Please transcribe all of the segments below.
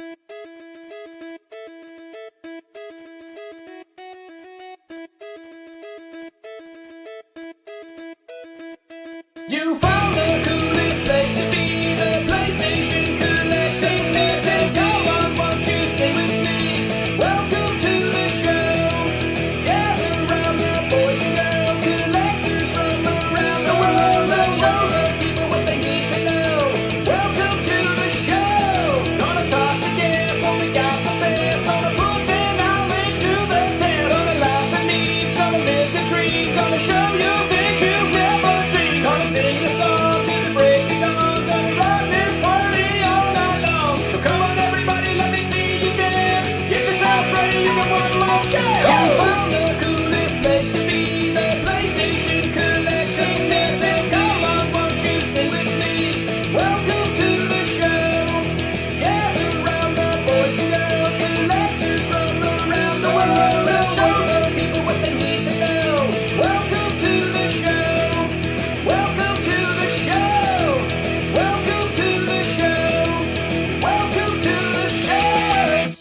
You found the coolest place to be, the PlayStation collecting. And come on, won't you stay with me? Welcome to the show. Gather round the boys and girls, collectors from around the world. Let's show the people what they need to know. Welcome to the show. Gonna talk to guests, what we got to spare. Gonna put their knowledge to the test. Gonna laugh and eat, gonna live the dream. Gonna show you things you've never seen. Gonna sing the song to break the dawn. Gonna rock this party all night long. So come on everybody, let me see you dance. Get yourself ready, you got one more chance. You found the coolest place to be, the PlayStation collecting sense. And come on, won't you stay with me? Welcome to the show. Gather round the boys and girls, collectors from around the world. Let's show the people what they need to know. Welcome to the show. Welcome to the show. Welcome to the show. Welcome to the show.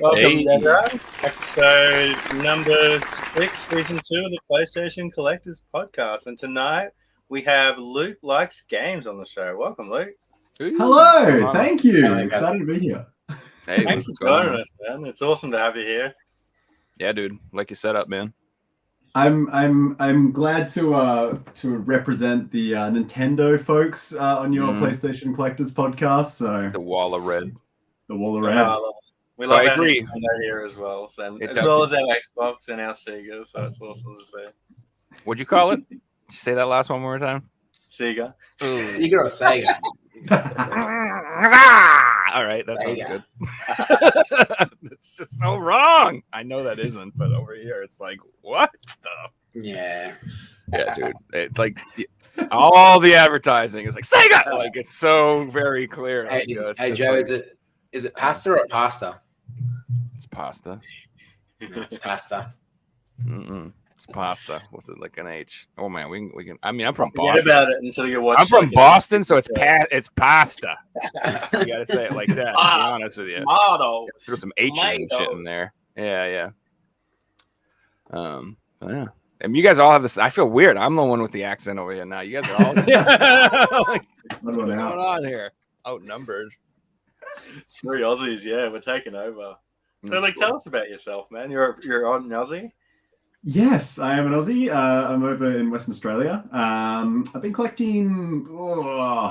Welcome, everyone. Episode number 6, season 2 of the PlayStation Collectors Podcast. And tonight we have Luke Likes Games on the show. Welcome, Luke. Hello, thank you. Excited to be here. Hey, Thanks for joining us, man. It's awesome to have you here. Yeah, dude. Like your setup, man. I'm glad to represent the Nintendo folks on your PlayStation Collectors podcast. So The wall of red. the wall of red. We So love I our agree. Nintendo here as well, so, It as does. well as our Xbox and our Sega. So it's awesome to see. What'd you call it? Did you say that last one more time? Sega. Sega or Sega? All right, that sounds Sega. good. It's just so wrong. I know that isn't, but over here it's like, what the? Yeah. Yeah, dude. It, like all the advertising is like Sega. Like it's so very clear. Hey, It's hey just Joe, like, is it pasta or pasta? it's pasta. It's pasta. Mm-mm. It's pasta with like an H. Oh man, we can. I mean, I'm from Forget Boston. about it until you watch. I'm from like, Boston, so it's pasta. You gotta say it like that. To be Pasta. honest with you, Model. throw some H's and shit Tomato. in there. Yeah. But yeah. And you guys all have this. I feel weird. I'm the one with the accent over here now. You guys are all like, What what's about going now? on here? Outnumbered. 3 Aussies, yeah, we're taking over. So, like, That's cool. tell us about yourself, man. You're an Aussie. Yes, I am an Aussie. I'm over in Western Australia. I've been collecting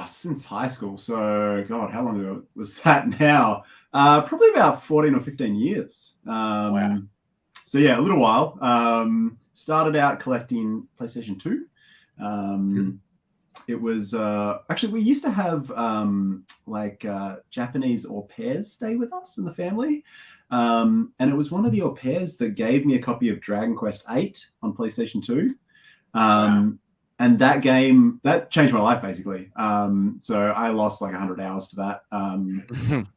since high school. So, God, how long ago was that now? Probably about 14 or 15 years. Wow. So, yeah, a little while. Started out collecting PlayStation 2. It was actually, we used to have Japanese au pairs stay with us in the family. And it was one of the au pairs that gave me a copy of Dragon Quest VIII on PlayStation 2. And that game, that changed my life, basically. So I lost like 100 hours to that.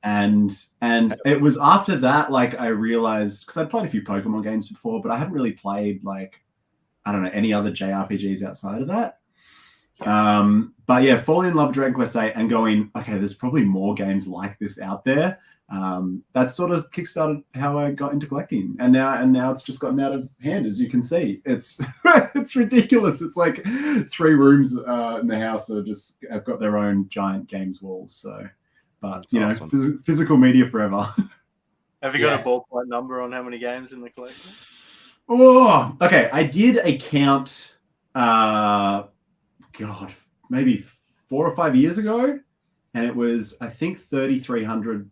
And it was after that, like, I realized, because I'd played a few Pokemon games before, but I hadn't really played, like, I don't know, any other JRPGs outside of that. But yeah, falling in love with Dragon Quest VIII and going, okay, there's probably more games like this out there. That sort of kickstarted how I got into collecting, and now it's just gotten out of hand, as you can see. It's it's ridiculous. It's like 3 rooms in the house are just have got their own giant games walls. So, but That's you know, awesome. physical media forever. Have you got Yeah. a ballpark number on how many games in the collection? Oh, okay. I did a count. God, maybe 4 or 5 years ago, and it was, I think, 3,300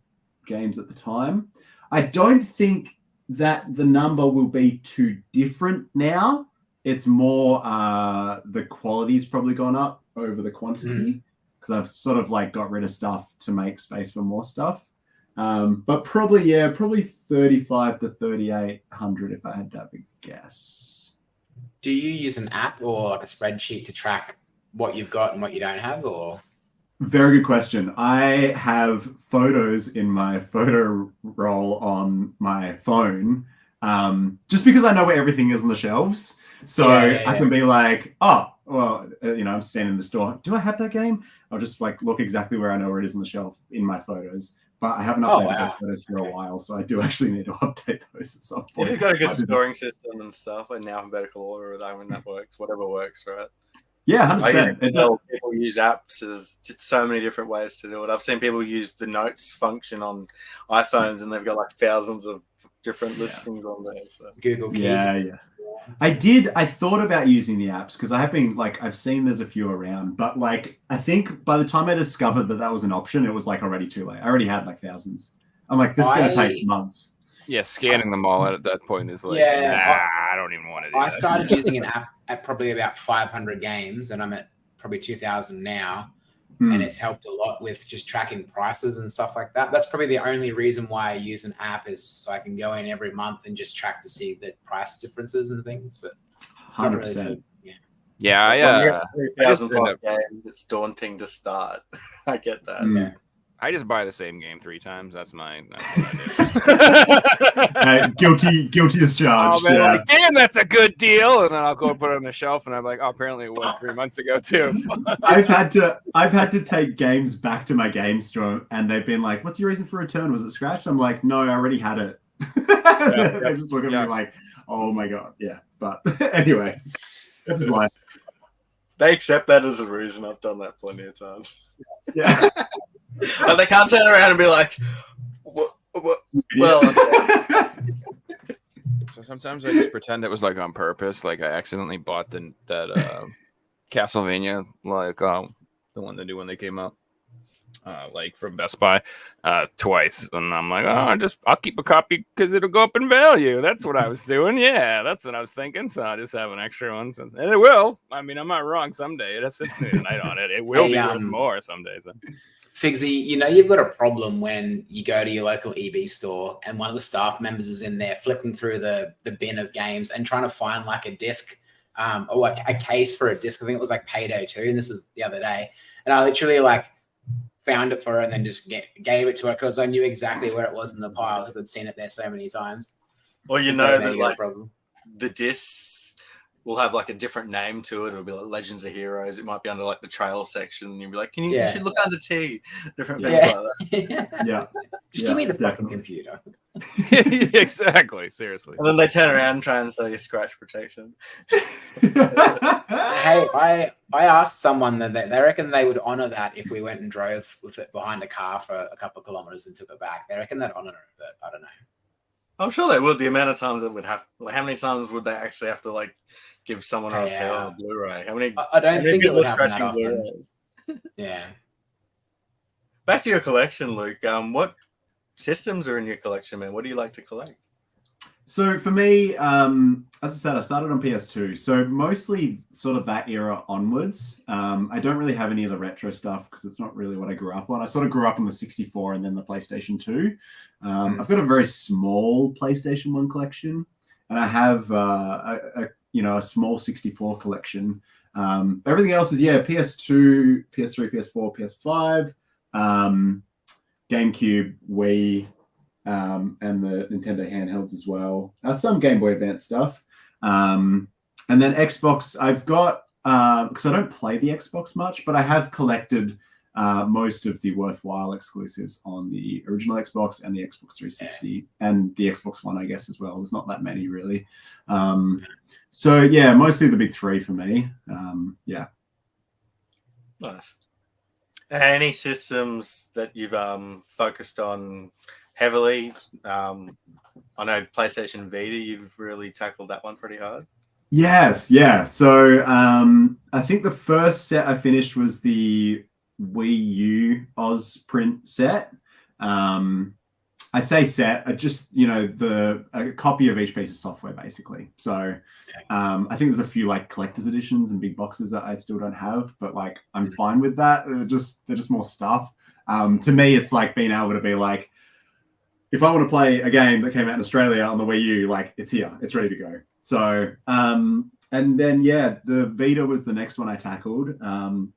games at the time. I don't think that the number will be too different now. It's more the quality's probably gone up over the quantity, because I've sort of like got rid of stuff to make space for more stuff. But probably 35 to 3,800 if I had to have a guess. Do you use an app or like a spreadsheet to track what you've got and what you don't have, or? Very good question. I have photos in my photo roll on my phone, just because I know where everything is on the shelves. So Yeah. I can be like, oh, well, I'm standing in the store. Do I have that game? I'll just like look exactly where I know where it is on the shelf in my photos. But I haven't updated those photos for a while, so I do actually need to update those at some point. You've got a good storing system and stuff, and now alphabetical order of that when that works, whatever works, right? Yeah, 100%. 100%. People use apps. There's just so many different ways to do it. I've seen people use the notes function on iPhones, and they've got like thousands of different listings on there. So. Google Keep. Yeah. I thought about using the apps because I have been like, I've seen there's a few around, but like, I think by the time I discovered that was an option, it was like already too late. I already had like thousands. I'm like, this is going to take months. Yeah, scanning them all at that point is like, I don't even want to do I that. started using an app at probably about 500 games, and I'm at probably 2,000 now. And it's helped a lot with just tracking prices and stuff like that. That's probably the only reason why I use an app is so I can go in every month and just track to see the price differences and things. But 100%. Yeah, 3,000 games, it's daunting to start. I get that. Yeah. I just buy the same game 3 times. That's what I do. Guilty as charged. Like, damn, that's a good deal. And then I'll go put it on the shelf, and I'm like, oh, apparently it was 3 months ago too. I've had to take games back to my game store, and they've been like, "What's your reason for return? Was it scratched?" I'm like, "No, I already had it." They just look at me like, "Oh my god, yeah." But anyway, it was like they accept that as a reason. I've done that plenty of times. Yeah. But they can't turn around and be like, well, okay. So sometimes I just pretend it was like on purpose. Like I accidentally bought that Castlevania, like the one they do when they came out, like from Best Buy, twice. And I'm like, I'll keep a copy because it'll go up in value. That's what I was doing. Yeah, that's what I was thinking. So I just have an extra one, and it will. I mean, I'm not wrong. Someday it has to be a night on it. It will be worth more some days. Figsy, you've got a problem when you go to your local EB store and one of the staff members is in there flipping through the bin of games and trying to find like a disc or like a case for a disc. I think it was like Payday 2, and this was the other day. And I literally like found it for her and then just gave it to her because I knew exactly where it was in the pile because I'd seen it there so many times. Well, that like the discs will have like a different name to it. It'll be like Legends of Heroes. It might be under like the trail section. And you'll be like, you should look under T. Different things like that. Yeah. Just give me the fucking computer. Exactly. Seriously. And then they turn around and try and sell you scratch protection. Hey, I asked someone that they reckon they would honor that if we went and drove with it behind a car for a couple of kilometers and took it back. They reckon they'd honor it, but I don't know. I'm sure they would. The amount of times it would have, like, how many times would they actually have to like give someone a repair on a Blu-ray? How many? I don't think people it are would scratching Blu-rays? Yeah. Back to your collection, Luke. What systems are in your collection, man? What do you like to collect? So for me, as I said, I started on PS2. So mostly sort of that era onwards. I don't really have any of the retro stuff because it's not really what I grew up on. I sort of grew up on the 64 and then the PlayStation 2. I've got a very small PlayStation 1 collection, and I have a small 64 collection. Everything else is PS2, PS3, PS4, PS5, GameCube, Wii. And the Nintendo handhelds as well. Some Game Boy Advance stuff. And then Xbox, I've got, because I don't play the Xbox much, but I have collected most of the worthwhile exclusives on the original Xbox and the Xbox 360 and the Xbox One, I guess, as well. There's not that many, really. So, yeah, mostly the big three for me. Yeah. Nice. Any systems that you've focused on heavily? I know PlayStation Vita, you've really tackled that one pretty hard. Yes, yeah. So I think the first set I finished was the Wii U Oz print set. I say set, just, a copy of each piece of software, basically. So I think there's a few like collector's editions and big boxes that I still don't have, but like I'm fine with that. They're just more stuff. To me, it's like being able to be like, if I want to play a game that came out in Australia on the Wii U, like it's here, it's ready to go. So, and then, the Vita was the next one I tackled.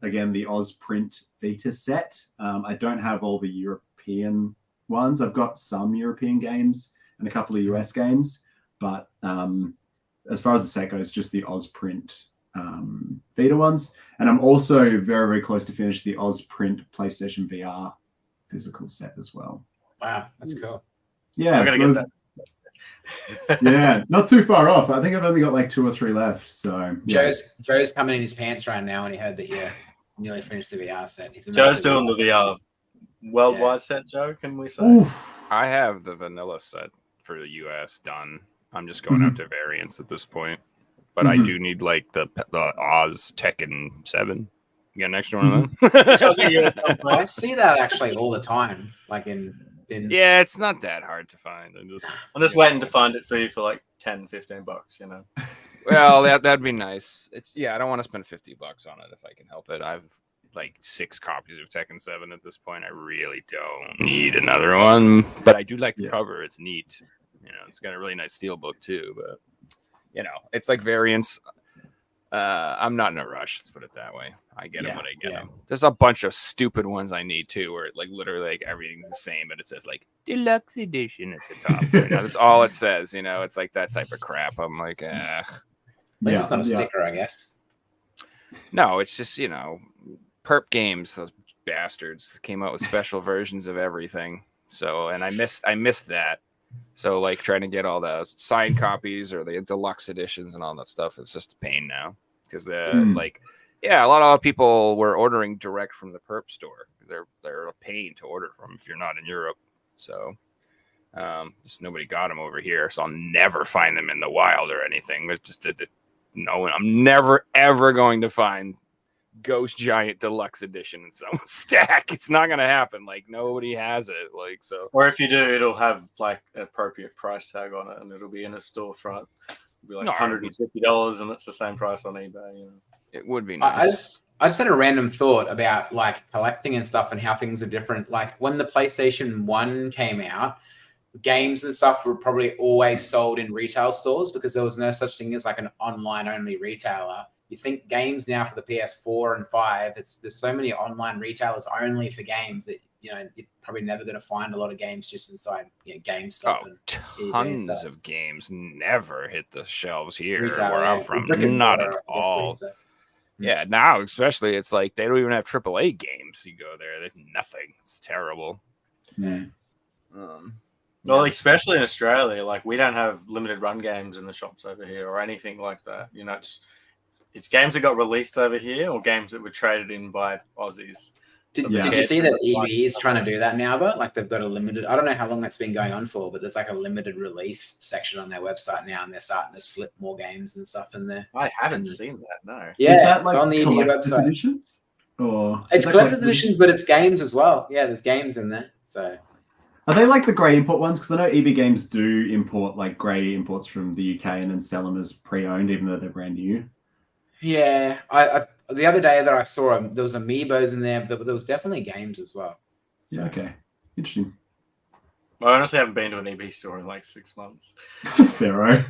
Again, the Oz print Vita set. I don't have all the European ones. I've got some European games and a couple of US games, but as far as the set goes, just the Oz print Vita ones, and I'm also very, very close to finish the Ozprint PlayStation VR physical set as well. Wow, that's cool. Yeah, I'm gonna get that. Yeah, not too far off. I think I've only got like 2 or 3 left. So yeah. Joe's coming in his pants right now, and he heard that you nearly finished the VR set. He's a Joe's massive doing the VR worldwide set, Joe, can we say? Oof. I have the vanilla set for the US done. I'm just going after variants at this point. But I do need like the Oz Tekken 7. You got an extra one of them? I see that actually all the time. Like in Yeah, it's not that hard to find. I'm just waiting to find it for you for like $10-15, you know. Well, that'd be nice. I don't want to spend $50 on it if I can help it. I've like 6 copies of Tekken 7 at this point. I really don't need another one, but I do like the cover. It's neat. You know, it's got a really nice steel book too, but you know, it's like variants. I'm not in a rush. Let's put it that way. I get them when I get them. There's a bunch of stupid ones I need too, where like literally like everything's the same, but it says like deluxe edition at the top. You know, that's all it says. You know, it's like that type of crap. I'm like, it's not a sticker, I guess. No, it's just, you know, Perp Games, those bastards came out with special versions of everything. So, and I missed that. So, like, trying to get all the signed copies or the deluxe editions and all that stuff, it's just a pain now. Because, like, a lot of people were ordering direct from the Perp store. They're a pain to order from if you're not in Europe. So, just nobody got them over here. So I'll never find them in the wild or anything. It's just no, I'm never, ever going to find Ghost Giant Deluxe Edition in some stack. It's not going to happen. Like, nobody has it. Like, so. Or if you do, it'll have like an appropriate price tag on it, and it'll be in a storefront. It'll be like $150, and it's the same price on eBay. You know, it would be nice. I just had a random thought about like collecting and stuff and how things are different. Like when the PlayStation 1 came out, games and stuff were probably always sold in retail stores because there was no such thing as like an online only retailer. You think games now for the PS4 and 5, there's so many online retailers only for games that, you know, you're probably never going to find a lot of games just inside, you know, GameStop. Tons of games never hit the shelves here Retail, where I'm from. Not at all. Yeah, now especially it's like they don't even have AAA games. You go there, there's nothing. It's terrible. Yeah. Well, especially in Australia, like we don't have limited run games in the shops over here or anything like that. You know, it's games that got released over here or games that were traded in by Aussies. Did you see that EB is trying to do that now, but like they've got a limited, I don't know how long that's been going on for, but there's like a limited release section on their website now, and they're starting to slip more games and stuff in there. I haven't seen that, no. Yeah, is that like it's on the EB website. Editions? Or it's collector's editions, but it's games as well. Yeah, there's games in there. So are they like the grey import ones? Because I know EB Games do import like grey imports from the UK and then sell them as pre-owned, even though they're brand new. Yeah, I the other day that I saw them, there was amiibos in there, but there was definitely games as well. So. Yeah, okay, interesting. I honestly haven't been to an EB store in like 6 months. Fair, right?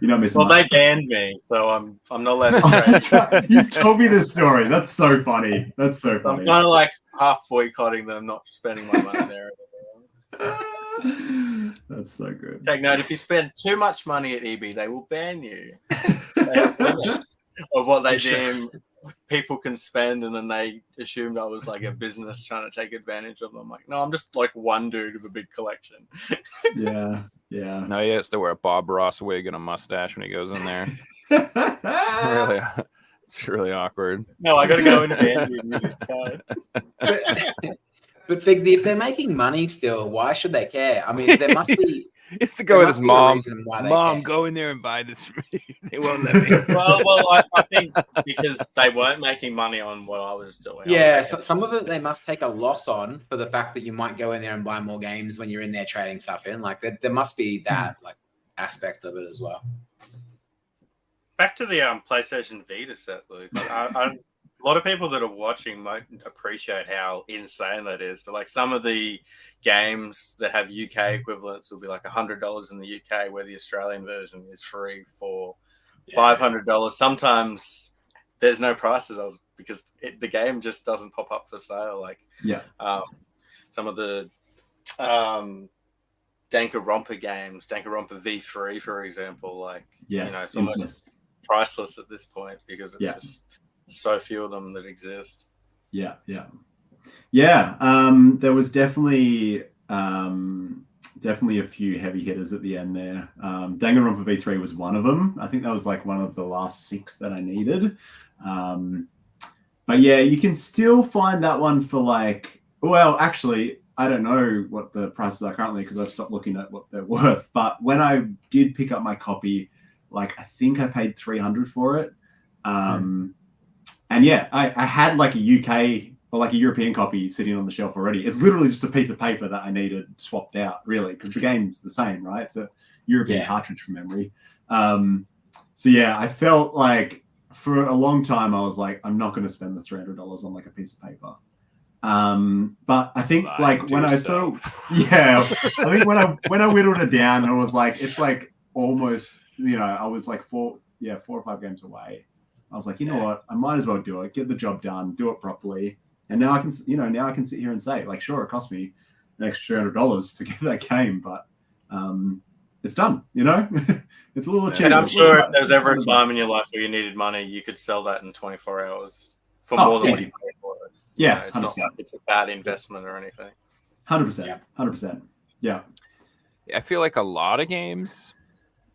You're not missing. Well, they banned me, so I'm not allowed to trade. You've told me this story. That's so funny. That's so funny. I'm kind of like half boycotting them, not spending my money there. That's so good. Take note: if you spend too much money at EB, they will ban you. They have limits of what they deem people can spend, and then they assumed I was like a business trying to take advantage of them. I'm like, no, I'm just like one dude with a big collection. Yeah. No, he has to wear a Bob Ross wig and a mustache when he goes in there. It's really awkward. No, I got to go in and use his card. But Figsy, if they're making money still, why should they care? I mean, there must be. It's to go with his mom. Mom, go in there and buy this for me. They won't let me. Well, I think because they weren't making money on what I was doing. Yeah, some of it they must take a loss on for the fact that you might go in there and buy more games when you're in there trading stuff in. Like there must be that like aspect of it as well. Back to the PlayStation Vita set, Luke. A lot of people that are watching might appreciate how insane that is. But like some of the games that have UK equivalents will be like $100 in the UK, where the Australian version is free for $500. Sometimes there's no prices because the game just doesn't pop up for sale. Like some of the Danganronpa games, Danganronpa V3, for example. Like it's almost priceless at this point because it's Yeah. just so few of them that exist. Yeah. There was definitely a few heavy hitters at the end there. Danganronpa V3 was one of them. I think that was like one of the last 6 that I needed. But yeah, you can still find that one for like, well, actually, I don't know what the prices are currently because I've stopped looking at what they're worth. But when I did pick up my copy, like I think I paid $300 for it. And yeah, I had like a UK or like a European copy sitting on the shelf already. It's literally just a piece of paper that I needed swapped out, really, because the game's the same, right? It's a European cartridge from memory. So yeah, I felt like for a long time I was like, I'm not going to spend the $300 on like a piece of paper. But I think like when I sort of, I think when I whittled it down, I was like, it's like almost, I was like 4 or 5 games away. I was like, you know what, I might as well do it, get the job done, do it properly. And now I can, now I can sit here and say, like, sure, it cost me an extra $300 to get that game, but it's done. It's a little cheap. And I'm sure if there was ever a time in your life where you needed money, you could sell that in 24 hours for more than what you paid for it. Yeah, it's not like it's a bad investment or anything. 100%. 100%. Yeah. I feel like a lot of games,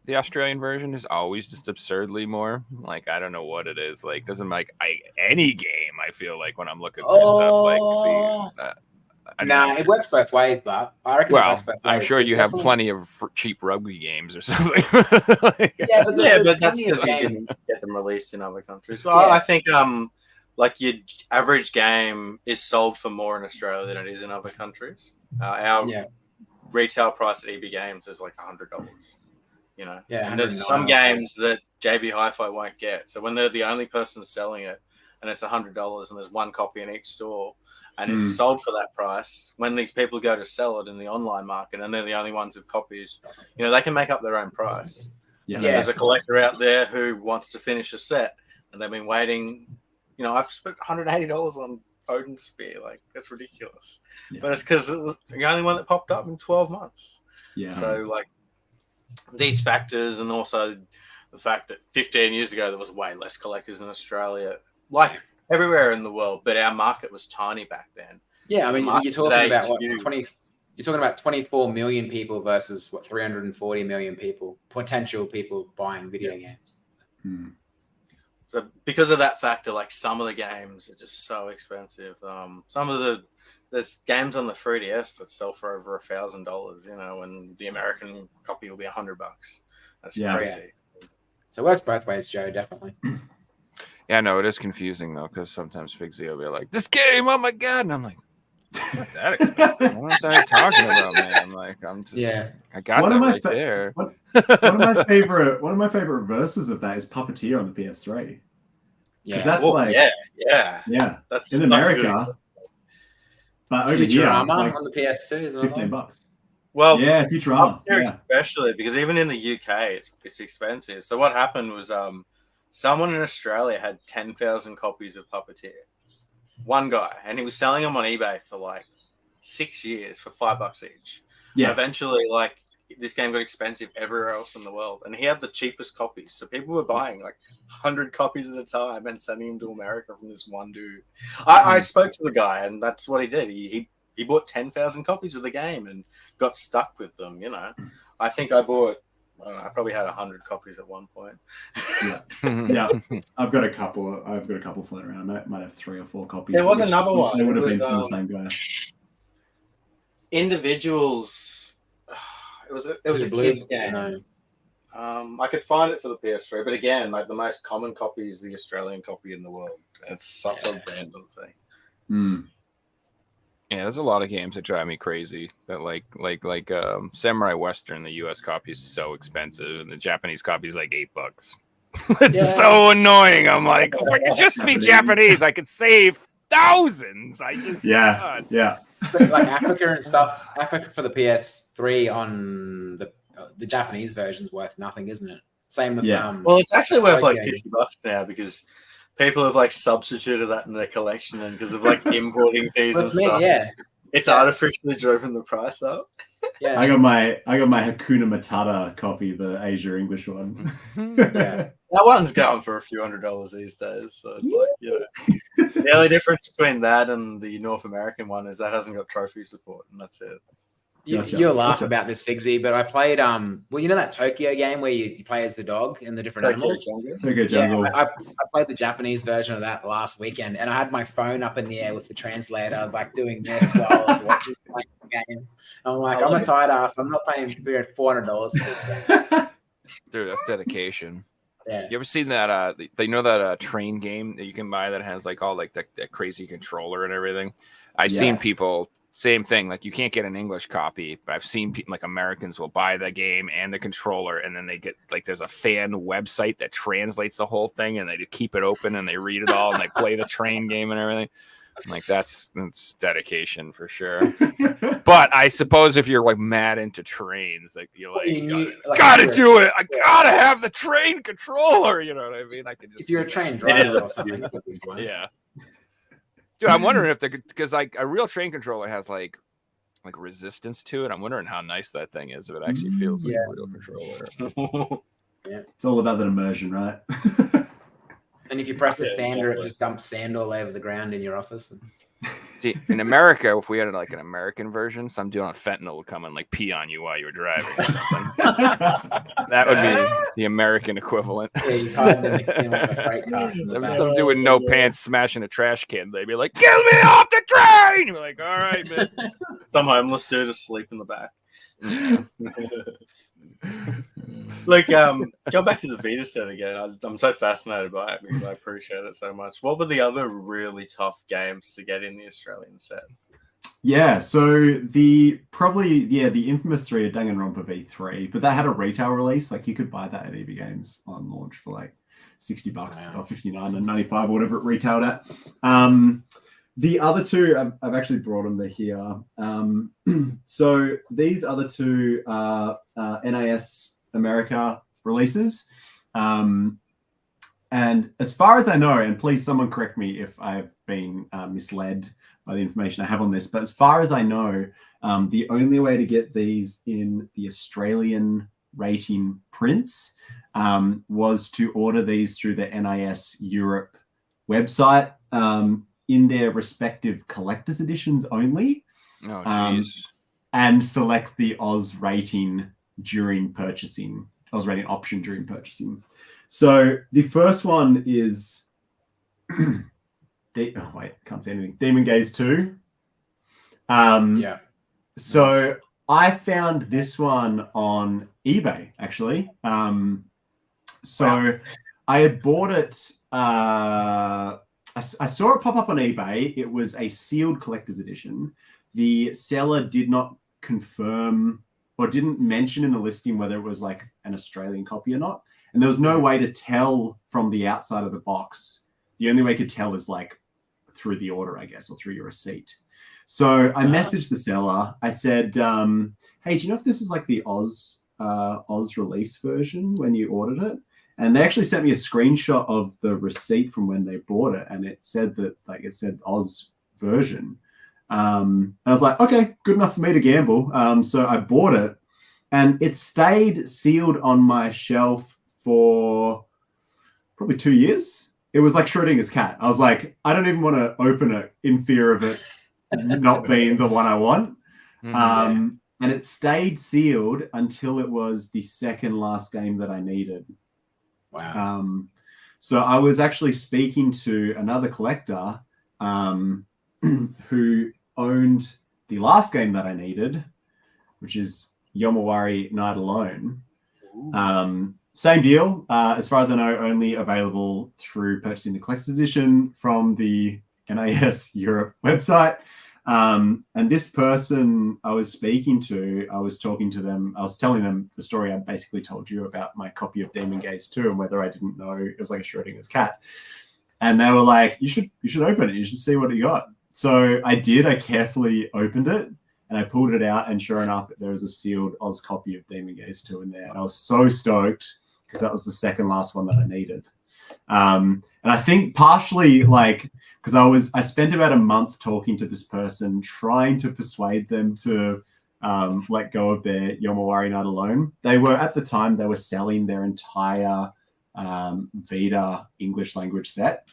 the Australian version is always just absurdly more. Like, I don't know what it is. Like, doesn't like any game. I feel like when I'm looking for stuff like the. It works both ways, but I reckon it works both ways. I'm sure you have plenty of cheap rugby games or something. But that's because you can get them released in other countries. Well, I think like your average game is sold for more in Australia than it is in other countries. Our retail price at EB Games is like $100. And there's some games that JB Hi-Fi won't get. So when they're the only person selling it, and it's $100, and there's one copy in each store, and it's sold for that price, when these people go to sell it in the online market, and they're the only ones with copies, they can make up their own price. There's a collector out there who wants to finish a set, and they've been waiting. I've spent $180 on Odin Spear. Like, that's ridiculous. But it's because it was the only one that popped up in 12 months. So, like, these factors, and also the fact that 15 years ago there was way less collectors in Australia, like everywhere in the world, but our market was tiny back then. Yeah, I mean, you're talking about what, 20? You're talking about 24 million people versus 340 million potential people buying video games. So because of that factor, like some of the games are just so expensive. Some of there's games on the 3DS that sell for over $1,000, and the American copy will be $100. That's crazy. So it works both ways, Joe, definitely. Yeah, no, it is confusing though, because sometimes Figsy will be like, "This game, oh my god," and I'm like, "It's not that expensive. What are you talking about, man?" Like, I'm just, I got that right there. One of my favorite verses of that is Puppeteer on the PS3. Yeah, that's that's in America. But over here, like, on the PS2 $15. Well, Futurama, especially because even in the UK, it's expensive. So what happened was, someone in Australia had 10,000 copies of Puppeteer. One guy, and he was selling them on eBay for like 6 years for $5 each. And eventually, like, this game got expensive everywhere else in the world, and he had the cheapest copies. So people were buying like 100 copies at a time and sending them to America from this one dude. I spoke to the guy, and that's what he did. He bought 10,000 copies of the game and got stuck with them. I think I probably had 100 copies at one point. I've got a couple floating around. I might have 3 or 4 copies. There was another one. It would have been from the same guy. Individuals. It was a kid's game. I could find it for the PS3, but again, like the most common copy is the Australian copy in the world. It's such a random thing. Yeah, there's a lot of games that drive me crazy. That like Samurai Western, the US copy is so expensive, and the Japanese copy is like $8. It's so annoying. I'm like, if I could just speak Japanese, I could save thousands. I just But like Africa and stuff, Africa for the PS3 on the Japanese version's worth nothing, isn't it? Same with well, it's actually worth like $50 now because people have like substituted that in their collection, and because of like importing fees and stuff, it's artificially driven the price up. I got my Hakuna Matata copy, the Asia English one. That one's going for a few $100s these days. So it's like, the only difference between that and the North American one is that hasn't got trophy support, and that's it. You'll laugh about this, Figsy, but I played well, you know that Tokyo game where you play as the dog and the different animals? Tokyo Jungle. Yeah, I played the Japanese version of that last weekend, and I had my phone up in the air with the translator, like doing this while I was watching the game. I'm like, I'm a tight ass. I'm not paying $400 for this game. Dude, that's dedication. Yeah. You ever seen that? They know that train game that you can buy that has like all like that crazy controller and everything. I've seen people. Same thing. Like you can't get an English copy, but I've seen people like Americans will buy the game and the controller, and then they get like there's a fan website that translates the whole thing, and they keep it open and they read it all and they play the train game and everything. I'm like that's dedication for sure. But I suppose if you're like mad into trains, like you're like, gotta do it. I gotta have the train controller. You know what I mean? I could just. If you're a train driver or something, yeah. Dude, I'm wondering if because like a real train controller has like resistance to it. I'm wondering how nice that thing is if it actually feels like a real controller. Yeah, it's all about that immersion, right? And if you press the sander, it just dumps sand all over the ground in your office. See, in America, if we had like an American version, some dude on fentanyl would come and like pee on you while you were driving or something. That would be the American equivalent. Yeah, he's hiding in the freight car. Some dude with no pants smashing a trash can. They'd be like, "Get me off the train!" You'd be like, "All right, man." Some homeless dude asleep in the back. Like, go back to the Vita set again. I'm so fascinated by it because I appreciate it so much. What were the other really tough games to get in the Australian set? Yeah, so the infamous 3 of Danganronpa V3, but that had a retail release. Like you could buy that at EB Games on launch for like $60 or $59.95 or whatever it retailed at. The other two, I've actually brought them. They're here. So these other two are NIS America releases. And as far as I know, and please someone correct me if I've been misled by the information I have on this, but as far as I know, the only way to get these in the Australian rating prints was to order these through the NIS Europe website. In their respective collector's editions only. Oh, jeez. And select the Oz rating during purchasing, Oz rating option during purchasing. So the first one is, can't see anything. Demon Gaze 2. Yeah. So I found this one on eBay, actually. I had bought it, I saw it pop up on eBay. It was a sealed collector's edition. The seller did not confirm or didn't mention in the listing whether it was like an Australian copy or not. And there was no way to tell from the outside of the box. The only way you could tell is like through the order, I guess, or through your receipt. So I messaged the seller. I said, hey, do you know if this is like the Oz release version when you ordered it? And they actually sent me a screenshot of the receipt from when they bought it, and it said that, like, it said Oz version. And I was like, okay, good enough for me to gamble. So I bought it, and it stayed sealed on my shelf for probably 2 years. It was like Schrodinger's cat. I was like, I don't even want to open it in fear of it not being the one I want. And it stayed sealed until it was the second last game that I needed. Wow. So I was actually speaking to another collector who owned the last game that I needed, which is Yomawari Night Alone. Same deal. As far as I know, only available through purchasing the collector's edition from the NIS Europe website. And this person I was speaking to, I was talking to them, I was telling them the story I basically told you about my copy of Demon Gaze 2 and whether I didn't know it was like a Schrodinger's cat. And they were like, you should open it. You should see what you got. So I did. I carefully opened it and I pulled it out, and sure enough, there was a sealed Oz copy of Demon Gaze 2 in there. And I was so stoked because that was the second last one that I needed. And I think partially like, because I spent about a month talking to this person, trying to persuade them to let go of their Yomawari Night Alone. They were, at the time, they were selling their entire Vita English language set.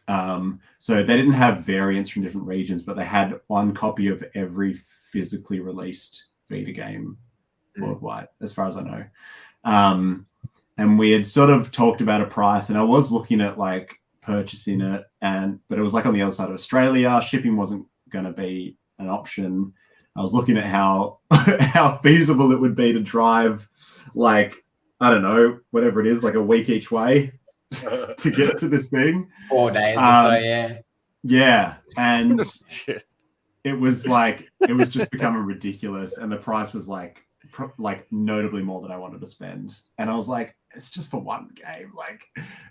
So they didn't have variants from different regions, but they had one copy of every physically released Vita game worldwide, as far as I know. And we had sort of talked about a price, and I was looking at like purchasing it, but it was like on the other side of Australia. Shipping wasn't going to be an option. I was looking at how feasible it would be to drive, like, I don't know, whatever it is, like a week each way to get to this thing. 4 days or so, yeah. Yeah, and it was just becoming ridiculous, and the price was like notably more than I wanted to spend, and I was like, it's just for one game, like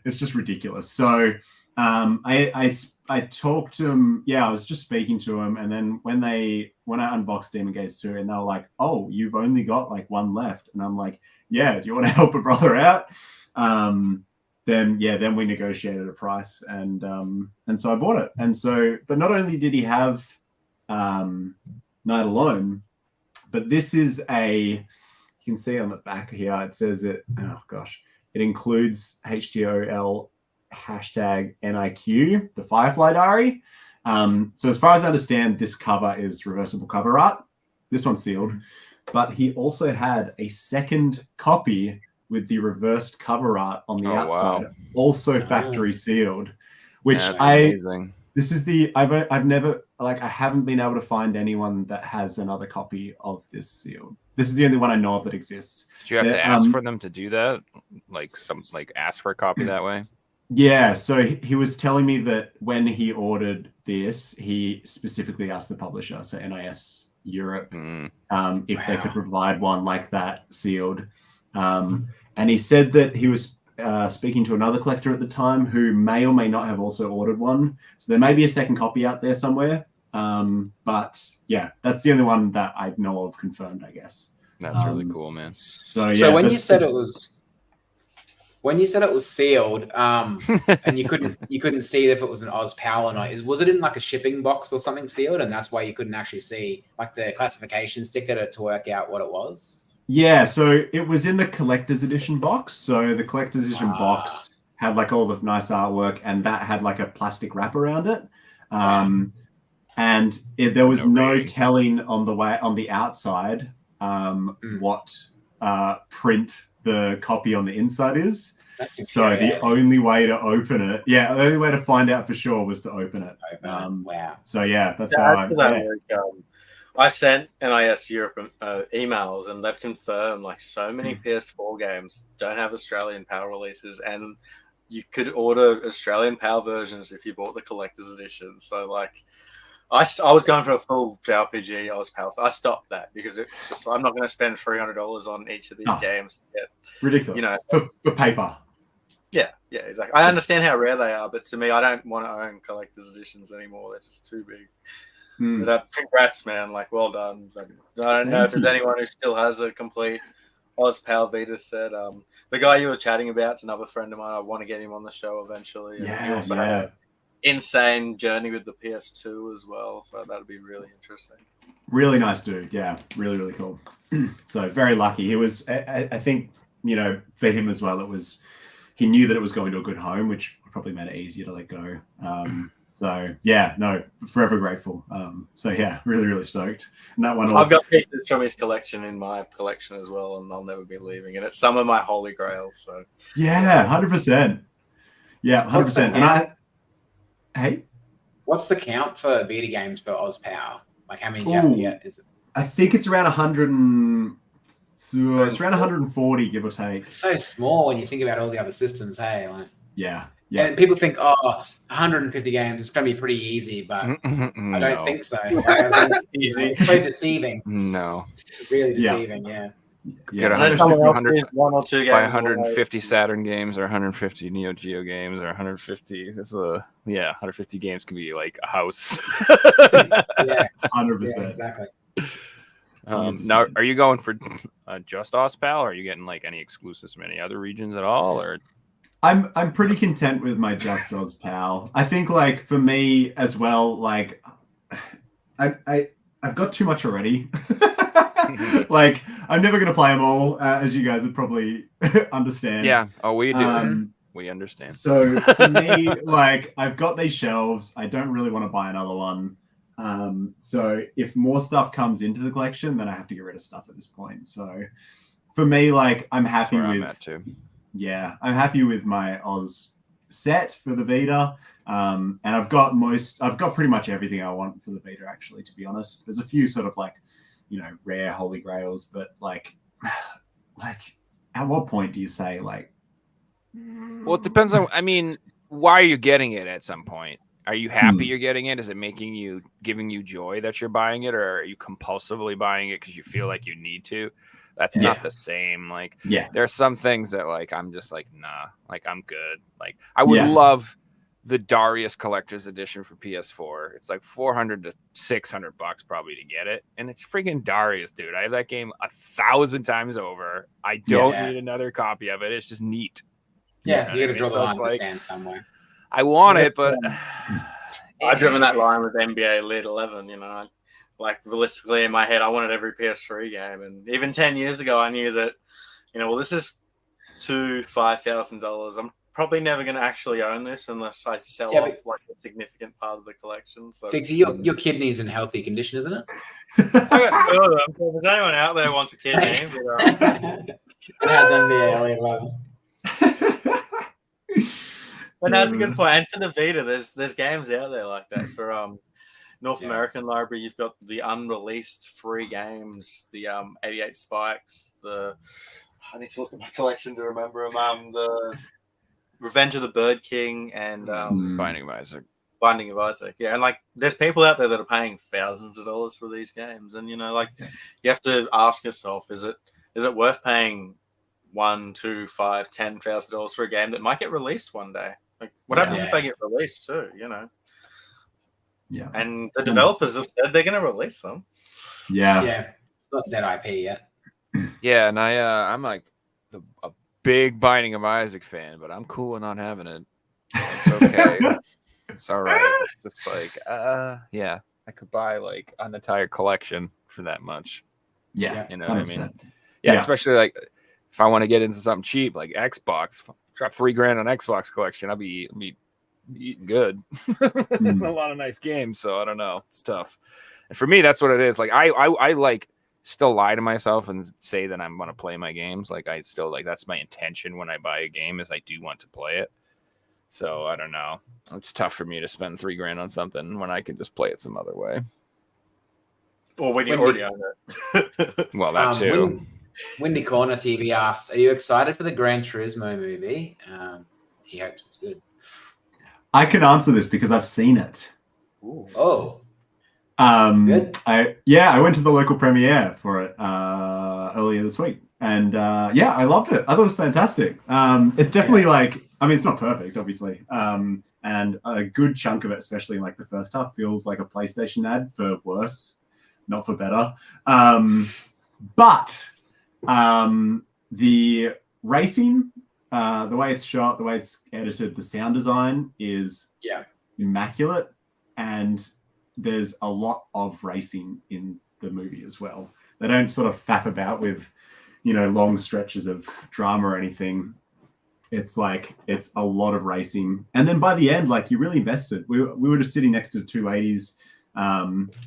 it's just ridiculous. So I talked to him. Yeah, I was just speaking to him, and then when I unboxed Demon Gaze 2, and they were like, "Oh, you've only got like one left," and I'm like, "Yeah, do you want to help a brother out?" Then we negotiated a price, and so I bought it. And so, but not only did he have Night Alone, but this is you can see on the back here, it says it, oh gosh, it includes HTOL #NIQ, the Firefly Diary. So as far as I understand, this cover is reversible cover art. This one's sealed, but he also had a second copy with the reversed cover art on the outside, also factory sealed, which amazing. This is I've never, I haven't been able to find anyone that has another copy of this sealed. This is the only one I know of that exists. Did you have to ask for them to do that? Ask for a copy that way? Yeah, so he was telling me that when he ordered this, he specifically asked the publisher, so NIS Europe, if they could provide one like that sealed. And he said that he was speaking to another collector at the time who may or may not have also ordered one. So there may be a second copy out there somewhere. But yeah, that's the only one that I know of confirmed, I guess. That's really cool, man. So when you said it was sealed, and you couldn't see if it was an OzPAL or not, was it in like a shipping box or something sealed, and that's why you couldn't actually see like the classification sticker to work out what it was? Yeah, so it was in the collector's edition box. So the collector's edition box had like all the nice artwork, and that had like a plastic wrap around it. And there was no telling on the outside what print the copy on the inside is. So the only way to open it, the only way to find out for sure was to open it. Wow. So yeah, that's how I sent NIS Europe emails, and they've confirmed like so many PS4 games don't have Australian PAL releases, and you could order Australian PAL versions if you bought the collector's edition. So like, I was going for a full JRPG OzPAL. I stopped that because it's just, I'm not going to spend $300 on each of these games. Ridiculous. You know, for paper. Yeah, exactly. I understand how rare they are, but to me, I don't want to own collector's editions anymore. They're just too big. But congrats, man! Like, well done. I don't know if there's anyone who still has a complete OzPAL Vita set. The guy you were chatting about is another friend of mine. I want to get him on the show eventually. And he also had an insane journey with the PS2 as well, so that'd be really interesting. Really nice dude. Yeah, really, really cool. So very lucky. He was. I think, you know, for him as well, he knew that it was going to a good home, which probably made it easier to let go. So yeah, no, forever grateful. So yeah, really, really stoked. And that one, I've got pieces from his collection in my collection as well, and I'll never be leaving it. It's some of my holy grails. So yeah, 100%. Yeah, 100%. And what's the count for Vita games for OzPAL? Like, how many do you have to get? Is it? I think it's around 100. It's around 140, give or take. It's so small when you think about all the other systems. Hey, like yeah. And people think, 150 games, it's going to be pretty easy, but I don't think so. Easy. It's so deceiving. No. It's really deceiving, yeah. Get 1 or 2 games. 150 Saturn games, or 150 Neo Geo games, or 150. 150 games can be like a house. Yeah, 100%. Yeah, exactly. Now, are you going for just OzPAL, or are you getting like any exclusives from any other regions at all, or? I'm pretty content with my Just OzPAL. I think, like, for me as well, like, I've got too much already. Like, I'm never going to play them all, as you guys would probably understand. Yeah. Oh, we do. We understand. So for me, like, I've got these shelves. I don't really want to buy another one. So if more stuff comes into the collection, then I have to get rid of stuff at this point. So for me, like, I'm happy with. I'm at too. Yeah, I'm happy with my Oz set for the Vita. And I've got pretty much everything I want for the Vita, actually, to be honest. There's a few sort of like, rare holy grails, but like at what point do you say like? Well, it depends on, why are you getting it at some point? Are you happy you're getting it? Is it giving you joy that you're buying it, or are you compulsively buying it because you feel like you need to? That's not the same. Like, there are some things that like, I'm just like, nah, like I'm good. Like I would love the Darius Collector's Edition for PS4. It's like $400 to $600 probably to get it. And it's freaking Darius, dude. I have that game 1,000 times over. I don't need another copy of it. It's just neat. Yeah, you got to draw the line in the sand somewhere. I want it, but I've driven that line with NBA Elite 11, Like, realistically, in my head, I wanted every PS3 game. And even 10 years ago, I knew that, this is $5,000. I'm probably never going to actually own this unless I sell off like a significant part of the collection. So Fixie, your kidney's in healthy condition, isn't it? I got two of them. So if there's anyone out there who wants a kidney, It has NBA Elite 11. But that's a good point. And for the Vita, there's games out there like that. For North American library, you've got the unreleased free games, the 88 Spikes, I need to look at my collection to remember them. The Revenge of the Bird King and Binding of Isaac. Binding of Isaac. Yeah, and like there's people out there that are paying thousands of dollars for these games. And you have to ask yourself, is it worth paying $1,000, $2,000, $5,000, $10,000 for a game that might get released one day? Like, what happens if they get released too? Yeah. And the developers have said they're going to release them. Yeah. Yeah. It's not that IP yet. Yeah, and I'm like a big Binding of Isaac fan, but I'm cool with not having it. It's okay. It's all right. It's just like, I could buy like an entire collection for that much. Yeah. You know what I mean? 100%. Yeah, especially like if I want to get into something cheap, like Xbox, drop $3,000 on Xbox collection, I'll be eating good. A lot of nice games, so I don't know. It's tough. And for me, that's what it is. Like I like still lie to myself and say that I'm going to play my games. Like I still like that's my intention when I buy a game is I do want to play it. So I don't know. It's tough for me to spend $3,000 on something when I can just play it some other way. Or when you already own it. Well, that too. Windy Corner TV asked, "Are you excited for the Gran Turismo movie?" He hopes it's good. I can answer this because I've seen it. Ooh. Oh. Good. I went to the local premiere for it earlier this week, and I loved it. I thought it was fantastic. It's definitely it's not perfect, obviously, and a good chunk of it, especially in like the first half, feels like a PlayStation ad for worse, not for better. But the racing, the way it's shot, the way it's edited, the sound design is immaculate, and there's a lot of racing in the movie as well. They don't sort of faff about with, long stretches of drama or anything. It's like, it's a lot of racing. And then by the end, like you really invested. We were just sitting next to two 80s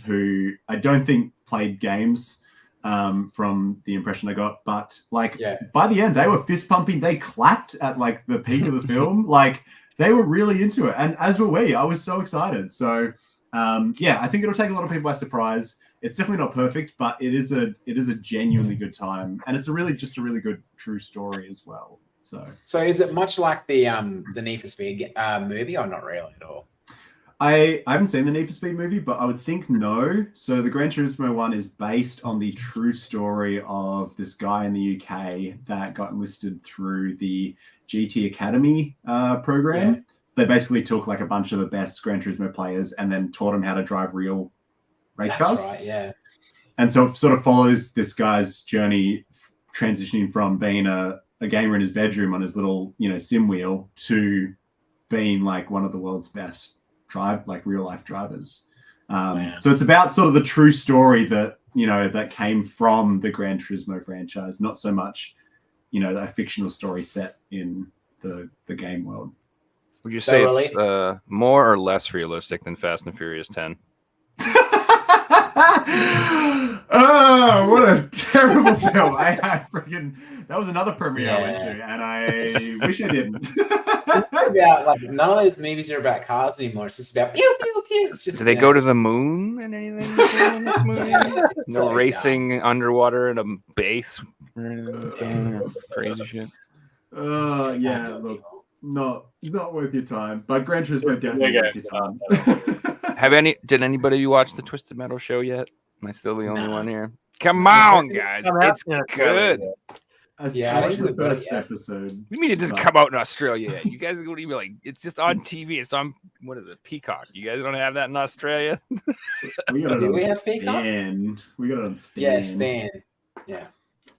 who I don't think played games from the impression I got. But by the end, they were fist pumping. They clapped at like the peak of the film. Like they were really into it. And as were we. I was so excited. So I think it'll take a lot of people by surprise. It's definitely not perfect, but it is a genuinely good time, and it's a really good true story as well. So is it much like the Need for Speed movie, or not really at all? I haven't seen the Need for Speed movie, but I would think no. So the Gran Turismo one is based on the true story of this guy in the UK that got enlisted through the GT Academy program. Yeah. They basically took like a bunch of the best Gran Turismo players and then taught them how to drive real race cars. That's right, yeah. And so it sort of follows this guy's journey transitioning from being a gamer in his bedroom on his little, sim wheel to being like one of the world's best real life drivers. So it's about sort of the true story that that came from the Gran Turismo franchise, not so much, a fictional story set in the game world. Would you say it's more or less realistic than Fast and Furious 10? Oh, what a terrible film! I freaking that was another premiere I went to, and I wish I didn't. About none of those movies are about cars anymore. It's just about pew pew pew. It's just. Do they go to the moon and anything in this movie? No racing underwater in a base or anything? Crazy shit. Yeah, look, not worth your time. But Gran Turismo definitely worth your time. Did anybody watch the Twisted Metal show yet? Am I still the only one here? Come on, guys. It's good. I watched the first episode. You mean it doesn't come out in Australia yet? You guys are going to be like, it's just on TV. It's on, what is it, Peacock. You guys don't have that in Australia? We got it on Stan. We got it on Stan. Yeah, Stan. Yeah.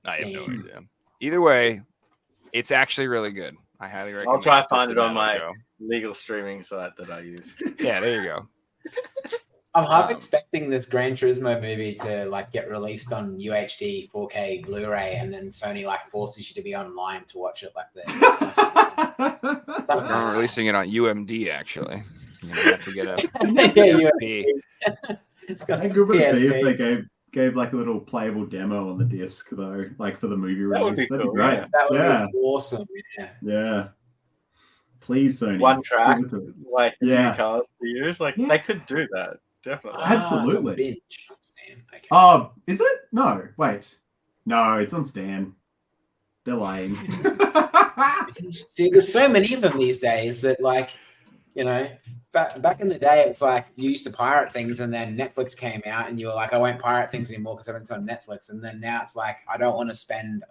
I have no idea. Either way, it's actually really good. I highly recommend it. I'll try to find it on my legal streaming site that I use. Yeah, there you go. I'm half expecting this Gran Turismo movie to get released on UHD 4K Blu-ray, and then Sony forces you to be online to watch it like that. I'm releasing it on UMD actually. You have to get a PSP. It's got good would it be if they gave a little playable demo on the disc though, for the movie release. That'd be great. That would be awesome. Yeah. Please, Sony. One track, a few cars to use. They could do that. Definitely. Absolutely. Oh, is it? No, wait. No, it's on Stan. They're lying. See, there's so many of them these days that, back in the day, it's you used to pirate things, and then Netflix came out, and you were like, I won't pirate things anymore because everything's on Netflix. And then now it's I don't want to spend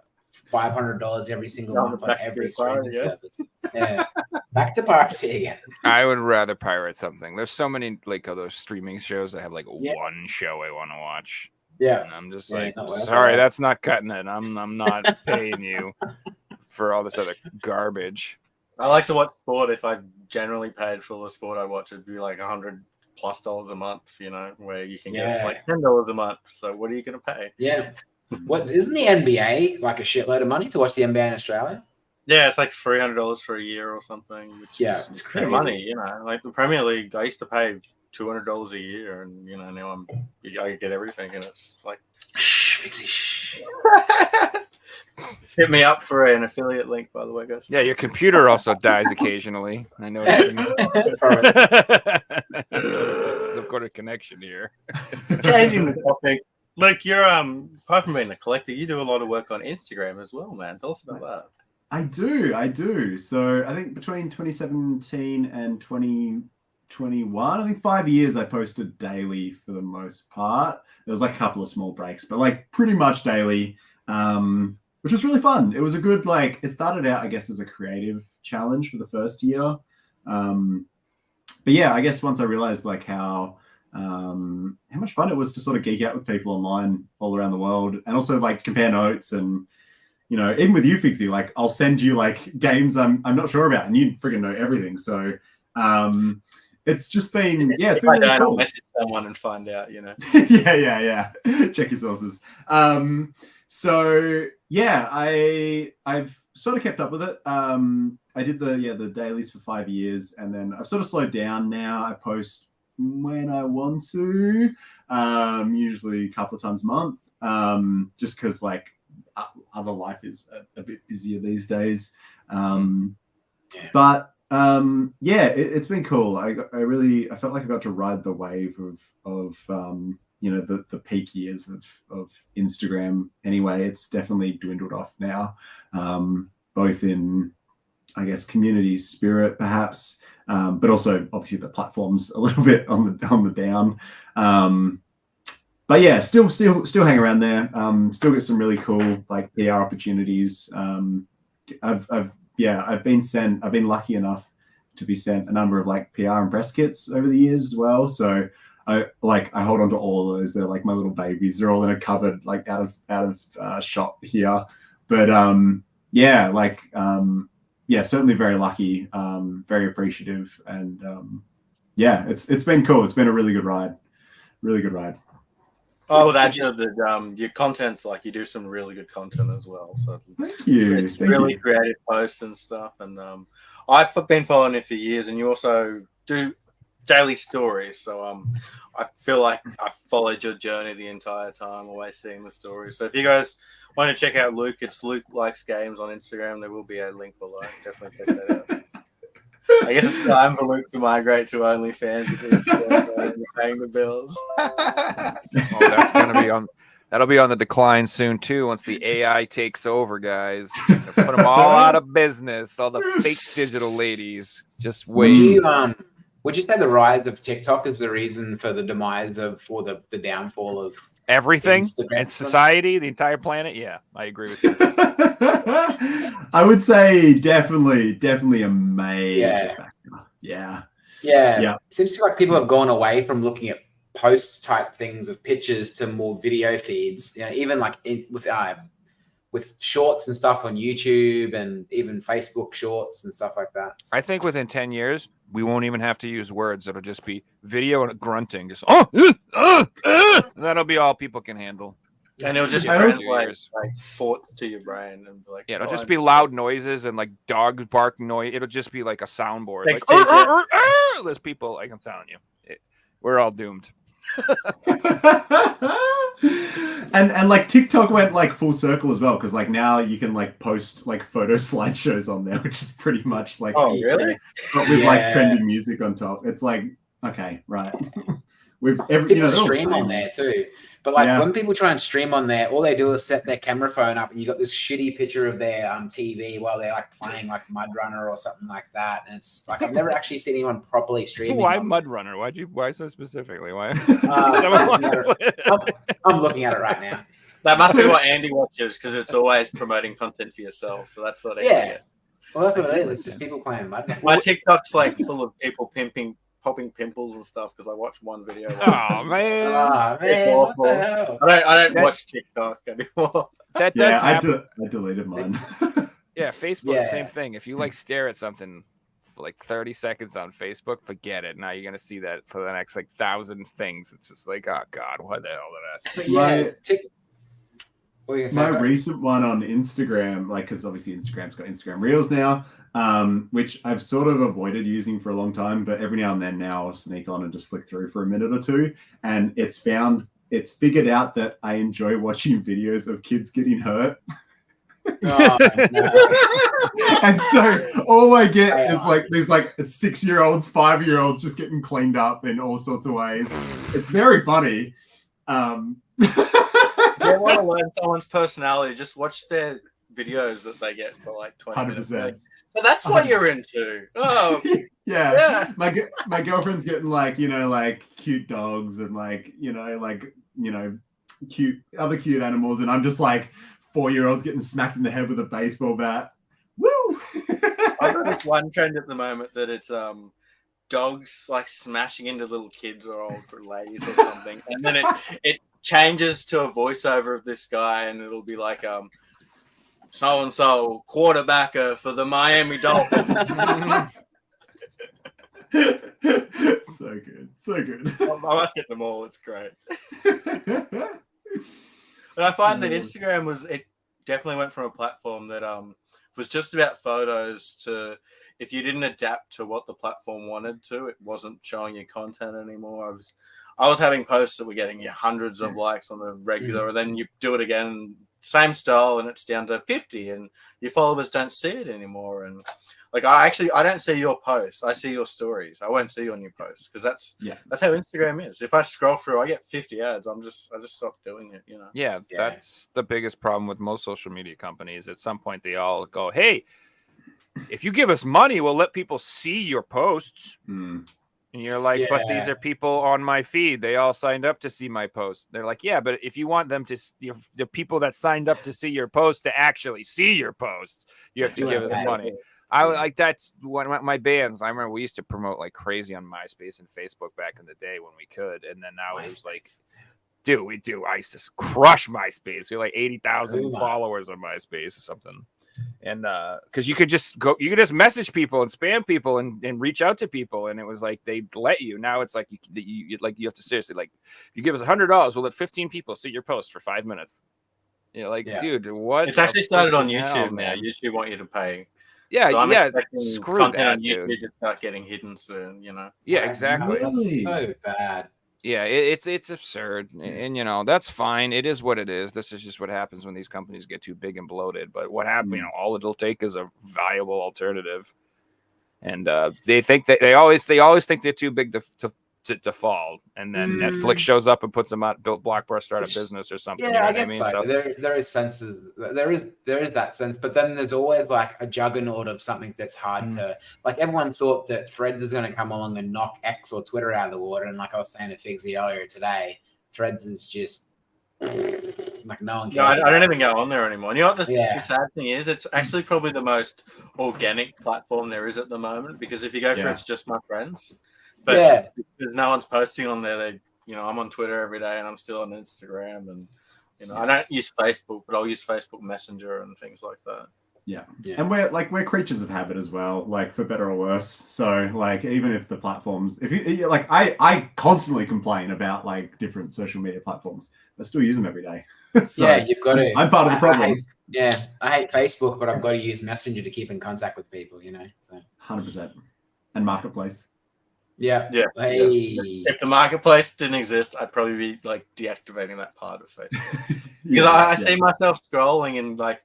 $500 every single month on every streaming service. Yeah, back to piracy again. I would rather pirate something. There's so many those streaming shows that have one show I want to watch. Yeah, and I'm just sorry, that's not cutting it. I'm not paying you for all this other garbage. I like to watch sport. If I generally paid for the sport I watch, it'd be $100+ a month. Where you can get $10 a month. So what are you going to pay? Yeah. What isn't the NBA a shitload of money to watch the NBA in Australia? Yeah, it's $300 for a year or something. Which is it's crazy money. The Premier League, I used to pay $200 a year, and now I get everything, and it's hit me up for an affiliate link, by the way, guys. Yeah, your computer also dies occasionally. I know. Some kind of connection here. Changing the topic. Luke, you're apart from being a collector, you do a lot of work on Instagram as well, man. Tell us about that. I do. So I think between 2017 and 2021, I think 5 years I posted daily for the most part. There was a couple of small breaks, but pretty much daily, which was really fun. It was a good it started out, I guess, as a creative challenge for the first year. But yeah, I guess once I realized how much fun it was to sort of geek out with people online all around the world, and also compare notes, and even with you, Fixie, I'll send you games I'm not sure about, and you freaking know everything. So it's just been it's been really cool. I'll message someone and find out, yeah. Check your sources. So yeah, I've sort of kept up with it. I did the dailies for 5 years, and then I've sort of slowed down now. I post when I want to, usually a couple of times a month, just because other life is a bit busier these days. But it's been cool. I felt like I got to ride the wave of the peak years of Instagram. Anyway, it's definitely dwindled off now, both in, I guess, community spirit perhaps, but also obviously the platform's a little bit on the down. But yeah, still hang around there. Still get some really cool PR opportunities. I've been lucky enough to be sent a number of PR and press kits over the years as well. So I hold on to all of those. They're my little babies. They're all in a cupboard out of shop here. But certainly very lucky, very appreciative, and it's been cool. It's been a really good ride. Oh, that's your content's like you do some really good content as well. So Thank you. it's Thank really you. creative posts and stuff. And I've been following you for years, and you also do daily stories. So I feel like I've followed your journey the entire time, always seeing the stories. So if you guys want to check out Luke, it's LukeLikesGames on Instagram. There will be a link below. Definitely check that out. I guess it's time for Luke to migrate to OnlyFans if he's paying the bills. Oh, that's gonna be on. That'll be on the decline soon too. Once the AI takes over, guys, put them all out of business. All the fake digital ladies. Just wait. Would you say the rise of TikTok is the reason for the demise of, or the downfall of Everything Instagram? in society, the entire planet? Yeah, I agree with you. I would say definitely a major factor. Yeah. Seems to like people have gone away from looking at post type things of pictures to more video feeds. You know, even like with shorts and stuff on YouTube and even Facebook shorts and stuff like that. I think within 10 years, we won't even have to use words. It'll just be video and grunting. Just that'll be all people can handle. And it'll just translate like thoughts to your brain and be like, yeah, it'll just be loud noises and like dog bark noise. It'll just be like a soundboard. Thanks, like, there's people, like I'm telling you, we're all doomed. and like TikTok went like full circle as well, because like now you can like post like photo slideshows on there, which is pretty much like really? But with like trending music on top. It's like, okay, right. People stream on there too, but like when people try and stream on there, all they do is set their camera phone up, and you got this shitty picture of their TV while they're like playing like Mud Runner or something like that. And it's like I've never actually seen anyone properly streaming. Why Mud Runner? Why so specifically? Why? I'm looking at it right now. That must be what Andy watches, because it's always promoting content for yourself. So that's what I get. Well, that's what it is. It's just people playing Mud Runner. My TikTok's like full of people popping pimples and stuff because I watched one video. Oh man! What the hell? I don't watch TikTok anymore. That does happen. I deleted mine. Yeah, Facebook, same thing. If you like stare at something for like 30 seconds on Facebook, forget it. Now you're gonna see that for the next like 1,000 things. It's just like, oh god, what the hell did I say? My recent one on Instagram, like, because obviously Instagram's got Instagram Reels now, which I've sort of avoided using for a long time, but every now and then now I'll sneak on and just flick through for a minute or two, and it's figured out that I enjoy watching videos of kids getting hurt. Oh, no. And so all I get is like these like 6-year-olds, 5-year-olds just getting cleaned up in all sorts of ways. It's very funny. If you want to learn someone's personality, just watch their videos that they get for like 20 minutes. So that's what you're into. Oh, yeah. My girlfriend's getting like, like cute dogs and like, cute animals, and I'm just like 4-year-olds getting smacked in the head with a baseball bat. Woo! I've got this one trend at the moment that it's dogs like smashing into little kids or old ladies or something, and then it changes to a voiceover of this guy, and it'll be like so and so quarterbacker for the Miami Dolphins. So good. I must get them all. It's great. But I find that Instagram definitely went from a platform that was just about photos to, if you didn't adapt to what the platform wanted to, it wasn't showing you content anymore. I was having posts that were getting hundreds of likes on the regular, and then you do it again, same style, and it's down to 50, and your followers don't see it anymore. And like I don't see your posts. I see your stories. I won't see your new posts, because that's how Instagram is. If I scroll through, I get 50 ads. I just stopped doing it. Yeah, that's the biggest problem with most social media companies. At some point, they all go, "Hey, if you give us money, we'll let people see your posts." And you're like, but these are people on my feed. They all signed up to see my post. They're like, yeah, but if you want them to, the people that signed up to see your post to actually see your posts, you have to give us money. That's one of my bands. I remember we used to promote like crazy on MySpace and Facebook back in the day when we could. And then now it's like, I used to crush MySpace. We had like 80,000 followers on MySpace or something. And because you could just message people and spam people and reach out to people, and it was like they let you. Now it's like you have to seriously, like, you give us $100, we'll let 15 people see your post for 5 minutes. Dude, what? It's actually started on YouTube hell, now. man. YouTube want you to pay. Yeah, so I'm expecting screw content that, on YouTube dude. to start getting hidden soon. Yeah, exactly. Really? So bad. Yeah, it's absurd, and that's fine. It is what it is. This is just what happens when these companies get too big and bloated. But what happened? All it'll take is a viable alternative, and they think that they always think they're too big to fall, and then Netflix shows up and puts them out, built Blockbuster out of business or something. Yeah, I guess so. There is senses. There is that sense, but then there's always like a juggernaut of something that's hard to, like, everyone thought that Threads is going to come along and knock X or Twitter out of the water, and like I was saying to Figsy earlier today, Threads is just like no one cares. I don't even go on there anymore. And you know what the sad thing is? It's actually probably the most organic platform there is at the moment, because if you go for it's just my friends. But because no one's posting on there, I'm on Twitter every day, and I'm still on Instagram, and I don't use Facebook, but I'll use Facebook Messenger and things like that. Yeah. And we're creatures of habit as well, like, for better or worse. So, like, even if the platforms, if you like, I constantly complain about like different social media platforms. I still use them every day. So you've got to. I'm part of the problem. I hate Facebook, but I've got to use Messenger to keep in contact with people. So 100%. And Marketplace. Yeah. Hey. If the marketplace didn't exist, I'd probably be like deactivating that part of Facebook, because I see myself scrolling and like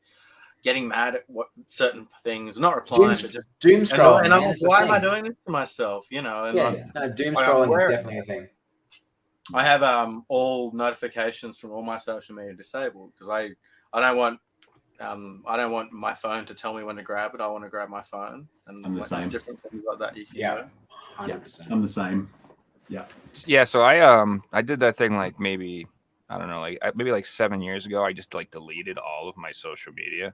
getting mad at what certain things, not replying, but just doom scrolling. And I'm like, why am I doing this to myself? Doom scrolling is definitely a thing. I have all notifications from all my social media disabled, because I don't want my phone to tell me when to grab it. I want to grab my phone, and I'm the same. There's different things like that you can do. 100%. I'm the same. Yeah, so I did that thing like maybe 7 years ago. I just like deleted all of my social media,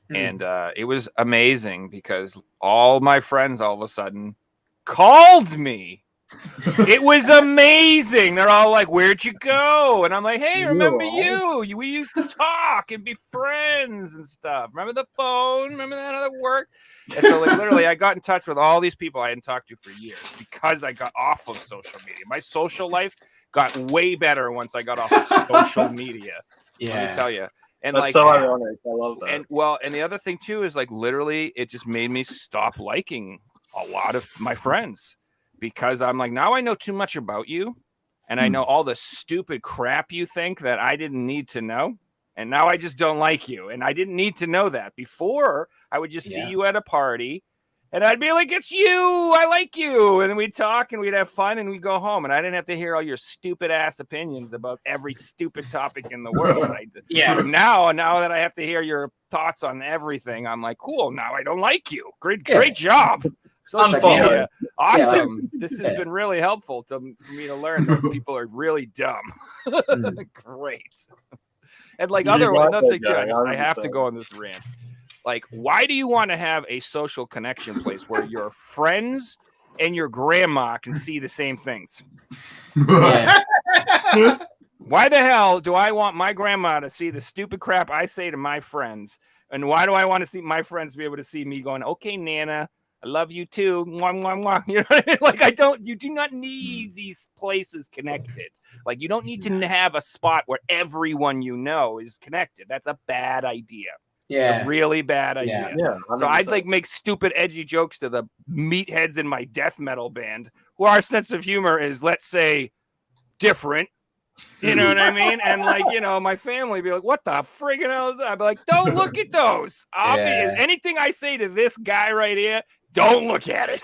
and it was amazing because all my friends all of a sudden called me. It was amazing. They're all like, "Where'd you go?" And I'm like, "Hey, remember you? We used to talk and be friends and stuff. Remember the phone? Remember that how that worked?" And so, like, literally, I got in touch with all these people I hadn't talked to for years because I got off of social media. My social life got way better once I got off of social media. Let me tell you. And that's like, so ironic. I love that. And the other thing too is, like, literally, it just made me stop liking a lot of my friends. Because I'm like, now I know too much about you, and I know all the stupid crap you think that I didn't need to know, and now I just don't like you, and I didn't need to know that. Before, I would just see you at a party, and I'd be like, "It's you, I like you," and then we'd talk, and we'd have fun, and we'd go home, and I didn't have to hear all your stupid ass opinions about every stupid topic in the world. Now that I have to hear your thoughts on everything, I'm like, cool. Now I don't like you. Great job. Social media, awesome. This has been really helpful for me to learn that people are really dumb. Great. And like another thing too, I have to go on this rant. Like, why do you want to have a social connection place where your friends and your grandma can see the same things? Why the hell do I want my grandma to see the stupid crap I say to my friends? And why do I want to see my friends be able to see me going, "Okay, Nana, I love you too." Mwah, mwah, mwah. You know what I mean? Like, you do not need these places connected. Like, you don't need to have a spot where everyone you know is connected. That's a bad idea. It's a really bad idea. So I'd like make stupid, edgy jokes to the meatheads in my death metal band, who our sense of humor is, let's say, different. You know what I mean? And like, my family be like, "What the friggin' hell is that?" I'd be like, "Don't look at those. Anything I say to this guy right here, don't look at it."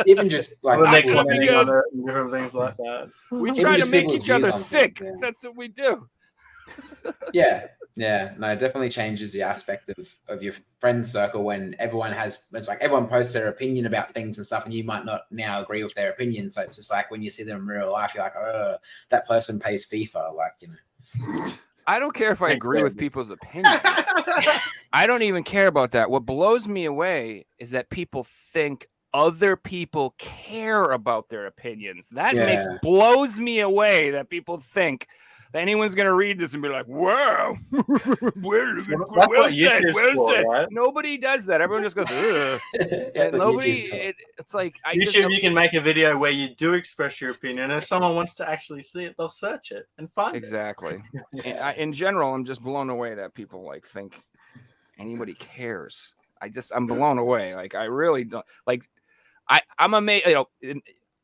even just like different things like that. We try to make each other sick. That's what we do. No, it definitely changes the aspect of your friend circle when everyone posts their opinion about things and stuff, and you might not now agree with their opinion. So it's just like when you see them in real life, you're like, "Oh, that person plays FIFA." Like, I don't care if I agree with people's opinions. I don't even care about that. What blows me away is that people think other people care about their opinions. That blows me away, that people think anyone's gonna read this and be like, "Wow, well That's what YouTube's well for, said." right? Nobody does that. Everyone just goes, "Ugh." And nobody. It's like YouTube, you can make a video where you do express your opinion, and if someone wants to actually see it, they'll search it and find exactly. Yeah. In general, I'm just blown away that people like think anybody cares. I'm blown away. Like I really don't like. I'm amazed.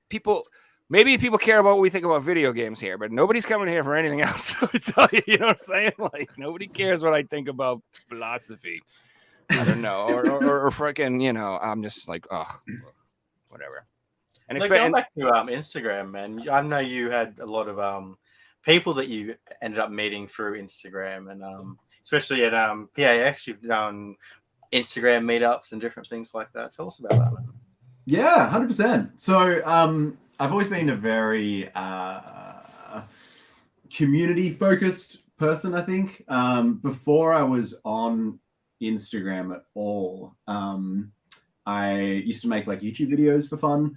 People. Maybe people care about what we think about video games here, but nobody's coming here for anything else. I tell you, you know what I'm saying? Like nobody cares what I think about philosophy. I don't know, or freaking, I'm just like, oh, whatever. And going back to Instagram, man. I know you had a lot of people that you ended up meeting through Instagram, and especially at PAX, you've done Instagram meetups and different things like that. Tell us about that, man. Yeah, 100%. So I've always been a very community-focused person, I think. Before I was on Instagram at all, I used to make like YouTube videos for fun.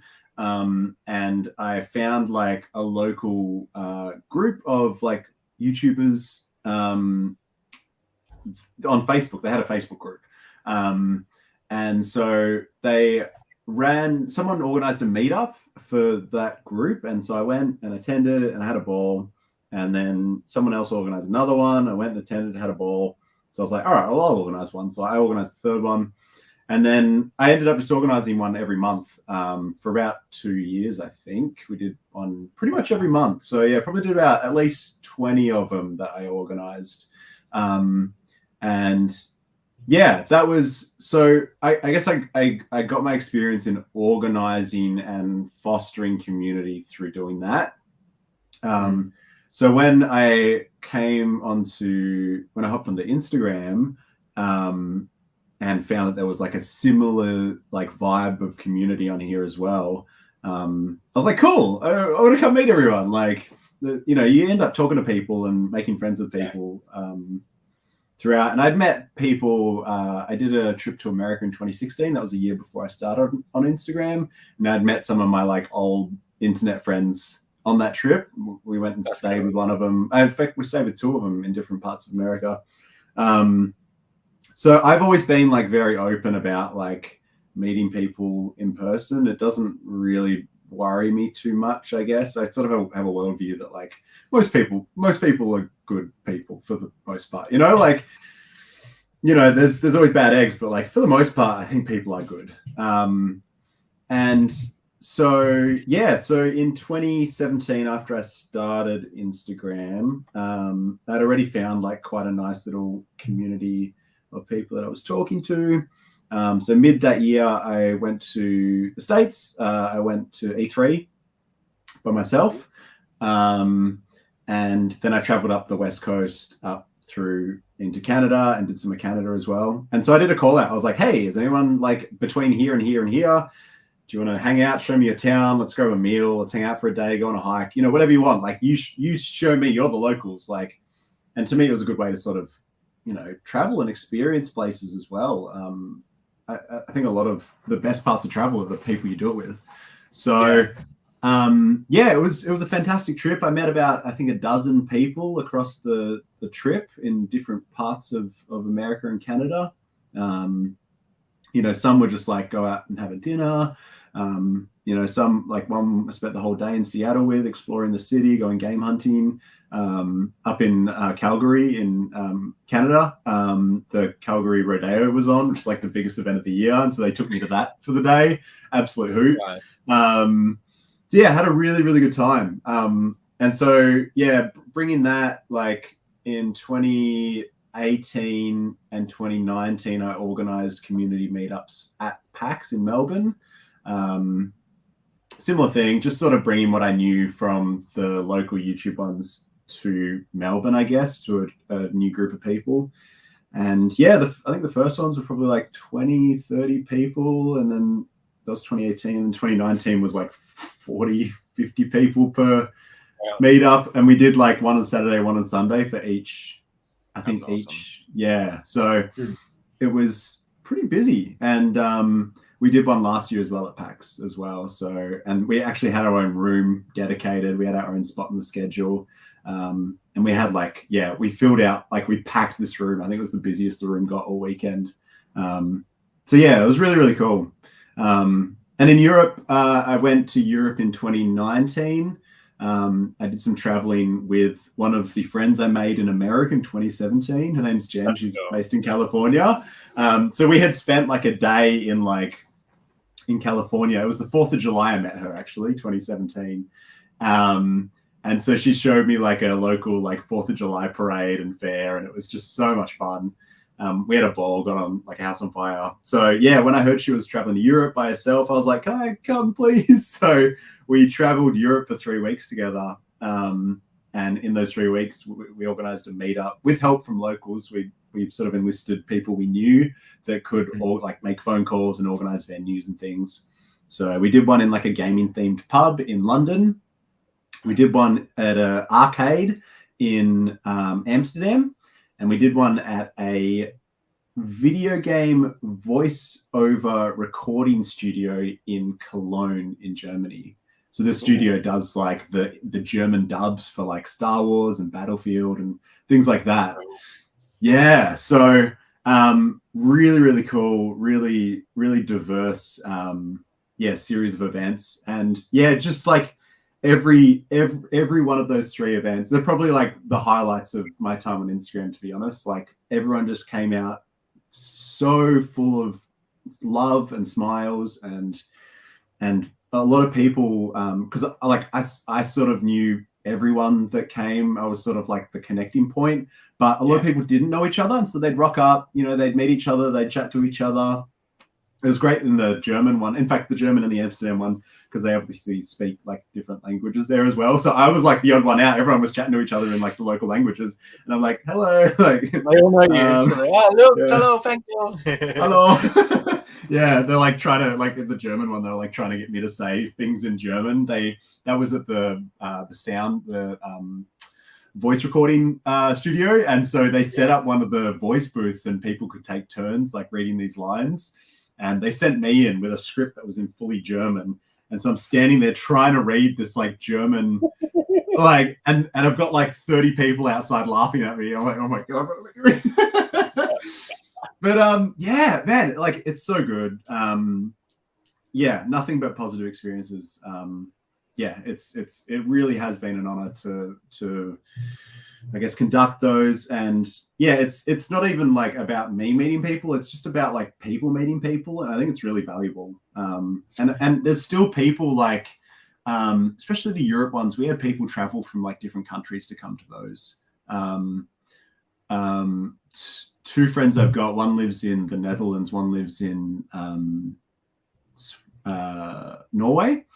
And I found like a local group of like YouTubers on Facebook. They had a Facebook group. And so someone organized a meetup for that group. And so I went and attended and I had a ball. And then someone else organized another one. I went and attended, had a ball. So I was like, all right, well, I'll organize one. So I organized the third one. And then I ended up just organizing one every month for about 2 years, I think. We did one pretty much every month. So yeah, probably did about at least 20 of them that I organized. And yeah, that was, so I guess I got my experience in organizing and fostering community through doing that. So when I hopped onto Instagram, and found that there was like a similar like vibe of community on here as well. I was like, cool, I want to come meet everyone. Like, you end up talking to people and making friends with people throughout. And I'd met people, I did a trip to America in 2016. That was a year before I started on Instagram. And I'd met some of my like old internet friends on that trip. We went and stayed with one of them. In fact, we stayed with two of them in different parts of America. So I've always been like very open about like meeting people in person. It doesn't really worry me too much, I guess. I sort of have a worldview that like most people are good people for the most part. Like, there's always bad eggs, but like for the most part, I think people are good. And so yeah, so in 2017, after I started Instagram, I'd already found like quite a nice little community of people that I was talking to. So mid that year, I went to the States. I went to E3 by myself. And then I traveled up the West Coast up through into Canada and did some of Canada as well. And so I did a call out. I was like, hey, is anyone like between here and here and here? Do you want to hang out, show me your town? Let's grab a meal. Let's hang out for a day, go on a hike, whatever you want. Like you show me, you're the locals. Like, and to me, it was a good way to sort of, travel and experience places as well. I think a lot of the best parts of travel are the people you do it with. So, it was a fantastic trip. I met about, I think, a dozen people across the trip in different parts of America and Canada. Some would just like go out and have a dinner. Some like one I spent the whole day in Seattle with, exploring the city, going game hunting. Up in Calgary in Canada, the Calgary Rodeo was on, which is like the biggest event of the year, and so they took me to that for the day. Absolute hoot. Right. So yeah, had a really, really good time. And so yeah, bringing that like in 2018 and 2019, I organized community meetups at PAX in Melbourne. Similar thing, just sort of bringing what I knew from the local YouTube ones to Melbourne, I guess, to a new group of people. And yeah, I think the first ones were probably like 20, 30 people. And then that was 2018, and 2019 was like 40, 50 people per meetup. And we did like one on Saturday, one on Sunday for each, I think. That's awesome. Yeah. So it was pretty busy. And we did one last year as well at PAX as well. So, and we actually had our own room dedicated. We had our own spot in the schedule. And we had we filled out, we packed this room. I think it was the busiest the room got all weekend. So yeah, it was really, really cool. And in Europe, I went to Europe in 2019. I did some traveling with one of the friends I made in America in 2017. Her name's Jen. She's based in California. So we had spent a day in California. It was the 4th of July I met her, actually, 2017. And so she showed me a local 4th of July parade and fair, and it was just so much fun. We had a ball, got on a house on fire. So yeah, when I heard she was traveling to Europe by herself, I was like, can I come please? So we traveled Europe for 3 weeks together. And in those 3 weeks, we organized a meetup with help from locals. We sort of enlisted people we knew that could all make phone calls and organize venues and things. So we did one in a gaming themed pub in London. We did one at an arcade in Amsterdam, and we did one at a video game voice-over recording studio in Cologne in Germany. So this studio does the German dubs for Star Wars and Battlefield and things like that. Yeah, so really, really cool, really, really diverse, series of events, and just every one of those 3 events, they're probably the highlights of my time on Instagram, to be honest. Everyone just came out so full of love and smiles, and a lot of people, because I sort of knew everyone that came. I was sort of the connecting point, but a lot of people didn't know each other, and so they'd rock up, they'd meet each other, they'd chat to each other. It was great in the German one. In fact, the German and the Amsterdam one, because they obviously speak different languages there as well. So I was the odd one out. Everyone was chatting to each other in the local languages, and I'm like, "Hello!" They all know you. So look, hello, thank you. Hello. Yeah, they're trying to in the German one, they're trying to get me to say things in German. That was at the voice recording studio, and so they set up one of the voice booths, and people could take turns reading these lines. And they sent me in with a script that was in fully German. And so I'm standing there trying to read this German, and I've got 30 people outside laughing at me. I'm like, oh my God. But yeah, man, it's so good. Nothing but positive experiences. It really has been an honor to I guess conduct those, and it's not even about me meeting people, it's just about people meeting people, and I think it's really valuable. And there's still people especially the Europe ones, we had people travel from different countries to come to those. 2 friends I've got, one lives in the Netherlands, one lives in Norway,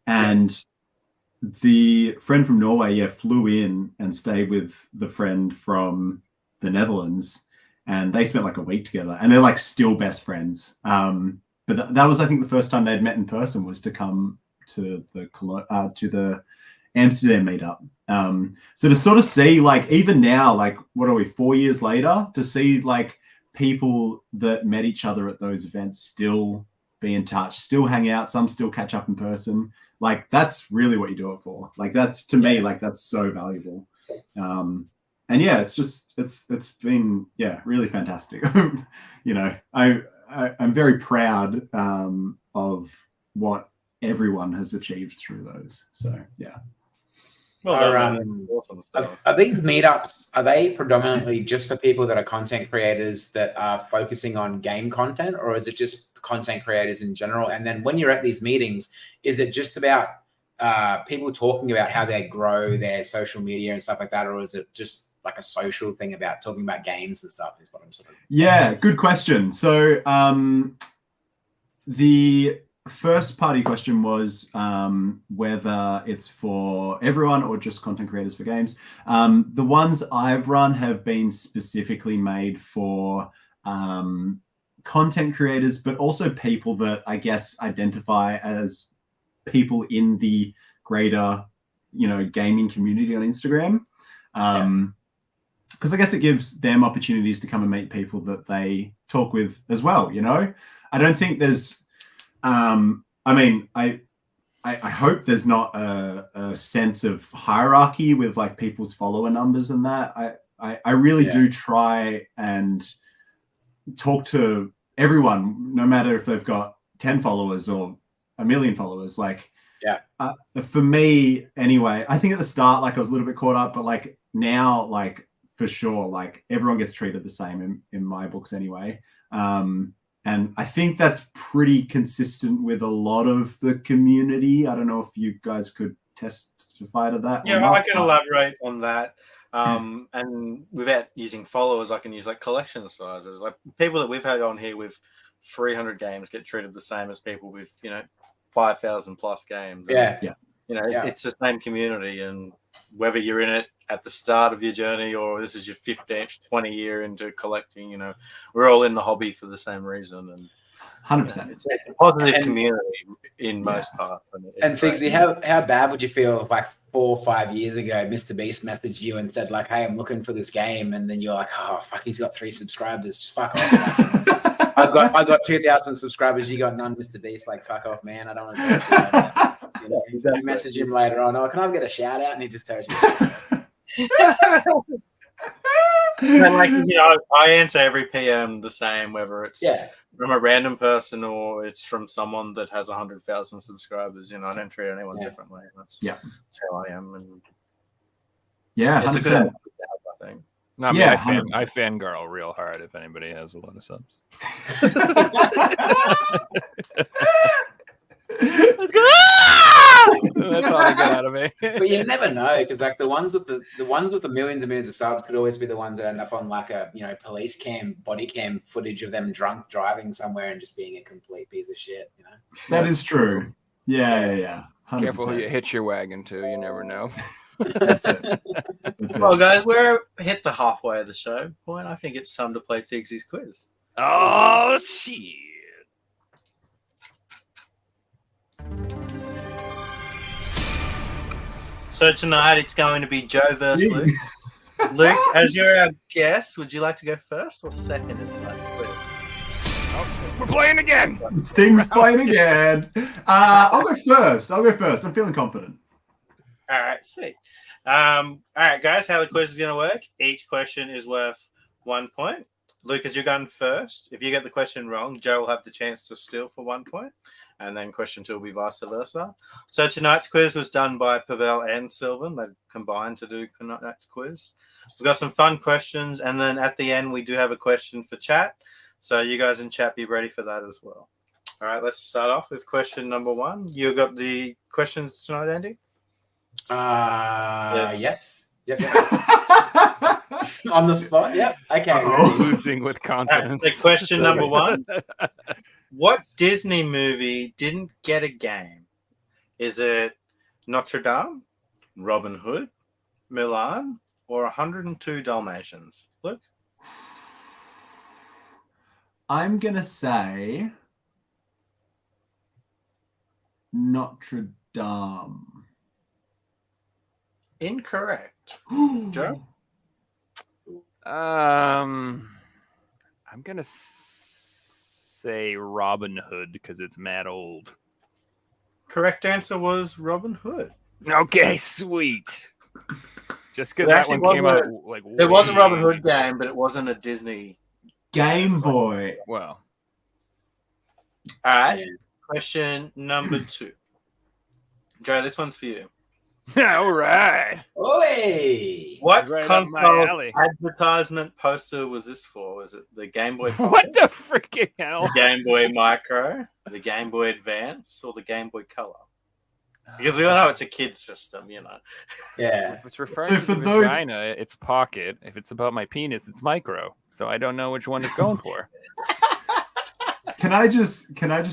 and the friend from Norway, flew in and stayed with the friend from the Netherlands, and they spent a week together, and they're still best friends. But that was, I think, the first time they'd met in person was to come to the Amsterdam meetup. So to sort of see, even now, what are we, 4 years later, to see people that met each other at those events still be in touch, still hang out, some still catch up in person. That's really what you do it for. That's, to me, that's so valuable. And it's been, really fantastic. I'm very proud of what everyone has achieved through those. So, yeah. Awesome stuff. Are these meetups, are they predominantly just for people that are content creators that are focusing on game content, or is it just content creators in general? And then when you're at these meetings, is it just about people talking about how they grow their social media and stuff like that, or is it just a social thing about talking about games and stuff? Is what I'm sort of... Yeah, good question. So the first part of your question was whether it's for everyone or just content creators for games. The ones I've run have been specifically made for content creators, but also people that I guess identify as people in the greater, gaming community on Instagram. Because I guess it gives them opportunities to come and meet people that they talk with as well. I don't think there's, I I hope there's not a sense of hierarchy with like people's follower numbers and that. I really do try and talk to everyone, no matter if they've got 10 followers or 1 million followers. Like, for me anyway, I think at the start, like I was a little bit caught up, but like now, like for sure, like everyone gets treated the same in my books anyway. And I think that's pretty consistent with a lot of the community. I don't know if you guys could testify to that. Yeah, I can elaborate on that. And without using followers, I can use like collection sizes. Like people that we've had on here with 300 games get treated the same as people with 5,000 plus games. And, it's the same community, and whether you're in it at the start of your journey or this is your 15th, 20 year into collecting, we're all in the hobby for the same reason. And 100%. It's a positive community in most parts. And Figsy, how bad would you feel if like 4 or 5 years ago, Mr. Beast messaged you and said like, "Hey, I'm looking for this game," and then you're like, "Oh fuck, he's got 3 subscribers. Just fuck off." I got 2,000 subscribers. You got none, Mr. Beast. Like, fuck off, man. I don't want to talk to you. You message him later on. Oh, can I get a shout out? And he just tells you. I answer every PM the same, whether it's from a random person or it's from someone that has 100,000 subscribers. I don't treat anyone differently. That's how I am. And it's 100%. A good habit, I think. No, I mean, I fangirl real hard if anybody has a lot of subs. Let's go! That's all I get out of me. But you never know, because like the ones with the millions and millions of subs could always be the ones that end up on like a police cam, body cam footage of them drunk driving somewhere and just being a complete piece of shit. That is true. Yeah. 100%. Careful who you hit your wagon to. You never know. That's it. Well, guys, we're hit the halfway of the show point. I think it's time to play Figsy's quiz. Oh, shit. So tonight it's going to be Joe versus Luke. Luke, as you're our guest, would you like to go first or second in tonight's quiz? Oh, we're playing again. Sting's playing again. I'll go first. I'm feeling confident. All right, sweet. All right, guys, how the quiz is going to work. Each question is worth 1 point. Luke, as you're going first, if you get the question wrong, Joe will have the chance to steal for 1 point. And then question 2 will be vice versa. So tonight's quiz was done by Pavel and Sylvan. They've combined to do tonight's quiz. We've got some fun questions. And then at the end, we do have a question for chat. So you guys in chat, be ready for that as well. All right, let's start off with question number 1. You got the questions tonight, Andy? Yes. Yep. On the spot? Yep. Okay. Losing with confidence. The question number 1. What Disney movie didn't get a game? Is it Notre Dame, Robin Hood, Milan, or 102 Dalmatians? Luke? I'm going to say Notre Dame. Incorrect. Joe? I'm going to say Robin Hood because it's mad old. Correct answer was Robin Hood. Okay, sweet. Just because that one came out like it was a Robin Hood game, but it wasn't a Disney Game Boy. Well, all right. Question number 2. Joe, this one's for you. all right. Oi! What Right up my console alley. advertisement poster was this for? Was it the Game Boy Pocket, What the freaking hell? the Game Boy Micro, the Game Boy Advance, or the Game Boy Color? Because we all know it's a kid's system, Yeah. If it's referring So to for the those- vagina, it's pocket. If it's about my penis, it's micro. So I don't know which one it's going for. Can I just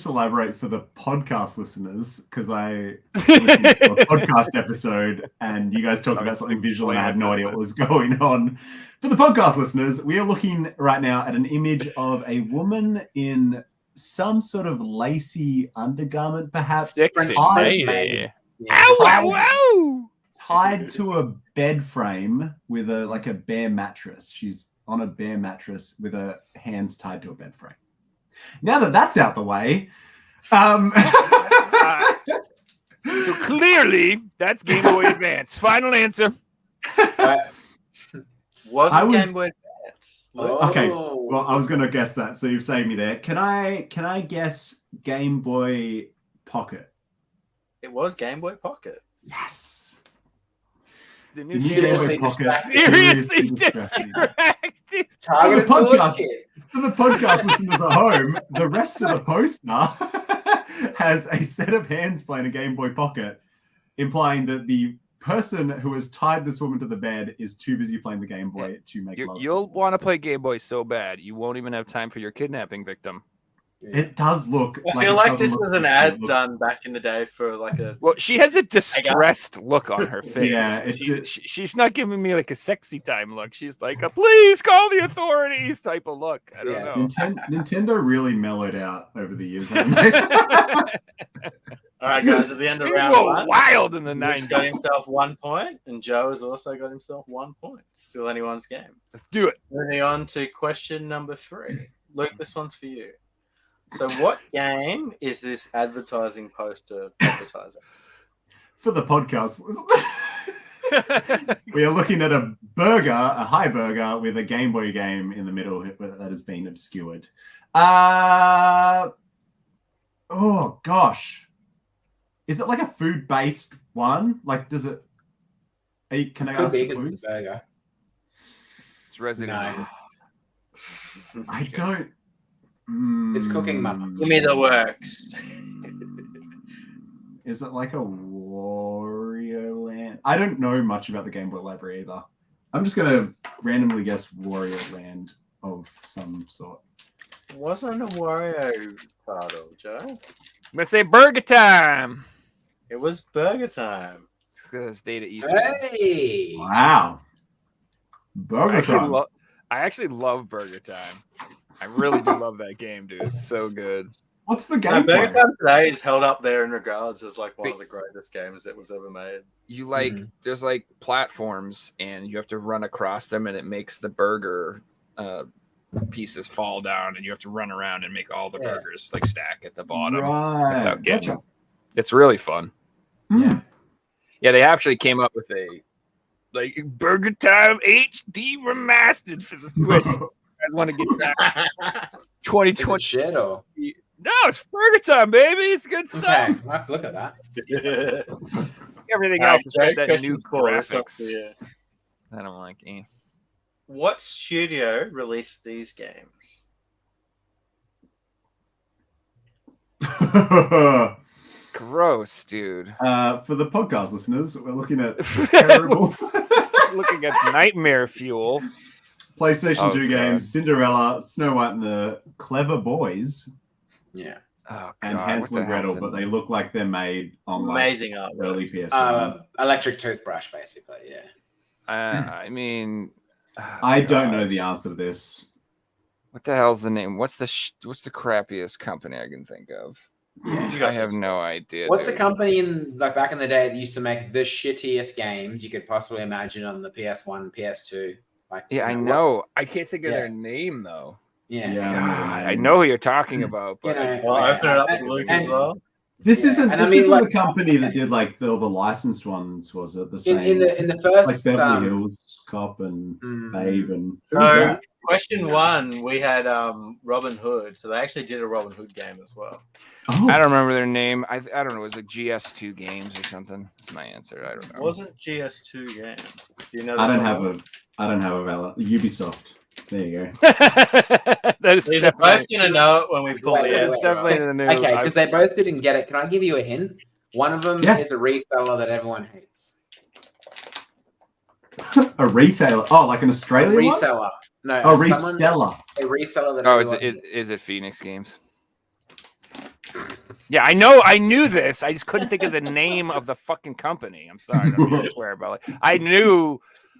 elaborate for the podcast listeners? Because I listened to a podcast episode and you guys talked about something visual and I had no idea what was going on. For the podcast listeners, we are looking right now at an image of a woman in some sort of lacy undergarment, perhaps Sexy. tied, Hey. Ow, tied to a bed frame with a bare mattress. She's on a bare mattress with her hands tied to a bed frame. Now that that's out the way, So clearly, that's Game Boy Advance. Final answer. Was it Game Boy Advance? Okay, well, I was going to guess that, so you've saved me there. Can I guess Game Boy Pocket? It was Game Boy Pocket. Yes. The The new new Seriously Game Boy Pocket. Seriously distracting. distracted. Targeted For the towards podcast. kids. For the podcast listeners at home, the rest of the poster has a set of hands playing a Game Boy Pocket, implying that the person who has tied this woman to the bed is too busy playing the Game Boy to make love. You'll want to play Game Boy so bad, you won't even have time for your kidnapping victim. It does look. I feel like it this doesn't was look an like ad it looks- done back in the day for like a. Well, she has a distressed look on her face. Yeah, she's not giving me like a sexy time look. She's like a please call the authorities type of look. I don't know. Nintendo really mellowed out over the years. haven't they? All right, guys. At the end of Things round were one, wild in the Luke's 90s. got himself 1 point, and Joe has also got himself 1 point. Still anyone's game. Let's do it. Moving on to question number 3. Luke, this one's for you. So, what game is this advertising poster advertising? For the podcast, we are looking at a high burger with a Game Boy game in the middle that has been obscured. Oh gosh, is it like a food-based one? Like, does it? Can I Could ask be for because clues? it's a burger. It's Resident No. Evil. I don't. It's Cooking Mama. Give me the works. Is it like a Wario Land? I don't know much about the Game Boy library either. I'm just gonna randomly guess Wario Land of some sort. Wasn't a Wario title, Joe. Let's say Burger Time. It was Burger Time. It's Data East. Hey! Wow. Burger Time. I actually love Burger Time. I really do love that game, dude. It's so good. What's the No, game? Burger Time today is held up there in regards as like one of the greatest games that was ever made. You like there's like platforms and you have to run across them and it makes the burger pieces fall down and you have to run around and make all the burgers like stack at the bottom without getting them. It's really fun. Yeah. Yeah, they actually came up with a like Burger Time HD remastered for the Switch. I want to get back 2020 shit or no, it's Burger Time, baby. It's good stuff. okay, I'll have to look at that. Everything All else right, is got that question new 4, this one's graphics. for you. I don't like it. What studio released these games? Gross, dude. For the podcast listeners, we're looking at terrible Looking at Nightmare Fuel. PlayStation 2 God. games, Cinderella, Snow White and the Clever Boys, Yeah. Oh, and God, Hansel what and the hell's Gretel, in but they look like they're made on like Amazing art. early PS1. Electric toothbrush, basically. Yeah. I mean, I don't know the answer to this. What the hell's the name? What's the crappiest company I can think of? I have no idea. What's the dude. company in like back in the day that used to make the shittiest games you could possibly imagine on the PS1, PS2? Like, Yeah, I you know. I can't think of Yeah. their name though. Yeah. Yeah. God, I know who you're talking about, but You know, I just- Well, Yeah. open it up to Luke as And- well. This Yeah, isn't. and I This mean, isn't like- the company that did like the licensed ones, was it? The same. In the like first Beverly Hills Cop and mm, Babe and. So, question 1, we had Robin Hood. So they actually did a Robin Hood game as well. Oh, I don't remember their name. I don't know. It was like GS2 Games or something. That's my answer. I don't It know. wasn't GS2 games. Do you know? I this don't one? have a valid Ubisoft. There you go. That is These are both definitely, going to know it when we pull Wait, the wait, answer. it's definitely up. in the news. okay, because they both didn't get it. Can I give you a hint? One of them Yeah. is a reseller that everyone hates. A retailer. Oh, like an Australian one? Reseller. No, Oh, someone- reseller. a reseller that Oh, is everyone it Phoenix Games? Yeah, I know. I knew this. I just couldn't think of the name of the fucking company. I'm sorry. I don't mean to swear, but like, I knew.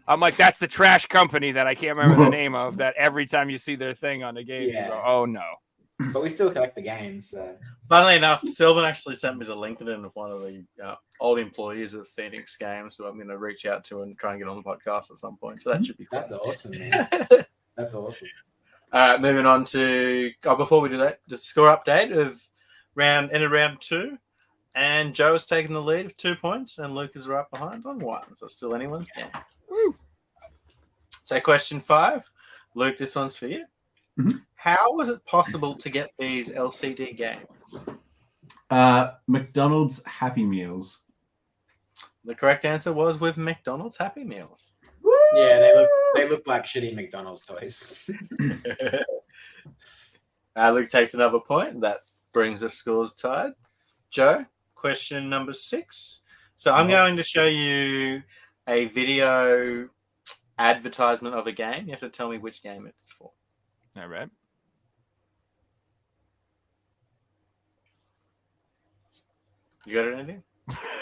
I'm like, that's the trash company that I can't remember the name of. That every time you see their thing on the game, you Yeah. go, "Oh no." but we still collect the games. So. Funnily enough, Sylvan actually sent me the LinkedIn of one of the old employees of Phoenix Games who I'm going to reach out to and try and get on the podcast at some point. So that should be cool. That's awesome, man. That's awesome. All right, moving on to before we do that, just score update of round 2. And Joe has taken the lead of 2 points, and Luke is right behind on 1. So still anyone's game. Woo. So question 5. Luke, this one's for you. Mhm. How was it possible to get these LCD games? McDonald's Happy Meals. The correct answer was with McDonald's Happy Meals. Yeah, they look like shitty McDonald's toys. Luke takes another point. That brings the scores tied. Joe, question number 6. So I'm going to show you a video advertisement of a game. You have to tell me which game it's for. All right. You got it, Andy?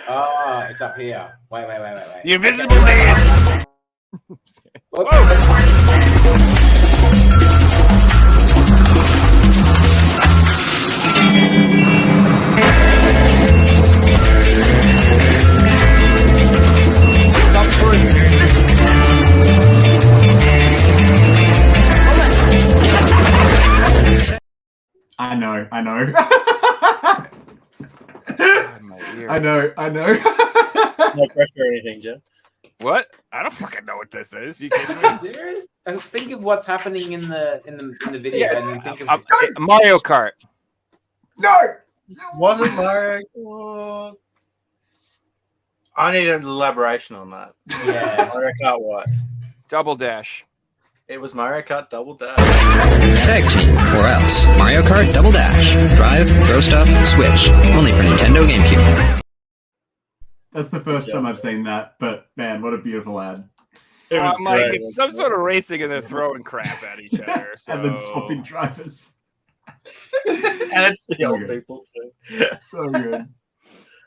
Oh, it's up here. Wait. The Invisible Man. I know. My ear. I know. No pressure or anything, Joe. What? I don't fucking know what this is. You kidding me? Serious? Think of what's happening in the video, and then think of Mario Kart. No. Wasn't Mario? Oh. I need an elaboration on that. Yeah. Mario Kart what? Double Dash. It was Mario Kart Double Dash. Tag Team, or else. Mario Kart Double Dash. Drive, throw stuff, switch. Only for Nintendo GameCube. That's the first time I've seen that, but man, what a beautiful ad. It was I'm like, great. it's some sort of racing and they're throwing crap at each other. So. And then swapping drivers. And it's the old Okay. people too. So good.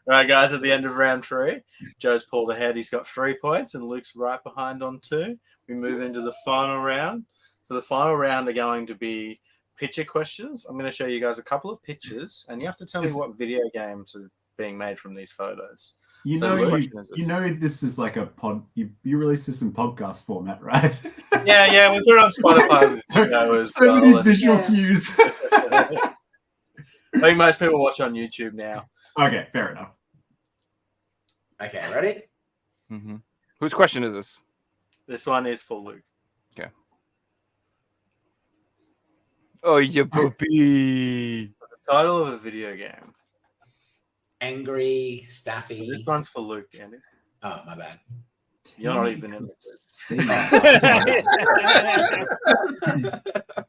All right, guys, at the end of round 3, Joe's pulled ahead. He's got 3 points, and Luke's right behind on 2. We move into the final round. So the final round are going to be picture questions. I'm going to show you guys a couple of pictures, and you have to tell me what video games are being made from these photos. You So know, what question is this? you know, this is like a pod. You release this in podcast format, right? Yeah, we put it on Spotify. As So well. many visual cues. I think most people watch on YouTube now. Okay, fair enough. Okay, ready? Mm-hmm. Whose question is this? This one is for Luke. Oh, you puppy. The title of a video game. Angry Staffy. This one's for Luke, Andy. Oh, my bad. You're not even in this.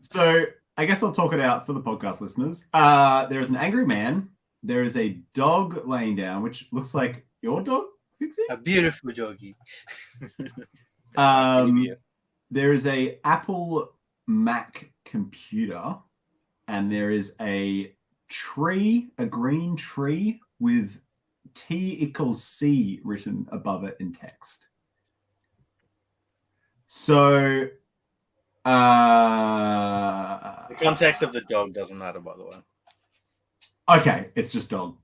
So I guess I'll talk it out for the podcast listeners. There's an angry man. There is a dog laying down, which looks like your dog, Fixie? A beautiful doggy. There is a Apple Mac computer, and there is a tree, a green tree with T=C written above it in text. So, The context of the dog doesn't matter, by the way. okay, it's just dog.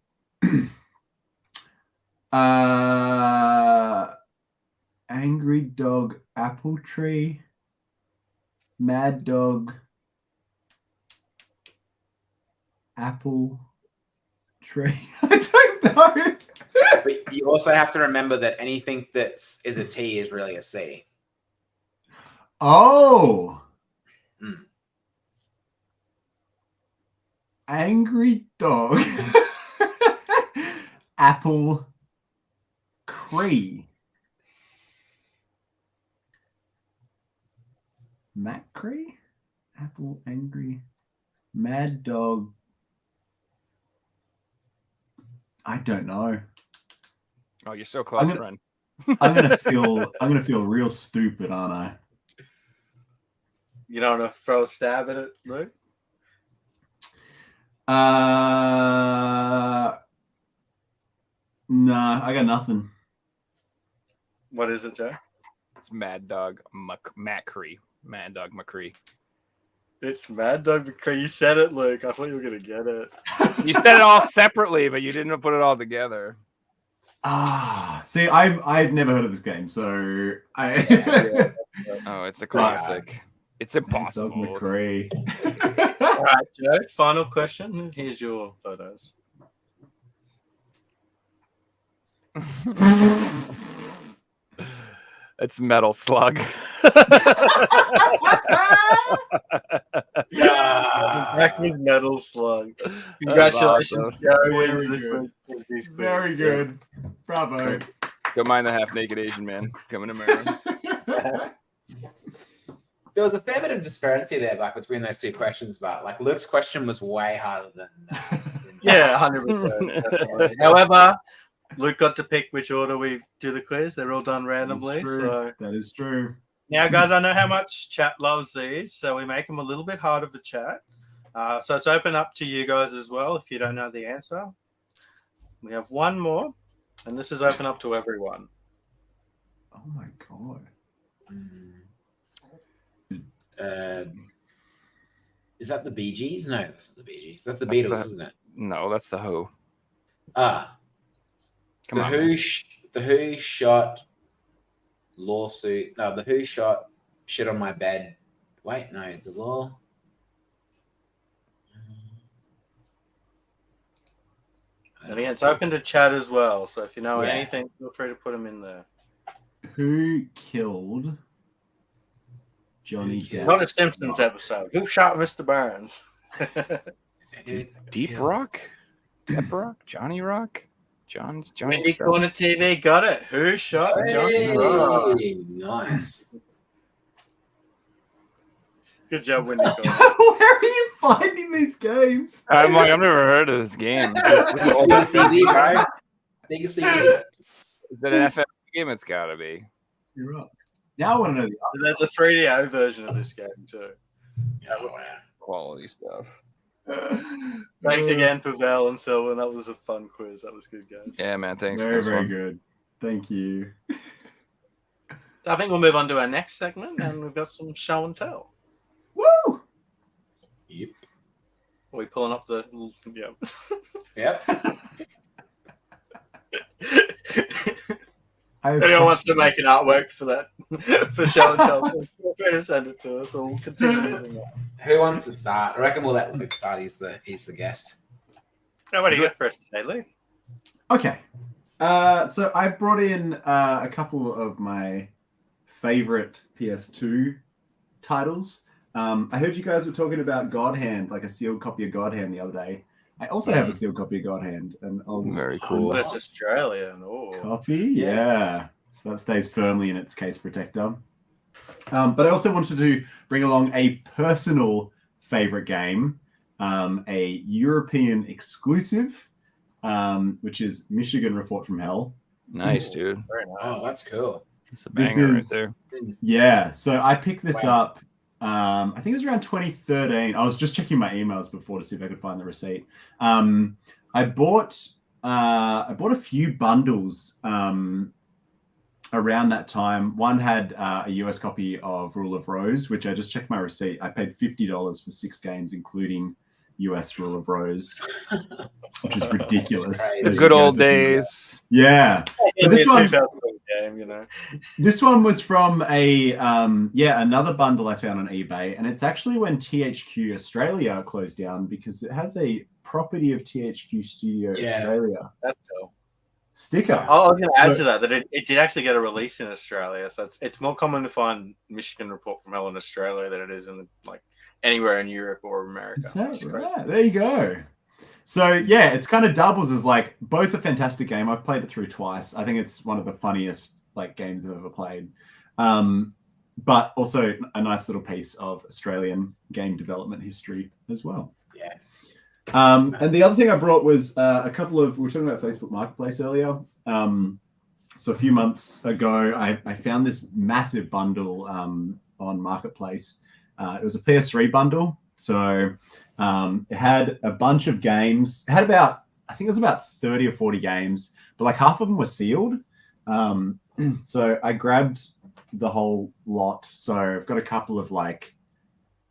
Angry dog, apple tree, mad dog, apple tree. I don't know. But you also have to remember that anything that is a T is really a C. Oh. Hmm. Angry dog. Apple cree. Macree? Apple angry. Mad dog. I don't know. Oh, you're so close, friend. I'm gonna feel real stupid, aren't I? You don't want to throw a stab at it, Luke? Nah, I got nothing. What is it, Joe? It's Mad Dog Macree. Mad Dog McCree. It's Mad Dog McCree. You said it, Luke. I thought you were going to get it. You said it all separately, but you didn't put it all together. See, I've never heard of this game, so I. Oh, it's a classic. It's impossible. Dog McCree. All right, Joe. Final question. Here's your photos. It's Metal Slug. Back was Metal Slug. Congratulations, awesome. Joe Very wins this good. week with these quiz. Very good. Bravo. Don't mind the half-naked Asian man coming to Maryland. There was a fair bit of disparity there, like between those two questions, but like Luke's question was way harder than. Yeah, 100%. However, Luke got to pick which order we do the quiz. They're all done randomly. So That is true. now, guys, I know how much chat loves these, so we make them a little bit harder for chat. So it's open up to you guys as well if you don't know the answer. We have one more, and this is open up to everyone. Oh my god. Is that the Bee Gees? No, that's not the Bee Gees. That's the That's Beatles, the- isn't it? No, that's the Who. Ah, Come the on. Who. The Who shot lawsuit. No, the Who shot shit on my bed. Wait, no, the law. And again, it's open to chat as well. So if you know Yeah. anything, feel free to put them in there. Who killed Johnny It's Depp? not a Simpsons episode. Who shot Mr. Burns? Deep Rock? Deep Rock? Johnny Rock? Johnny Windy Depp? Corner TV got it. Who shot Johnny Hey, Rock? nice. Good job, Windy Corner. Where are you finding these games? I'm like, I've never heard of this game. Is Sega CD, bro. Sega CD. it an FF game? It's gotta be. You're up. Now I want to know the And there's a 3DO version of this game too. Oh, wow. Quality stuff. other. Thanks again for Val and Sylvan. That was a fun quiz. That was good, guys. Yeah, man. Thanks. Very, Thanks, very fun. good. Thank you. I think we'll move on to our next segment, and we've got some show and tell. Woo! Yep. Are we pulling up the? Yeah. Yep. I've Anyone wants to make an artwork for that for show and tell? Feel free to send it to us, or we'll continue using that. Who wants to start? I reckon we'll let Luke start. He's the guest. Now, what do you got for us today, Luke? Okay. So I brought in a couple of my favorite PS2 titles. I heard you guys were talking about God Hand, like a sealed copy of God Hand the other day. I also have a sealed copy of God Hand, and I was Very cool. But it's Australian. Oh, copy, yeah. So that stays firmly in its case protector. But I also wanted to bring along a personal favorite game, a European exclusive, which is Michigan Report from Hell. Nice, dude. very nice. Oh, that's cool. It's a This banger is- right there. Yeah, so I picked this Wow. up. I think it was around 2013. I was just checking my emails before to see if I could find the receipt. I bought a few bundles around that time. One had a US copy of Rule of Rose, which I just checked my receipt. I paid $50 for 6 games, incling US Rule of Rose, which is ridiculous. Crazy. The as you good guys old are thinking about. days. Yeah. It'll this be a one- 2000 game, you know. This one was from another bundle I found on eBay, and it's actually when THQ Australia closed down because it has a property of THQ Studio Yeah. Australia That's cool. sticker. I was going to add So- to that it did actually get a release in Australia, so it's more common to find Michigan Report from Hell in Australia than it is in like anywhere in Europe or America. Is that which is crazy. right? There you go. So yeah, it's kind of doubles as like both a fantastic game. I've played it through twice. I think it's one of the funniest like games I've ever played. But also a nice little piece of Australian game development history as well. Yeah. And the other thing I brought was a couple of, we were talking about Facebook Marketplace earlier. So a few months ago, I found this massive bundle on Marketplace. It was a PS3 bundle. So it had a bunch of games. It had about, I think it was about 30 or 40 games, but like half of them were sealed. So I grabbed the whole lot. So I've got a couple of like,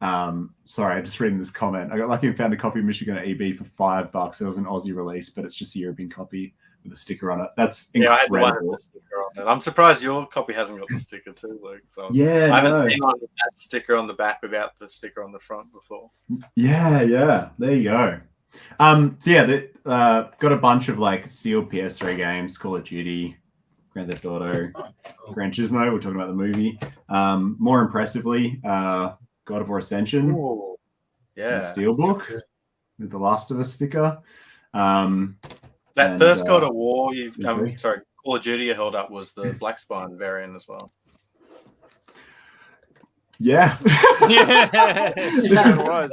sorry, I just read this comment. I got lucky and found a copy of Michigan at EB for $5. It was an Aussie release, but it's just a European copy with a sticker on it. That's Yeah, I had the one with incredible. the sticker on it. I'm surprised your copy hasn't got the sticker too, Luke. So Yeah, I haven't no. seen one with that sticker on the back without the sticker on the front before. Yeah. There you go. So yeah, got a bunch of like sealed PS3 games: Call of Duty, Grand Theft Auto, Gran Turismo. We're talking about the movie. More impressively, God of War Ascension, Ooh. and Yeah. Steelbook with the Last of Us sticker. That and, first God of War, agree. Call of Duty you held up was the Black Spine variant as well. Yeah. Yeah. This is why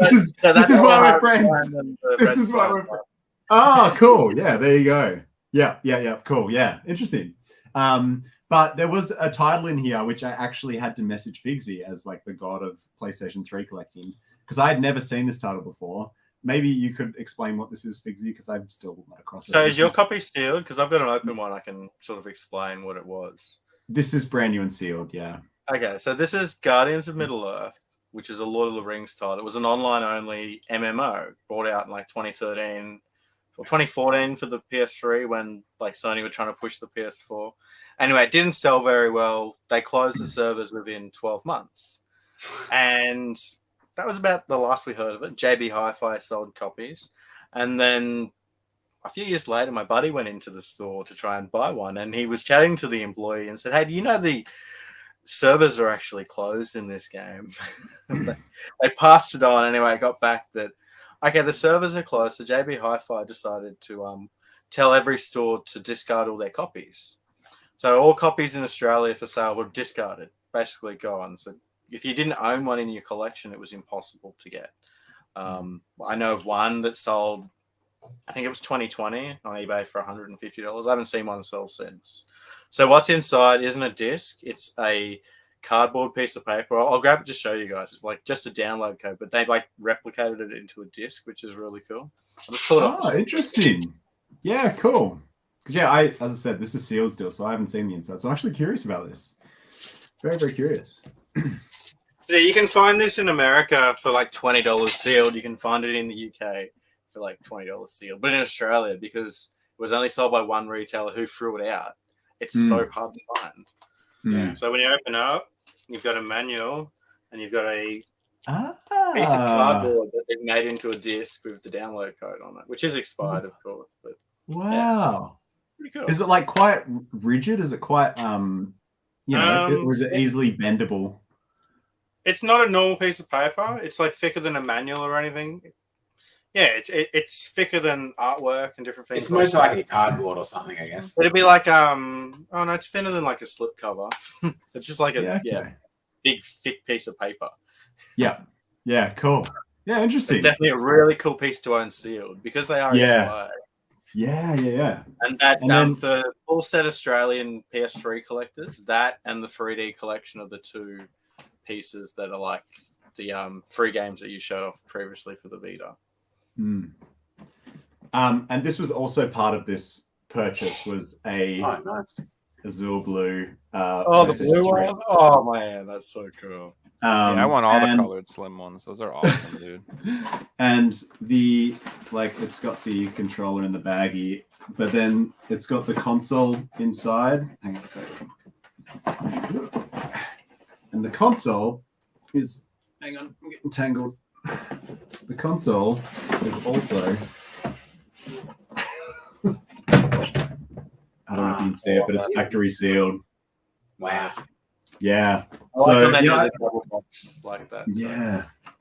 we're friends. This is why we're friends. Oh, cool. Yeah, there you go. Yeah. Cool. Yeah, interesting. But there was a title in here which I actually had to message Figsy as like the god of PlayStation 3 collecting because I had never seen this title before. Maybe you could explain what this is, Figsy, because I'm still not across it. So is your copy sealed? Because I've got an open one. I can sort of explain what it was. This is brand new and sealed, yeah. Okay, so this is Guardians of Middle-earth, which is a Lord of the Rings title. It was an online-only MMO brought out in like 2013 or 2014 for the PS3 when like Sony were trying to push the PS4. Anyway, it didn't sell very well. They closed the servers within 12 months. And that was about the last we heard of it. JB Hi-Fi sold copies. And then a few years later, my buddy went into the store to try and buy one. And he was chatting to the employee and said, hey, do you know the servers are actually closed in this game? They passed it on. Anyway, I got back that, okay, the servers are closed. So JB Hi-Fi decided to tell every store to discard all their copies. So all copies in Australia for sale were discarded, basically gone. So if you didn't own one in your collection, it was impossible to get. I know of one that sold, I think it was 2020 on eBay for $150. I haven't seen one sell since. So what's inside isn't a disc. It's a cardboard piece of paper. I'll grab it to show you guys. It's like just a download code, but they've like replicated it into a disc, which is really cool. I'll just pull it off. Oh, interesting. Yeah, cool. Because yeah, as I said, this is sealed still, so I haven't seen the inside. So I'm actually curious about this. Very, very curious. Yeah, you can find this in America for like $20 sealed. You can find it in the UK for like $20 sealed. But in Australia, because it was only sold by one retailer who threw it out, it's so hard to find. Yeah. So when you open up, you've got a manual and you've got a piece of cardboard that they've made into a disc with the download code on it, which is expired, of course. But wow. Pretty cool. Is it like quite rigid? Is it quite was it easily bendable? It's not a normal piece of paper. It's like thicker than a manual or anything. Yeah, it's thicker than artwork and different things. It's mostly like a cardboard or something, I guess. It'd be like it's thinner than like a slip cover. It's just like a big thick piece of paper. Yeah, cool. Yeah, interesting. It's definitely a really cool piece to own sealed because they are expired. Yeah. And that for full set Australian PS3 collectors, that and the 3D collection of the two pieces that are like the free games that you showed off previously for the Vita. And this was also part of this purchase was a azure blue. The blue one. Oh man, that's so cool. I want all the colored slim ones. Those are awesome, dude. And it's got the controller in the baggie, but then it's got the console inside. Hang on a second. And the console is, hang on, I'm getting tangled. The console is also, I don't know if you can see it, but it's factory sealed. Wow. Yeah. Double box like that.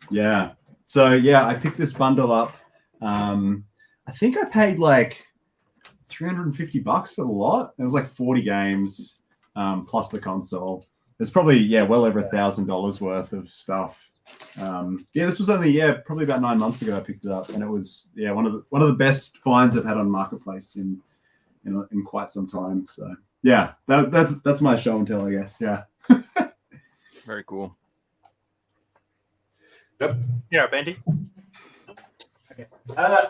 Yeah. So I picked this bundle up. I think I paid like $350 for the lot. It was like 40 games plus the console. It's probably well over $1,000 worth of stuff. This was only probably about 9 months ago I picked it up, and it was one of the best finds I've had on Marketplace in quite some time. So that's my show and tell, I guess. Yeah. Very cool. Yep. Yeah, Bendy. Okay.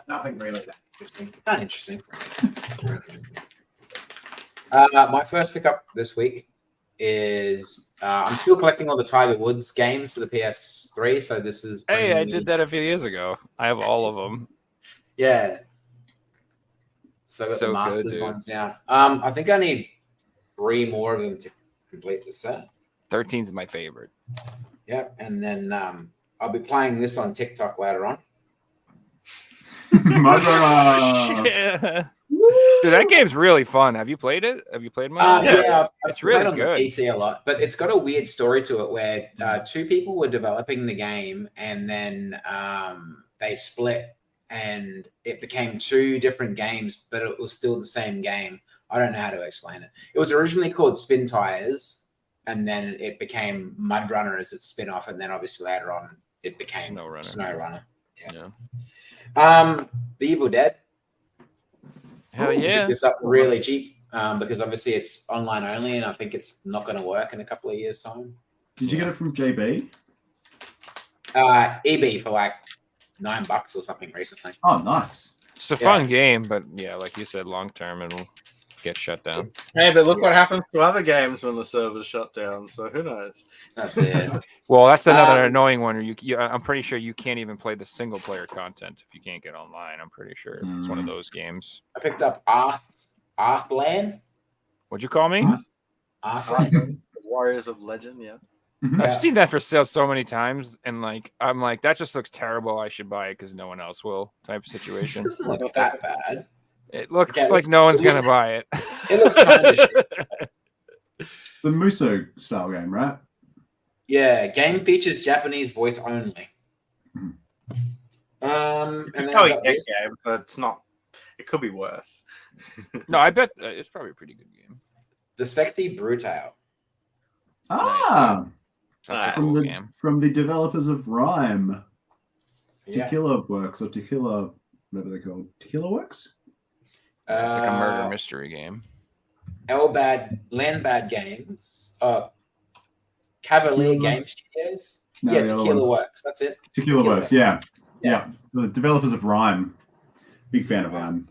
Nothing really that interesting. Not interesting. My first pickup this week is I'm still collecting all the Tiger Woods games for the PS3. So this is I did that a few years ago. I have all of them. Yeah. So I got the Masters ones now. I think I need 3 more of them to complete the set. 13 is my favorite. Yeah, and then I'll be playing this on TikTok later on. Mudrunner. Yeah. Dude, that game's really fun. Have you played it? Have you played mine? Yeah, I've It's played really on good. the PC a lot, but it's got a weird story to it where two people were developing the game and then they split and it became two different games, but it was still the same game. I don't know how to explain it. It was originally called Spin Tires, and then it became Mud Runner as its spin-off, and then obviously later on it became Snow Runner. Snow Runner. Yeah. The Evil Dead. Hell Picked yeah. this up really cheap because obviously it's online only, and I think it's not going to work in a couple of years' time. Did you get it from JB? EB for like $9 or something recently. Oh, nice. It's a fun game, but yeah, like you said, long term it'll get shut down. Hey, but look what happens to other games when the servers shut down. So who knows? That's it. Well, that's another annoying one. I'm pretty sure you can't even play the single player content if you can't get online. I'm pretty sure it's one of those games. I picked up Arslan. What'd you call me? Arslan. Warriors of Legend, yeah. I've seen that for sale so many times, and like I'm like, that just looks terrible. I should buy it because no one else will. Type of situation. It doesn't look that bad. It looks like no one's gonna buy it. It looks kind of shit. The Muso style game, right? Yeah, game features Japanese voice only. And It's then probably I've got a this. game, but it's not. It could be worse. No, I bet it's probably a pretty good game. The Sexy Brutale. Ah, That's a from cool the game. from the developers of Rhyme, Yeah. Tequila Works or Tequila, whatever they're called, Tequila Works. It's like a murder mystery game. Land Bad Games. Cavalier Tequila? Game Studios. No, Yeah, the other Tequila one. Works. That's it. Tequila Works, yeah. Yeah. The developers of Rhyme. Big fan of Rhyme.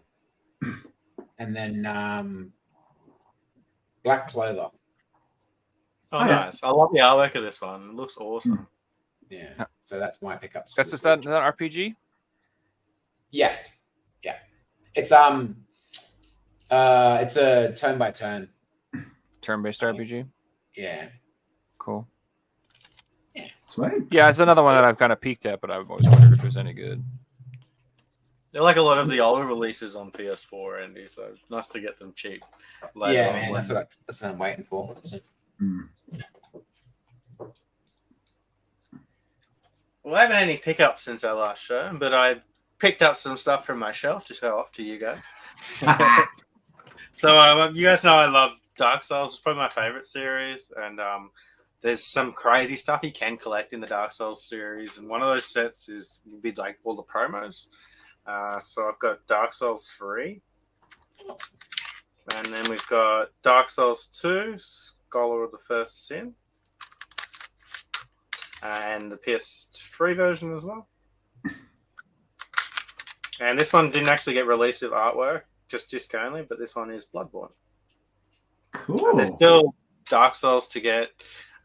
And then Black Clover. Oh, yeah. nice. I love the artwork of this one. It looks awesome. Yeah. So that's my pickups. That's just that RPG. Yes. Yeah. It's a turn by turn. Turn-based RPG. Yeah. Cool. Sweet. Yeah, it's another one that I've kind of peeked at, but I've always wondered if it was any good. They're like a lot of the older releases on PS4, Andy. So nice to get them cheap. later Yeah, on man. when- That's what I'm waiting for. So, Well, I haven't had any pickups since our last show, but I picked up some stuff from my shelf to show off to you guys. So you guys know I love Dark Souls. It's probably my favorite series, and there's some crazy stuff you can collect in the Dark Souls series, and one of those sets would be like all the promos. So I've got Dark Souls 3, and then we've got Dark Souls 2, Scholar of the First Sin, and the PS3 version as well. And this one didn't actually get released with artwork, just disc only, but this one is Bloodborne. Cool. And there's still Dark Souls to get,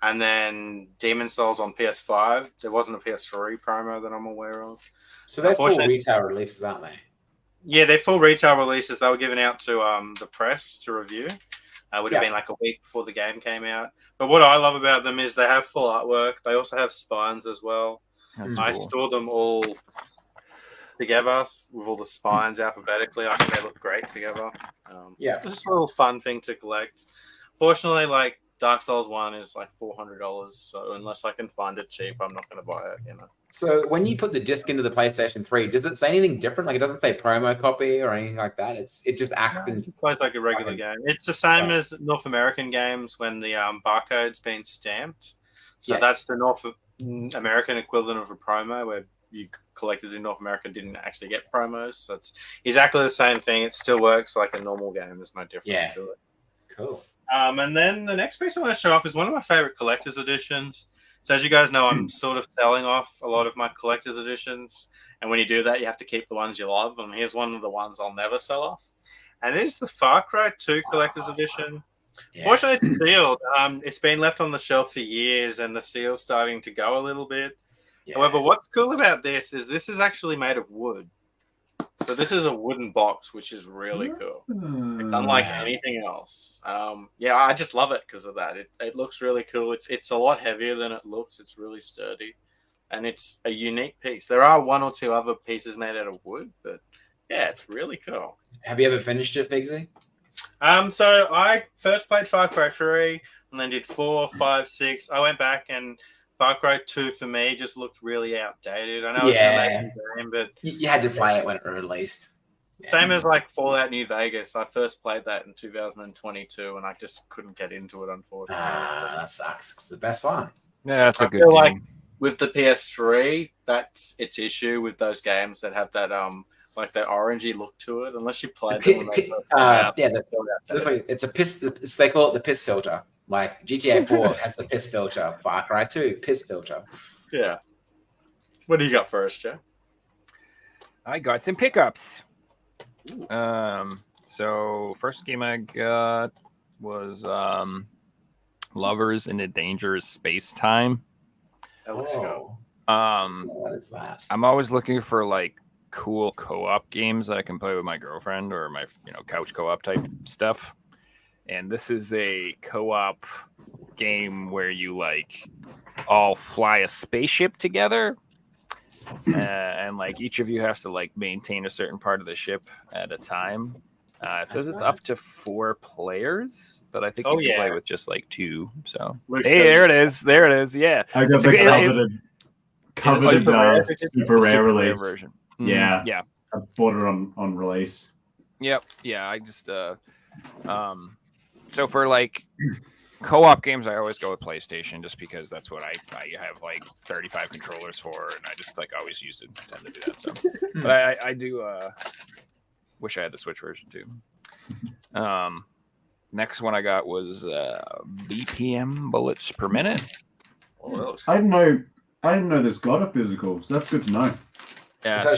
and then Demon Souls on PS5. There wasn't a PS3 promo that I'm aware of. so they're full Unfortunately- retail releases, aren't they? Yeah, they're full retail releases. They were given out to the press to review. Would have been like a week before the game came out. But what I love about them is they have full artwork. They also have spines as well. That's I cool. store them all together with all the spines alphabetically. I think they look great together. Yeah. It's just a little fun thing to collect. Fortunately, like Dark Souls 1 is like $400, so unless I can find it cheap, I'm not going to buy it, you know. So when you put the disc into the PlayStation 3, does it say anything different? Like it doesn't say promo copy or anything like that. It just acts in. It plays like a regular game. It's the same as North American games when the barcode's been stamped. So Yes. that's the North American equivalent of a promo, where you collectors in North America didn't actually get promos. So it's exactly the same thing. It still works like a normal game. There's no difference to it. Cool. And then the next piece I want to show off is one of my favorite collector's editions. So as you guys know, I'm sort of selling off a lot of my collector's editions. And when you do that, you have to keep the ones you love. And here's one of the ones I'll never sell off. And it is the Far Cry 2 collector's edition. Yeah. Fortunately, it's sealed. It's been left on the shelf for years, and the seal's starting to go a little bit. Yeah. However, what's cool about this is actually made of wood. So this is a wooden box, which is really cool. It's unlike anything else. I just love it because of that. It looks really cool. It's a lot heavier than it looks. It's really sturdy, and it's a unique piece. There are one or two other pieces made out of wood, but Yeah, it's really cool. Have you ever finished it, Figsy? So I first played Far Cry 3 and then did 4, 5, 6. I went back and Far Cry 2 for me just looked really outdated. I know it's an amazing game, but You had to play it when it released. same as like Fallout New Vegas. I first played that in 2022 and I just couldn't get into it, unfortunately. That sucks. It's the best one. Yeah, that's a I good feel game. like with the PS3, that's its issue with those games that have that like that orangey look to it. Unless you played them when they first came out, looks like it's a piss. They call it the piss filter. Like GTA 4 has the piss filter. Far Cry 2 piss filter. Yeah. What do you got first, Joe? I got some pickups. So first game I got was Lovers in a Dangerous Space Time. That looks cool. What is that? I'm always looking for like cool co-op games that I can play with my girlfriend or my couch co-op type stuff. And this is a co-op game where you like all fly a spaceship together. And like each of you has to like maintain a certain part of the ship at a time. It says it's up to 4 players, but I think you can play with just like 2. So there it is. Yeah, I got the coveted super rare release version. Yeah, yeah. I bought it on release. Yep. Yeah, I just so for like co-op games, I always go with PlayStation just because that's what I have like 35 controllers for, and I just like always tend to do that. So, but I do wish I had the Switch version too. Next one I got was BPM bullets per minute. Oh, I didn't know there's got a physical, so that's good to know. Yeah,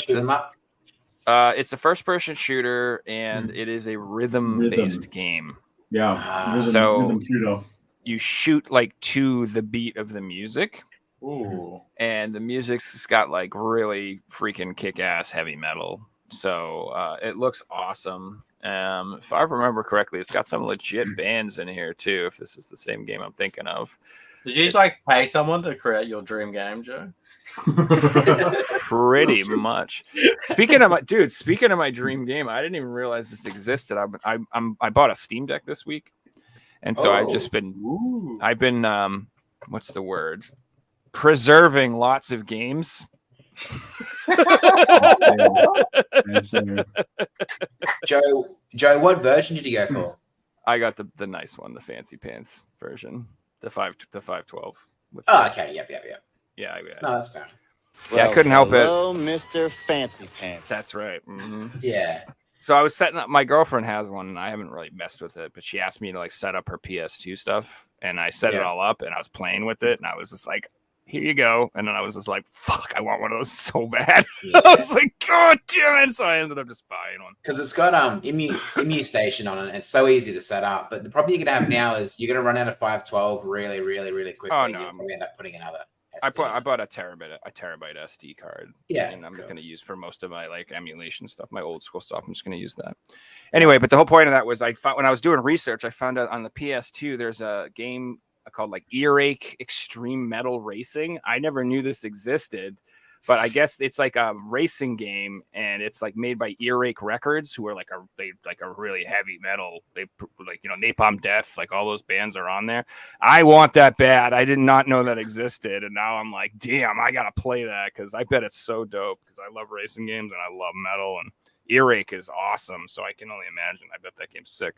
it's a first-person shooter, and it is a rhythm-based game. Yeah, rhythm shooter. You shoot like to the beat of the music. Ooh. And the music's got like really freaking kick-ass heavy metal. So it looks awesome. If I remember correctly, it's got some legit bands in here too. If this is the same game I'm thinking of. Did you like pay someone to create your dream game, Joe? Pretty much. Speaking of my dream game, I didn't even realize this existed. I bought a Steam Deck this week, and so I've been what's the word? Preserving lots of games. Joe, what version did you go for? I got the nice one, the fancy pants version, the 512. Okay, yep. Yeah. No, that's fair. Yeah, I couldn't help it. Hello, Mr. Fancy Pants. That's right. Mm-hmm. Yeah. So I was setting up. My girlfriend has one, and I haven't really messed with it, but she asked me to like set up her PS2 stuff, and I set it all up, and I was playing with it, and I was just like, "Here you go," and then I was just like, "Fuck, I want one of those so bad." Yeah. I was like, "God damn it!" So I ended up just buying one because it's got Immu Station on it. And it's so easy to set up, but the problem you're gonna have now is you're gonna run out of 512 really, really, really quickly. Oh no! You'll probably end up putting another. I bought a terabyte SD card. Yeah, and I'm going to use for most of my like emulation stuff, my old school stuff. I'm just going to use that. Anyway, but the whole point of that was when I was doing research, I found out on the PS2 there's a game called like Earache Extreme Metal Racing. I never knew this existed, but I guess it's like a racing game, and it's like made by Earache Records, who are like a really heavy metal. They like Napalm Death, like all those bands are on there. I want that bad. I did not know that existed, and now I'm like, damn, I gotta play that because I bet it's so dope. Because I love racing games and I love metal, and Earache is awesome. So I can only imagine. I bet that game's sick.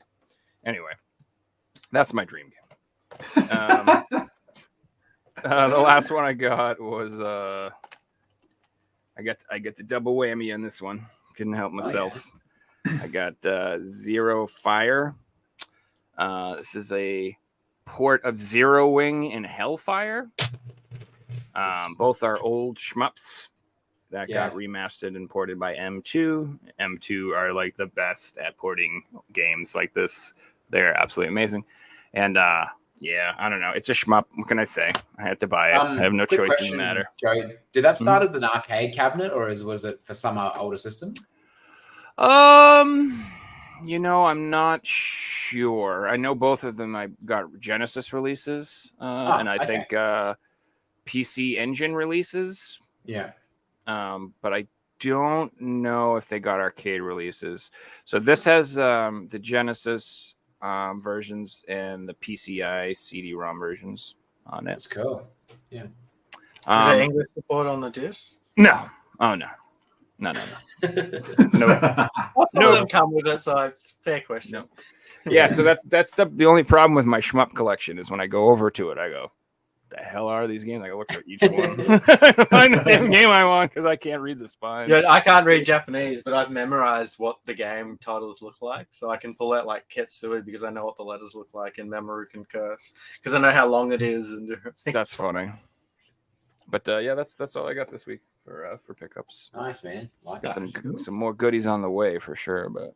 Anyway, that's my dream game. The last one I got was I get the double whammy on this one. Couldn't help myself. I got Zero Fire. This is a port of Zero Wing and Hellfire. Both are old shmups that got remastered and ported by M2. M2 are like the best at porting games like this. They're absolutely amazing. And I don't know. It's a shmup. What can I say? I had to buy it. I have no choice in the matter. Joe, did that start as an arcade cabinet, or was it for some older system? I'm not sure. I know both of them. I got Genesis releases, and I think PC Engine releases. Yeah. But I don't know if they got arcade releases. So this has the Genesis versions and the PCI CD-ROM versions on it. That's cool. Yeah. Is there English support on the disc? No. Oh no. No. Some of them come with it, so it's a fair question. No. Yeah, so that's the only problem with my shmup collection is when I go over to it, I go, the hell are these games? I go look for each one. Find the damn game I want because I can't read the spine. Yeah, I can't read Japanese, but I've memorized what the game titles look like, so I can pull out like Ketsui because I know what the letters look like in Mamorukan Curse because I know how long it is and different things. That's funny. But yeah, that's all I got this week for pickups. Nice, man. Like Got that. some more goodies on the way for sure, but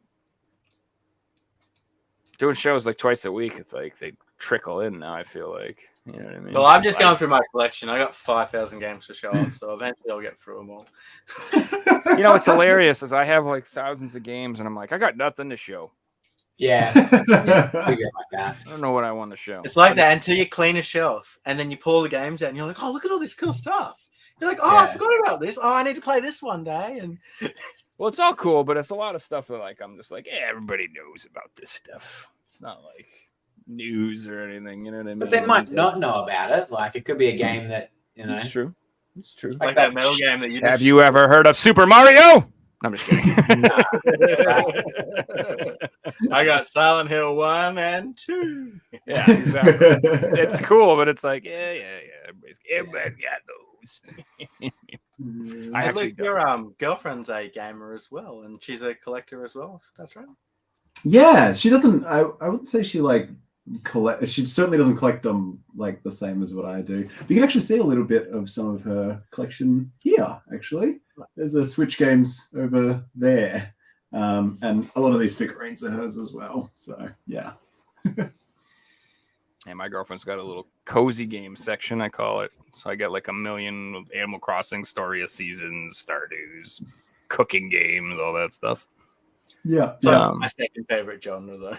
doing shows like twice a week, it's like they trickle in now. I feel like, you know what I mean. Well, I'm just going through my collection. I got 5,000 games to show off, so eventually I'll get through them all. You know, it's hilarious is I have like thousands of games, and I'm like, I got nothing to show. Yeah. Figure it like that. I don't know what I want to show. It's like that until you clean a shelf, and then you pull the games out, and you're like, oh, look at all this cool stuff. You're like, oh, I forgot about this. Oh, I need to play this one day. And Well, it's all cool, but it's a lot of stuff that like I'm just like, yeah, everybody knows about this stuff. It's not like news or anything, you know what I mean? But they might not know about it. Like it could be a game that, you know. It's true. It's true. like that metal game that you Have you ever heard of Super Mario? I'm just kidding. I got Silent Hill 1 and 2. Yeah, exactly. It's cool, but it's like, yeah. Everybody's got those. I Hey, actually Luke, your girlfriend's a gamer as well, and she's a collector as well. That's right. Yeah, she doesn't. I wouldn't say she like collect. She certainly doesn't collect them like the same as what I do. You can actually see a little bit of some of her collection here. Actually, there's a Switch games over there, and a lot of these figurines are hers as well. So yeah. And my girlfriend's got a little cozy game section, I call it. So I get like 1 million of Animal Crossing, Story of Seasons, Stardew's, cooking games, all that stuff. Yeah. So my second favorite genre, though.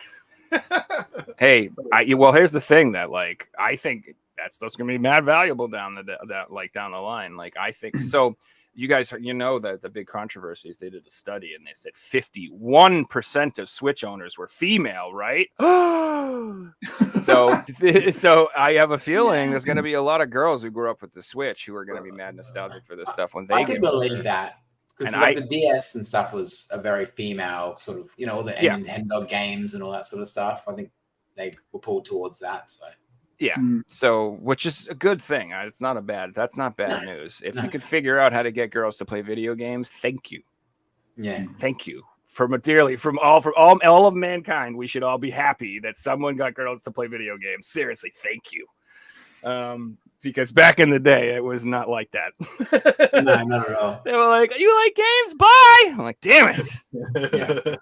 Hey, well, here's the thing that like I think that stuff's gonna be mad valuable down the line. Like I think so. You guys, you know that the big controversy is they did a study and they said 51% of Switch owners were female, right? So I have a feeling there's going to be a lot of girls who grew up with the Switch who are going to be mad nostalgic for this stuff when they I get can believe that. Because And like the DS and stuff was a very female sort of, you know, all the Nintendo games and all that sort of stuff. I think they were pulled towards that. So Yeah. So, which is a good thing. It's not that's not bad news. If you could figure out how to get girls to play video games, thank you. Yeah. Thank you. From all of mankind, we should all be happy that someone got girls to play video games. Seriously, thank you. Because back in the day, it was not like that. No, not at all. They were like, "You like games? Bye." I'm like, "Damn it." Yeah.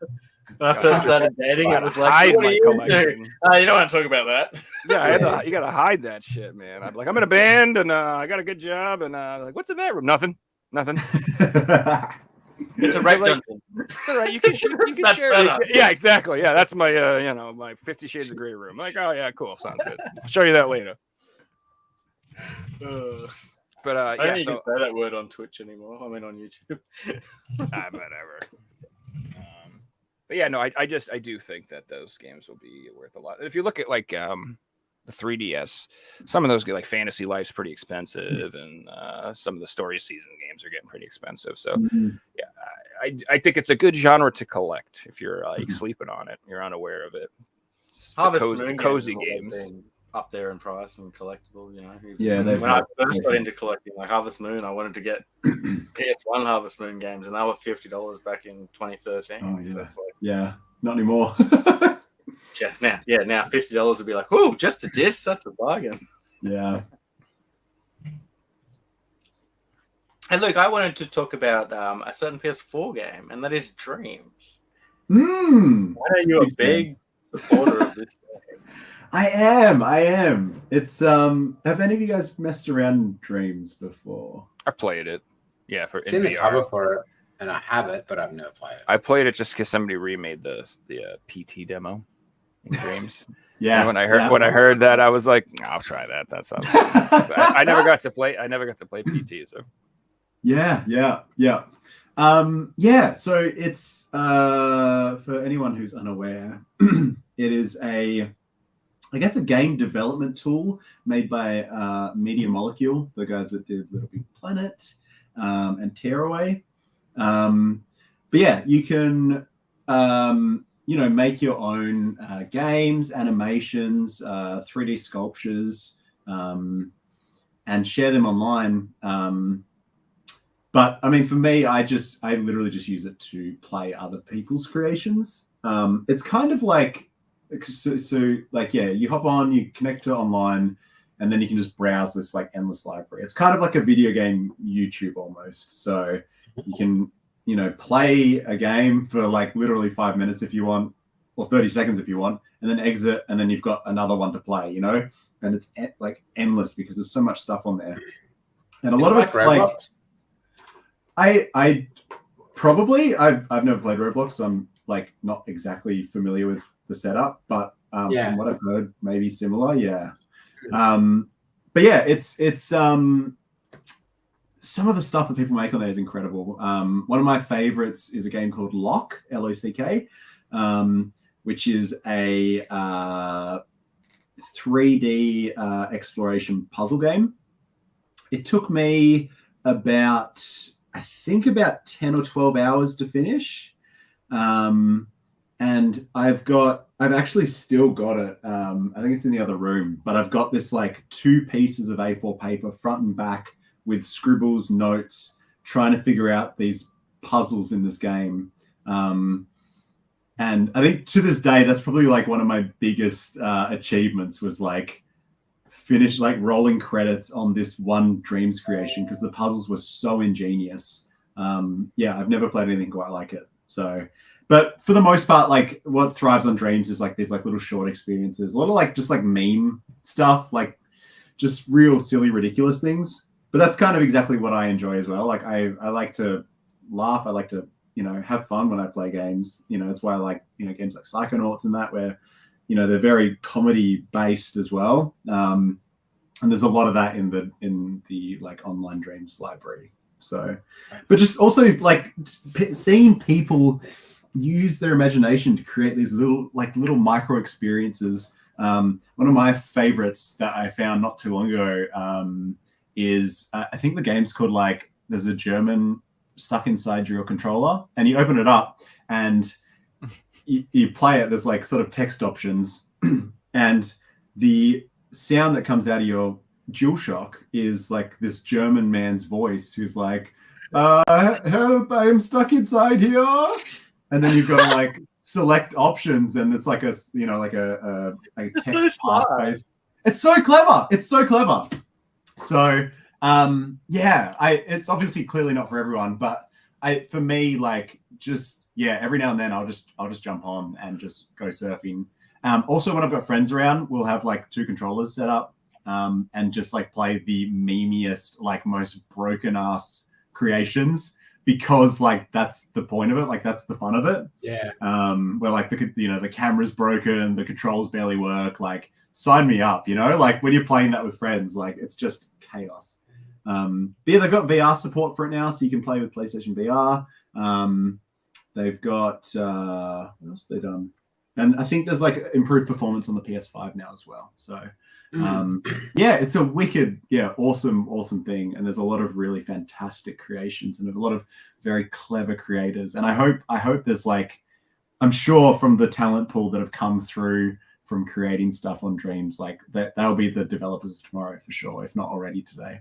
When I first started dating, it was like, what are you into? You don't want to talk about that. Yeah, you gotta hide that shit, man. I'm in a band and I got a good job and like, what's in that room? Nothing. It's a rape dungeon. All right, you can share. That's better. Yeah, exactly. Yeah, that's my my 50 Shades of Grey room. Like, oh yeah, cool, sounds good. I'll show you that later. But I don't even say that word on Twitch anymore. I mean on YouTube. Whatever. But yeah, no, I do think that those games will be worth a lot. If you look at like the 3DS, some of those get like Fantasy Life's pretty expensive, and some of the Story Season games are getting pretty expensive. So yeah, I think it's a good genre to collect if you're like sleeping on it, you're unaware of it. Harvest Moon cozy games games. Up there in price and collectible, you know. Yeah, when I first got into collecting like Harvest Moon, I wanted to get PS1 Harvest Moon games, and they were $50 back in 2013. Oh yeah, so it's like, yeah, not anymore. now $50 would be like, oh, just a disc, that's a bargain. Yeah. Hey, look, I wanted to talk about a certain PS4 game, and that is Dreams. I know you're a big supporter of this game. I am. It's have any of you guys messed around in Dreams before? I played it. Yeah, I've seen the cover for it, and I have it, but I've never played it. I played it just because somebody remade the PT demo in Dreams. Yeah. And when I heard that, I was like, I'll try that. That sounds good. I never got to play PT. So Yeah. Yeah, so it's for anyone who's unaware, it is I guess a game development tool made by Media Molecule, the guys that did Little Big Planet and Tearaway. But yeah, you can make your own games, animations, 3D sculptures, and share them online. But I mean, for me, I literally just use it to play other people's creations. It's kind of like, you hop on, you connect to online, and then you can just browse this like endless library. It's kind of like a video game YouTube almost. So you can, play a game for like literally 5 minutes if you want, or 30 seconds if you want, and then exit, and then you've got another one to play, and it's like endless because there's so much stuff on there. And a lot of it's Roblox. like, I've never played Roblox, so I'm like not exactly familiar with the setup, but from what I've heard, maybe similar. Yeah. But yeah, it's some of the stuff that people make on there is incredible. One of my favorites is a game called Lock, L-O-C-K, which is a 3D exploration puzzle game. It took me about 10 or 12 hours to finish. And I've actually still got it. I think it's in the other room, but I've got this like 2 pieces of A4 paper front and back with scribbles, notes, trying to figure out these puzzles in this game. And I think to this day, that's probably like one of my biggest achievements was like finish like rolling credits on this one Dreams creation because the puzzles were so ingenious. I've never played anything quite like it. So, but for the most part, like what thrives on Dreams is like these like little short experiences, a lot of like just like meme stuff, like just real silly, ridiculous things. But that's kind of exactly what I enjoy as well. Like I like to laugh. I like to, have fun when I play games. That's why I like, games like Psychonauts and that where, they're very comedy based as well. And there's a lot of that in the like online Dreams library. So, but just also like seeing people use their imagination to create these little micro experiences. One of my favorites that I found not too long ago is I think the game's called like there's a German stuck inside your controller, and you open it up and you play it. There's like sort of text options, and the sound that comes out of your DualShock is like this German man's voice who's like, "Help! I am stuck inside here." And then you've got to like select options, and it's like a text path-based. It's so clever. It's so clever. So it's obviously clearly not for everyone, but for me, like just every now and then I'll just jump on and just go surfing. Also, when I've got friends around, we'll have like 2 controllers set up and just like play the memeiest, like most broken ass creations because like that's the point of it, like that's the fun of it. Yeah. Where like the camera's broken, the controls barely work, like sign me up, like when you're playing that with friends, like it's just chaos. But yeah, they've got VR support for it now, so you can play with PlayStation VR. They've got what else have they done? And I think there's like improved performance on the PS5 now as well. So it's a wicked, awesome thing. And there's a lot of really fantastic creations and a lot of very clever creators. And I hope there's like, I'm sure from the talent pool that have come through from creating stuff on Dreams, like they'll be the developers of tomorrow for sure, if not already today.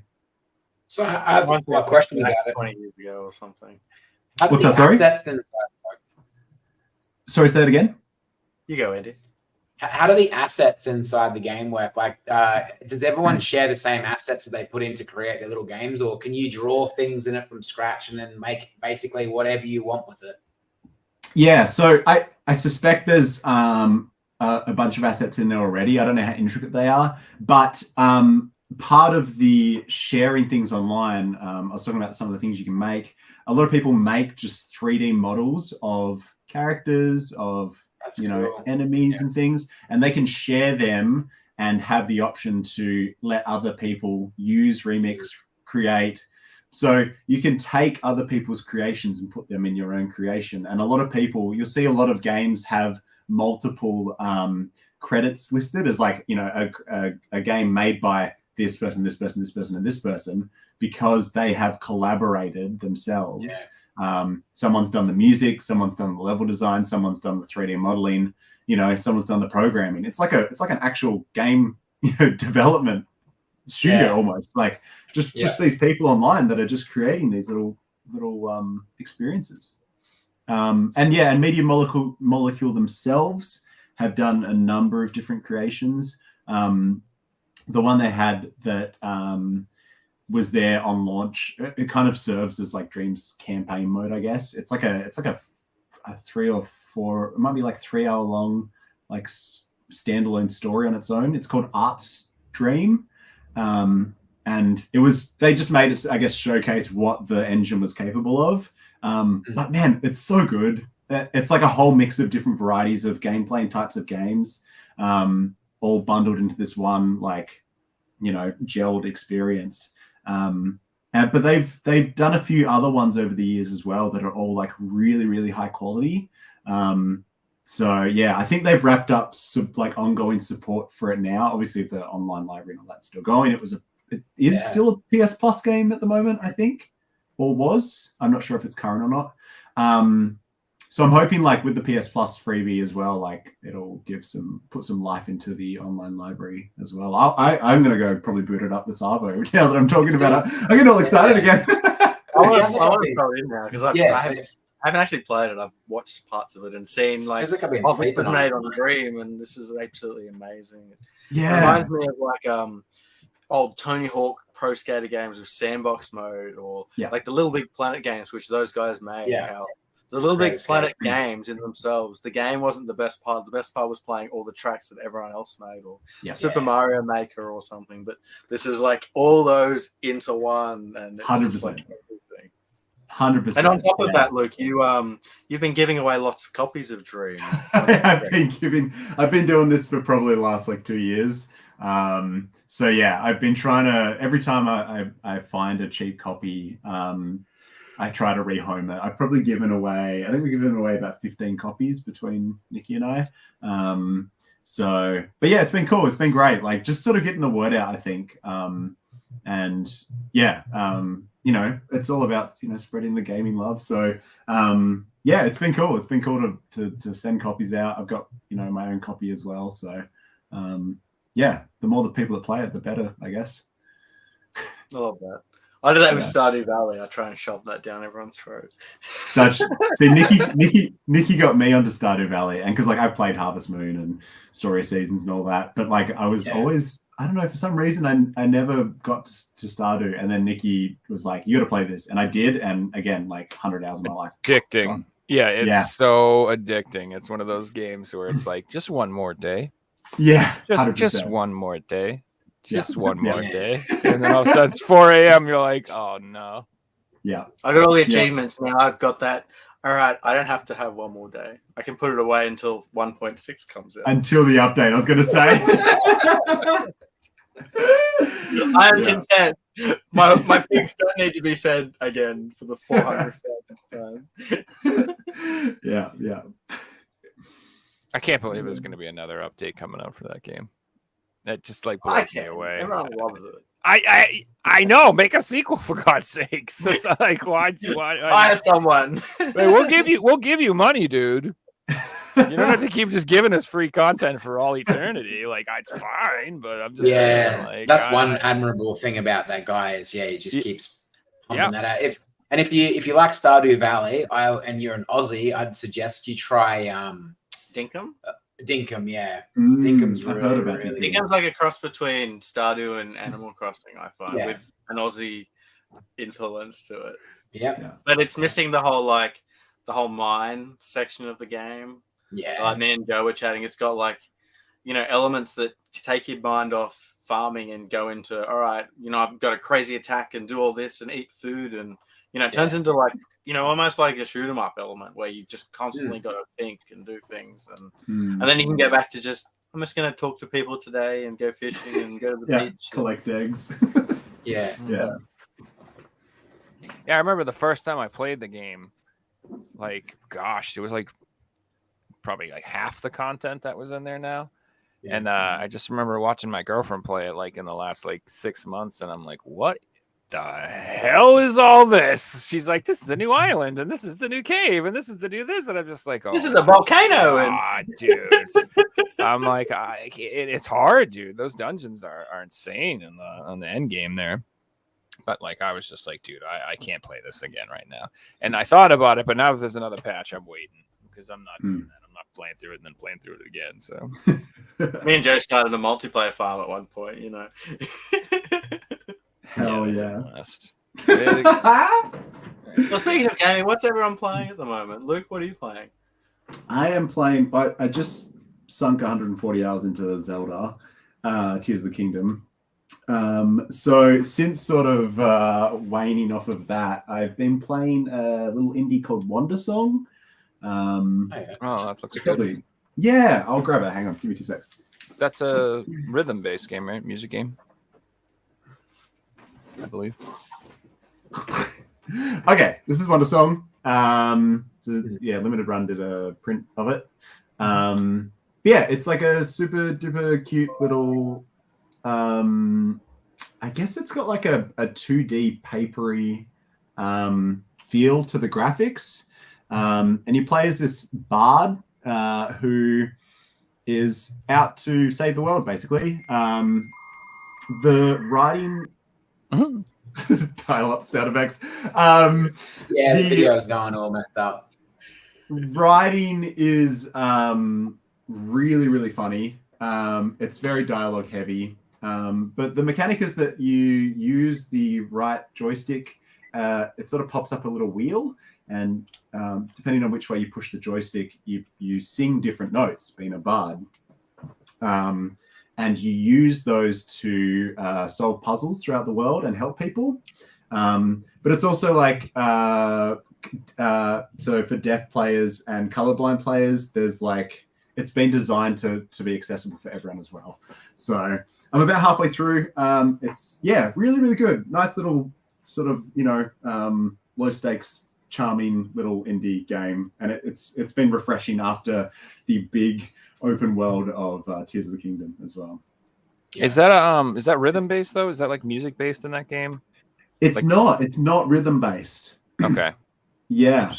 So I have a question about it. 20 years ago or something. What's that, sorry? Sorry, say that again? You go, Andy. How do the assets inside the game work? Like, does everyone share the same assets that they put in to create their little games, or can you draw things in it from scratch and then make basically whatever you want with it? Yeah, so I suspect there's a bunch of assets in there already. I don't know how intricate they are, but part of the sharing things online, I was talking about some of the things you can make. A lot of people make just 3D models of characters, of cool. Enemies and things, and they can share them and have the option to let other people use, remix, create. So you can take other people's creations and put them in your own creation. And a lot of people, you'll see a lot of games have multiple credits listed as like, you know, a game made by this person, this person, this person, and this person, because they have collaborated themselves. Someone's done the music, someone's done the level design, someone's done the 3D modeling, you know, someone's done the programming. It's like an actual game, you know, development studio almost. Like just these people online that are just creating these little experiences. And Media Molecule themselves have done a number of different creations. The one they had that was there on launch, it kind of serves as like Dream's campaign mode, I guess. It's like a 3 or 4, it might be like 3 hour long, like standalone story on its own. It's called Art's Dream. And they just made it, I guess, showcase what the engine was capable of. But man, it's so good. It's like a whole mix of different varieties of gameplay and types of games, all bundled into this one, like, you know, gelled experience. But they've done a few other ones over the years as well that are all like really, really high quality. So yeah, I think they've wrapped up like ongoing support for it now. Obviously, the online library and all that's still going. It is still a PS Plus game at the moment, I think, or was. I'm not sure if it's current or not. So I'm hoping, like with the PS Plus freebie as well, like it'll put some life into the online library as well. I'm gonna go probably boot it up this Arvo now that I'm talking about it. I get all excited again. I want to throw it in now because I haven't actually played it. I've watched parts of it and seen like, this was made on Dream, and this is absolutely amazing. Yeah, it reminds me of like old Tony Hawk Pro Skater games with sandbox mode, or like the Little Big Planet games, which those guys made. How the Little Big Planet games in themselves, the game wasn't the best part. The best part was playing all the tracks that everyone else made, or Super Mario Maker or something. But this is like all those into one, and it's 100%. Just like everything. 100%. And on top of that, Luke, you've been giving away lots of copies of Dream. I've been doing this for probably the last like 2 years. So yeah, I've been trying to, every time I find a cheap copy, I try to rehome it. I've probably given away, I think we've given away about 15 copies between Nikki and I. But yeah, it's been cool. It's been great. Like just sort of getting the word out, I think. You know, it's all about, you know, spreading the gaming love. So yeah, it's been cool. It's been cool to send copies out. I've got, you know, my own copy as well. So yeah, the more the people that play it, the better, I guess. I love that. I do that with Stardew Valley. I try and shove that down everyone's throat. See, Nikki got me onto Stardew Valley, and because like I've played Harvest Moon and Story of Seasons and all that, but like I was always, I don't know, for some reason I never got to Stardew, and then Nikki was like, "You got to play this," and I did, and again, like 100 hours of my life. Addicting. Gone. Yeah, it's so addicting. It's one of those games where it's like just one more day. Yeah, just one more day. Just one more day. And then all of a sudden it's 4 a.m. You're like, oh no. Yeah. I got all the achievements now. I've got that. All right. I don't have to have one more day. I can put it away until 1.6 comes out. Until the update, I was going to say. I am content. My pigs don't need to be fed again for the 400th time. Yeah. I can't believe there's going to be another update coming out for that game. That just like blows me away. Everyone loves it. I know. Make a sequel for God's sakes. It's like why hire someone. We'll give you money, dude. You don't have to keep just giving us free content for all eternity. Like it's fine, but I'm just saying, that's one admirable thing about that guy is he just keeps pumping that out. If you like Stardew Valley, and you're an Aussie, I'd suggest you try Dinkum. Dinkum, yeah. Dinkum's really Dinkum's like a cross between Stardew and Animal Crossing, I find, with an Aussie influence to it. Yeah. But it's missing the whole mine section of the game. Yeah. Like me and Joe were chatting. It's got like, you know, elements that take your mind off farming and go into, all right, you know, I've got a crazy attack and do all this and eat food, and you know, it turns into like, you know, almost like a shoot 'em up element where you just constantly got to think and do things, and then you can go back to just, I'm just going to talk to people today and go fishing and go to the beach, collect eggs. Yeah. Yeah, I remember the first time I played the game. Like, gosh, it was like probably like half the content that was in there now. Yeah. And I just remember watching my girlfriend play it like in the last like 6 months, and I'm like, what the hell is all this? She's like, this is the new island, and this is the new cave, and this is the new this, and I'm just like, oh, This is a volcano, God, dude. I'm like, it's hard, dude. Those dungeons are insane on the end game there. But like, I was just like, dude, I can't play this again right now. And I thought about it, but now if there's another patch, I'm waiting because I'm not doing that. I'm not playing through it and then playing through it again. So Me and Joe started a multiplayer farm at one point, you know. Hell yeah. Well, speaking of gaming, what's everyone playing at the moment? Luke, what are you playing? I am playing, but I just sunk 140 hours into Zelda, Tears of the Kingdom. So since sort of waning off of that, I've been playing a little indie called Wonder Song. Oh, that looks good. Yeah, I'll grab it. Hang on, give me 2 seconds. That's a rhythm-based game, right? Music game, I believe. Okay, this is Wonder Song. Limited run did a print of it. It's like a super duper cute little. I guess it's got like a 2D papery feel to the graphics. And you play as this bard who is out to save the world, basically. The writing... dial-up sound effects. The video's going all messed up. Writing is really, really funny. It's very dialogue heavy. But the mechanic is that you use the right joystick. It sort of pops up a little wheel, and depending on which way you push the joystick, you sing different notes, being a bard. And you use those to solve puzzles throughout the world and help people. But it's also like, so for deaf players and colorblind players, there's like, it's been designed to be accessible for everyone as well. So I'm about halfway through. It's, really, really good. Nice little sort of, low stakes, charming little indie game. And it's been refreshing after the big open world of Tears of the Kingdom as well. Yeah. Is that rhythm based though? Is that like music based in that game? It's not rhythm based. Okay. Yeah.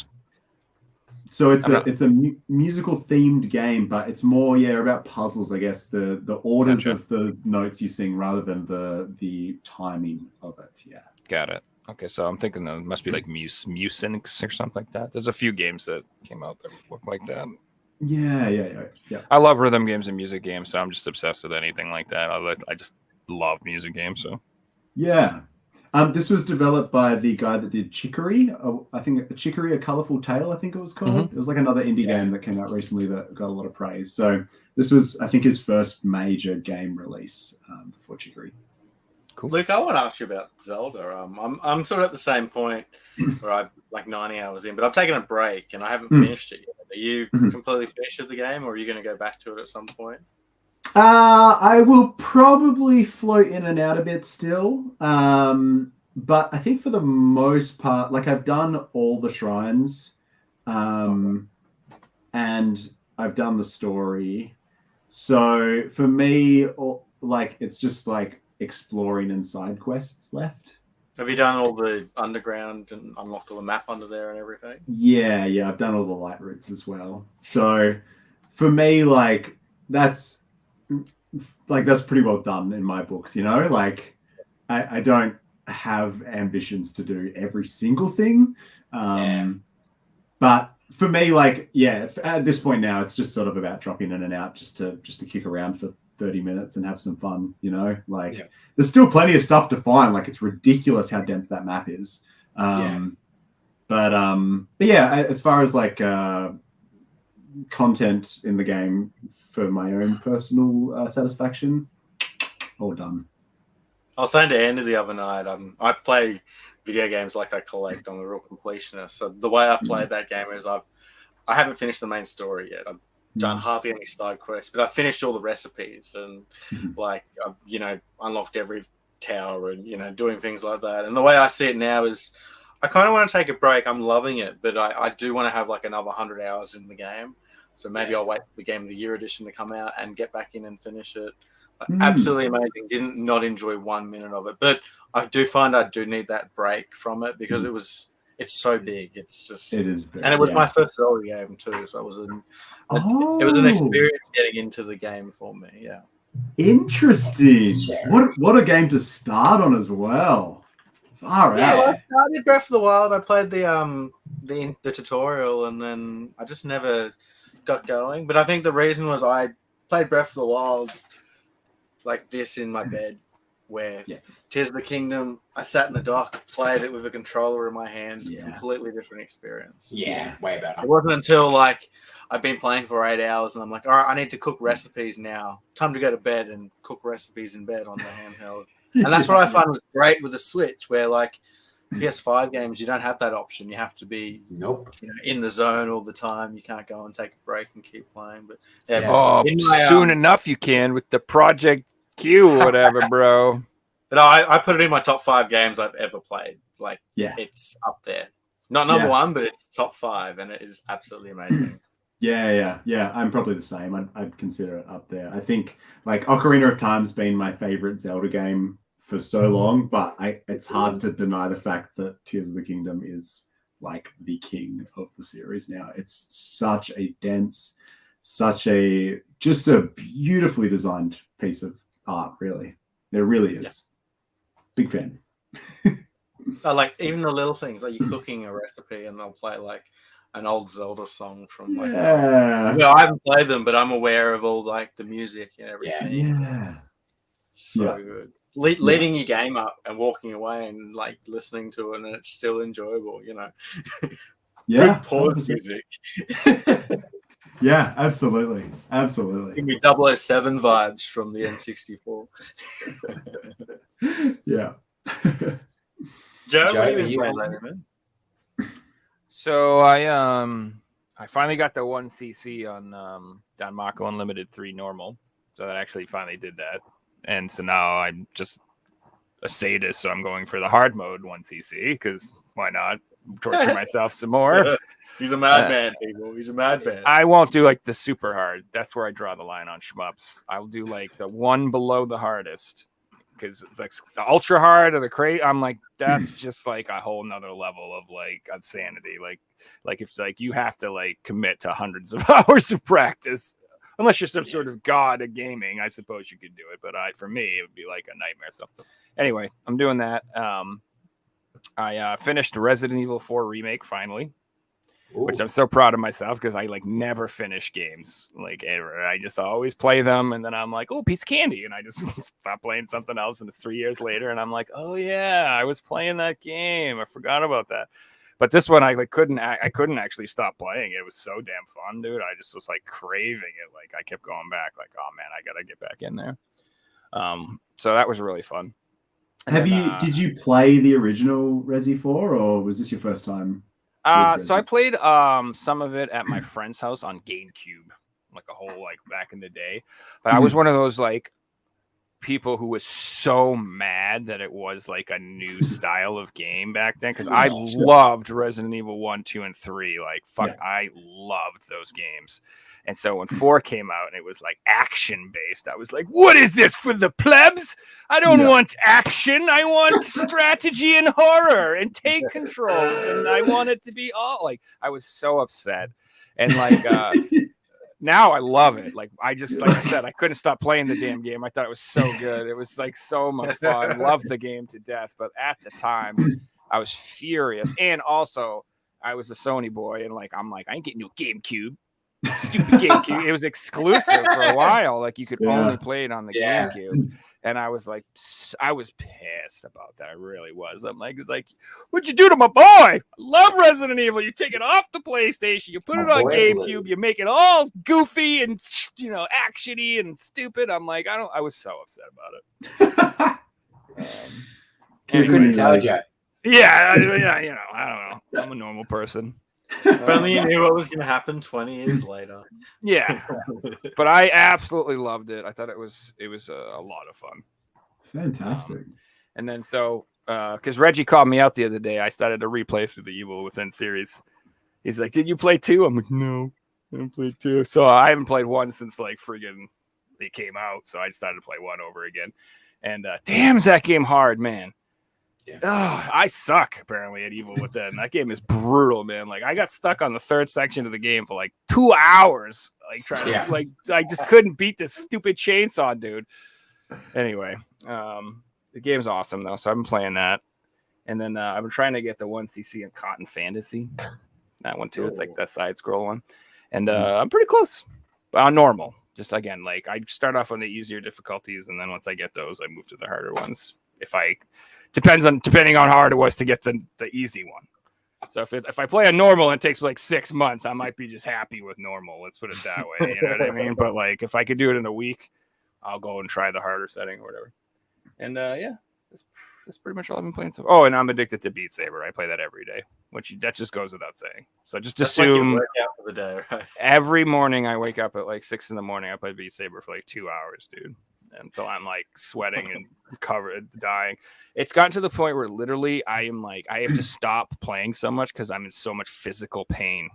So it's a musical themed game, but it's more about puzzles, I guess. The orders of the notes you sing rather than the timing of it. Yeah. Got it. Okay, so I'm thinking there must be like Musinx or something like that. There's a few games that came out that look like that. Yeah. I love rhythm games and music games, so I'm just obsessed with anything like that. I just love music games. So yeah, this was developed by the guy that did Chicory. I think Chicory: A Colorful Tale. I think it was called. Mm-hmm. It was like another indie game that came out recently that got a lot of praise. So this was, I think, his first major game release before Chicory. Cool. Luke, I want to ask you about Zelda. I'm sort of at the same point where I'm like 90 hours in, but I've taken a break and I haven't finished it yet. Are you completely finished with the game, or are you going to go back to it at some point? I will probably float in and out a bit still. But I think for the most part, like I've done all the shrines, and I've done the story. So for me, like it's just like exploring and side quests left. Have you done all the underground and unlocked all the map under there and everything? Yeah, I've done all the light routes as well. So for me, like that's pretty well done in my books, like I don't have ambitions to do every single thing. But for me, like, at this point now, it's just sort of about dropping in and out just to kick around for 30 minutes and have some fun, There's still plenty of stuff to find. Like, it's ridiculous how dense that map is. But as far as like content in the game for my own personal satisfaction, all done. I was saying to Andy the other night, I play video games like I collect. I'm a real completionist. So the way I've played that game is I haven't finished the main story yet. I've done hardly any side quests, but I've finished all the recipes and I've, unlocked every tower and, doing things like that. And the way I see it now is I kind of want to take a break. I'm loving it, but I do want to have like another 100 hours in the game. So maybe I'll wait for the Game of the Year edition to come out and get back in and finish it. Absolutely amazing. Didn't not enjoy 1 minute of it, but I do find I do need that break from it because it's so big. It's just It is big, and it was yeah. my first Zelda game too, so it was an experience getting into the game for me. Yeah, Interesting. What a game to start on as well. Far out. Well, I started Breath of the Wild. I played the tutorial, and then I just never got going. But I think the reason was I played Breath of the Wild like this in my bed, where Tears of the Kingdom, I sat in the dock, played it with a controller in my hand, completely different experience. Yeah, way better. It wasn't until like I've been playing for 8 hours and I'm like, all right, I need to cook recipes now. Time to go to bed and cook recipes in bed on the handheld. And that's what I find was great with the Switch, where like PS5 games, you don't have that option. You have to be in the zone all the time. You can't go and take a break and keep playing. But soon enough you can with the Project Q or whatever, bro. But I put it in my top 5 games I've ever played. Like, it's up there. Not number one, but it's top 5, and it is absolutely amazing. Yeah. I'm probably the same. I'd consider it up there. I think like Ocarina of Time's been my favorite Zelda game for so long, but it's hard to deny the fact that Tears of the Kingdom is like the king of the series now. It's such a dense, just a beautifully designed piece of art, really. It really is. Big fan. Like even the little things, like you're cooking a recipe and they'll play like an old Zelda song from like I haven't played them, but I'm aware of all like the music and everything. So good. Leading your game up and walking away and like listening to it, and it's still enjoyable, you know. Good pause music. Yeah, absolutely. Give me 007 vibes from the N64. Yeah. Joe, what are you playing lately, man? So I finally got the 1cc on Don Mako Unlimited 3 normal. So that actually finally did that. And so now I'm just a sadist, so I'm going for the hard mode 1cc because why not torture myself some more? He's a madman, people. He's a madman. I won't do like the super hard. That's where I draw the line on shmups. I'll do like the one below the hardest because like the ultra hard or the crate. I'm like, that's just like a whole nother level of like insanity. Like if like you have to like commit to hundreds of hours of practice. Unless you're some sort of god of gaming, I suppose you could do it. But for me, it would be like a nightmare. So anyway, I'm doing that. I finished Resident Evil 4 Remake finally, which I'm so proud of myself because I like never finish games like ever. I just always play them. And then I'm like, oh, piece of candy. And I just stop playing something else. And it's 3 years later. And I'm like, oh, yeah, I was playing that game. I forgot about that. But this one, I couldn't actually stop playing. It was so damn fun, dude. I just was like craving it. Like I kept going back. Like, oh man, I gotta get back in there. So that was really fun. Did you play the original Resi 4, or was this your first time? So I played some of it at my friend's house on GameCube, like a whole like back in the day. But I was one of those like people who was so mad that it was like a new style of game back then because I loved Resident Evil 1, 2, and 3. Like I loved those games. And so when 4 came out and it was like action based, I was like, what is this for the plebs? I don't want action. I want strategy and horror and take controls. And I want it to be all like, I was so upset. And like, now I love it. Like I said, I couldn't stop playing the damn game. I thought it was so good. It was like so much fun. Loved the game to death. But at the time, I was furious. And also, I was a Sony boy, and like I'm like, I ain't getting no GameCube. Stupid GameCube. It was exclusive for a while. Like you could only play it on the GameCube. And I was like, I was pissed about that. I really was. I'm like, it's like, what'd you do to my boy? I love Resident Evil. You take it off the PlayStation. You put it on GameCube. You make it all goofy and, you know, actiony and stupid. I'm like, I was so upset about it. I couldn't tell you. Yeah, you know, I don't know. I'm a normal person. If only you knew what was going to happen 20 years later. Yeah, but I absolutely loved it. I thought it was a lot of fun. Fantastic. And then so because Reggie called me out the other day. I started to replay through the Evil Within series. He's like, "Did you play 2?" I'm like, "No, I didn't play 2." So I haven't played 1 since like friggin' it came out. So I started to play 1 over again. And damn, is that game hard, man. Yeah. Oh, I suck apparently at Evil Within. That game is brutal, man. Like I got stuck on the 3rd section of the game for like 2 hours, like trying to like I just couldn't beat this stupid chainsaw dude. Anyway, the game's awesome though, so I've been playing that, and then I've been trying to get the 1cc in Cotton Fantasy. That one too. It's like that side scroll one, and I'm pretty close on normal. Just again, like I start off on the easier difficulties, and then once I get those, I move to the harder ones. Depending on how hard it was to get the easy one. So if I play a normal and it takes like 6 months, I might be just happy with normal. Let's put it that way. You know what I mean? But like if I could do it in a week, I'll go and try the harder setting or whatever. And that's pretty much all I've been playing. So and I'm addicted to Beat Saber. I play that every day, that just goes without saying. So just That's assume like your workout for the day, right? every morning I wake up at like 6 a.m. I play Beat Saber for like 2 hours, dude. Until I'm like sweating and covered, dying. It's gotten to the point where literally I am like, I have to stop playing so much because I'm in so much physical pain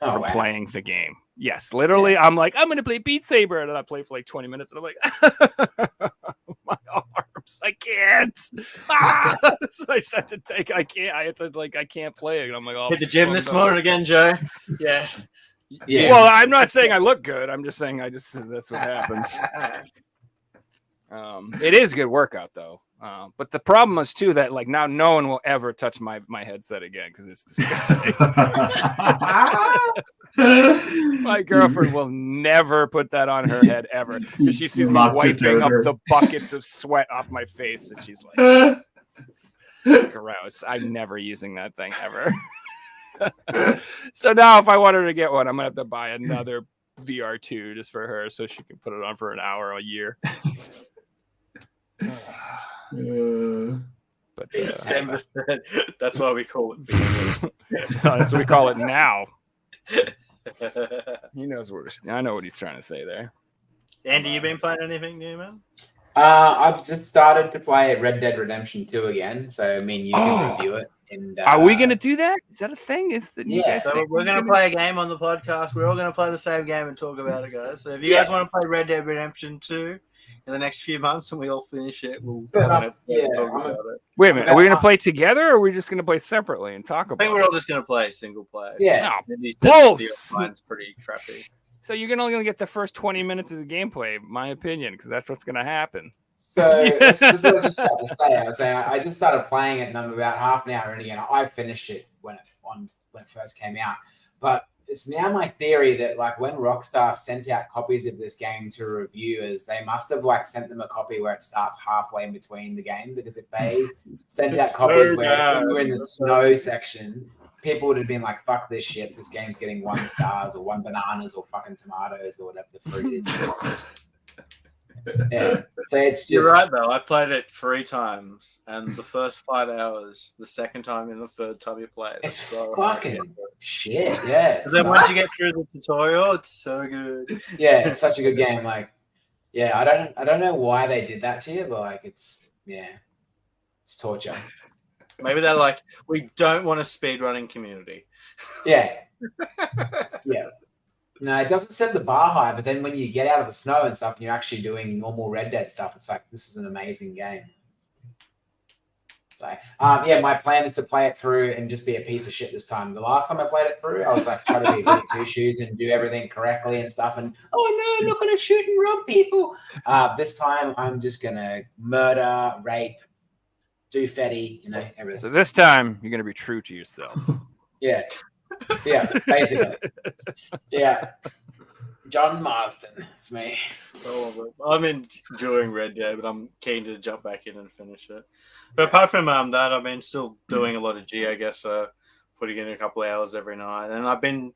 from playing the game. Yes, literally, I'm like, I'm going to play Beat Saber. And then I play for like 20 minutes and I'm like, my arms, I can't. So I said to take, I can't play it. And I'm like, oh, hit the gym this morning again, Joe. Yeah. Well, I'm not saying I look good. I'm just saying that's what happens. It is a good workout though. But the problem is too that like now no one will ever touch my headset again because it's disgusting. My girlfriend will never put that on her head ever because she sees me wiping up the buckets of sweat off my face and she's like, gross. I'm never using that thing ever. So now if I want her to get one, I'm gonna have to buy another VR2 just for her so she can put it on for an hour a year. But it's 10%. That's why we call it. That's what we call it now. He knows I know what he's trying to say there. Andy, you been playing anything new, man? I've just started to play Red Dead Redemption 2 again, so I mean you can review it. And, are we gonna do that? Is that a thing? So we're gonna play a game on the podcast. We're all gonna play the same game and talk about it, guys. So if you guys want to play Red Dead Redemption 2 in the next few months and we all finish it, we'll talk about it. Wait a minute, are we gonna play together or are we just gonna play separately and talk about it? I think we're all just gonna play single player. Yeah. Mine's pretty crappy. So you're only gonna get the first 20 minutes of the gameplay, in my opinion, because that's what's gonna happen. So this is what I was just about to say. I was saying I just started playing it and I'm about half an hour in again. I finished it when it first came out. But it's now my theory that like when Rockstar sent out copies of this game to reviewers, they must have like sent them a copy where it starts halfway in between the game. Because if they sent out copies where you were in the snow section, people would have been like, fuck this shit. This game's getting 1 stars or 1 bananas or fucking tomatoes or whatever the fruit is. Yeah, so it's just... You're right though. I played it 3 times, and the first 5 hours, the second time and the third time you play it, it's so fucking shit. Yeah. Then once you get through the tutorial, it's so good. Yeah, it's such a good game. Like, yeah, I don't know why they did that to you, but like, it's torture. Maybe they're like, we don't want a speedrunning community. Yeah. Yeah. No, it doesn't set the bar high, but then when you get out of the snow and stuff and you're actually doing normal Red Dead stuff, it's like, this is an amazing game. So, my plan is to play it through and just be a piece of shit this time. The last time I played it through, I was like, trying to be a two shoes and do everything correctly and stuff. And, oh no, I'm not going to shoot and rob people. This time, I'm just going to murder, rape, do fetty, everything. So this time, you're going to be true to yourself. Yeah. Yeah, basically. Yeah. John Marsden. It's me. I'm enjoying Red Dead, but I'm keen to jump back in and finish it. But apart from that, I've been still doing a lot of G, I guess, putting in a couple of hours every night. And I've been,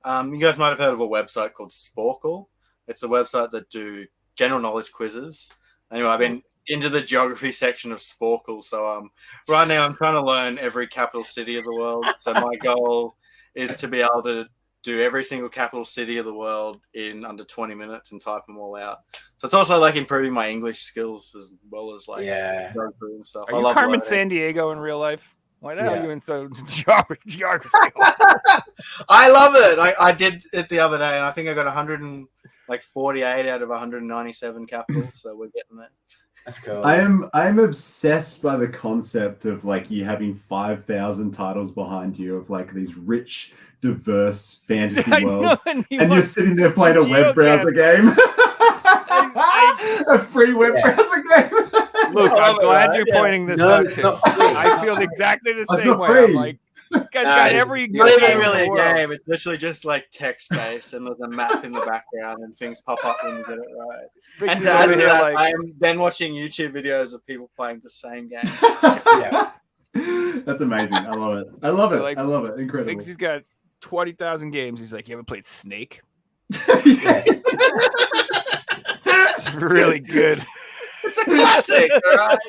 you guys might have heard of a website called Sporkle. It's a website that do general knowledge quizzes. Anyway, I've been into the geography section of Sporkle. So right now I'm trying to learn every capital city of the world. So my goal is to be able to do every single capital city of the world in under 20 minutes and type them all out. So it's also like improving my English skills as well as like geography and stuff. Are you Carmen Sandiego in real life? Why the hell are you in so geography? I love it. I did it the other day, and I think I got 148 out of 197 capitals. So we're getting there. That's cool. I am obsessed by the concept of like you having 5,000 titles behind you of like these rich, diverse fantasy worlds, and you're sitting there playing a web browser game, a free web browser game. Look, I'm glad you're pointing this out. I feel exactly the same way. I'm like, you guys got every game. It's not really a game. It's literally just like text based, and there's a map in the background, and things pop up when you get it right. And to add to that, I am then watching YouTube videos of people playing the same game. That's amazing. I love it. I love it. Like, I love it. Incredible. Thinks he's got 20,000 games. He's like, you ever played Snake? It's really good. It's a classic, all right?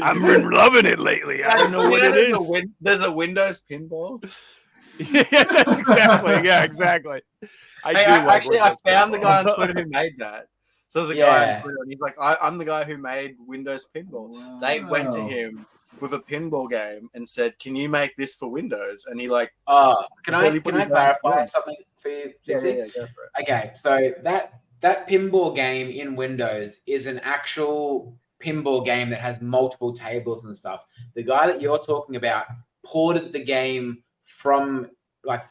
I've been loving it lately. I don't know what it is. There's a Windows pinball. Yeah, that's exactly. I found the guy on Twitter who made that. So there's a guy on Twitter, and he's like, I'm the guy who made Windows Pinball. Wow. They went to him with a pinball game and said, "Can you make this for Windows?" And he like, can I clarify something for you, Jesse? Yeah, go for it. Okay, so that pinball game in Windows is an actual pinball game that has multiple tables and stuff. The guy that you're talking about ported the game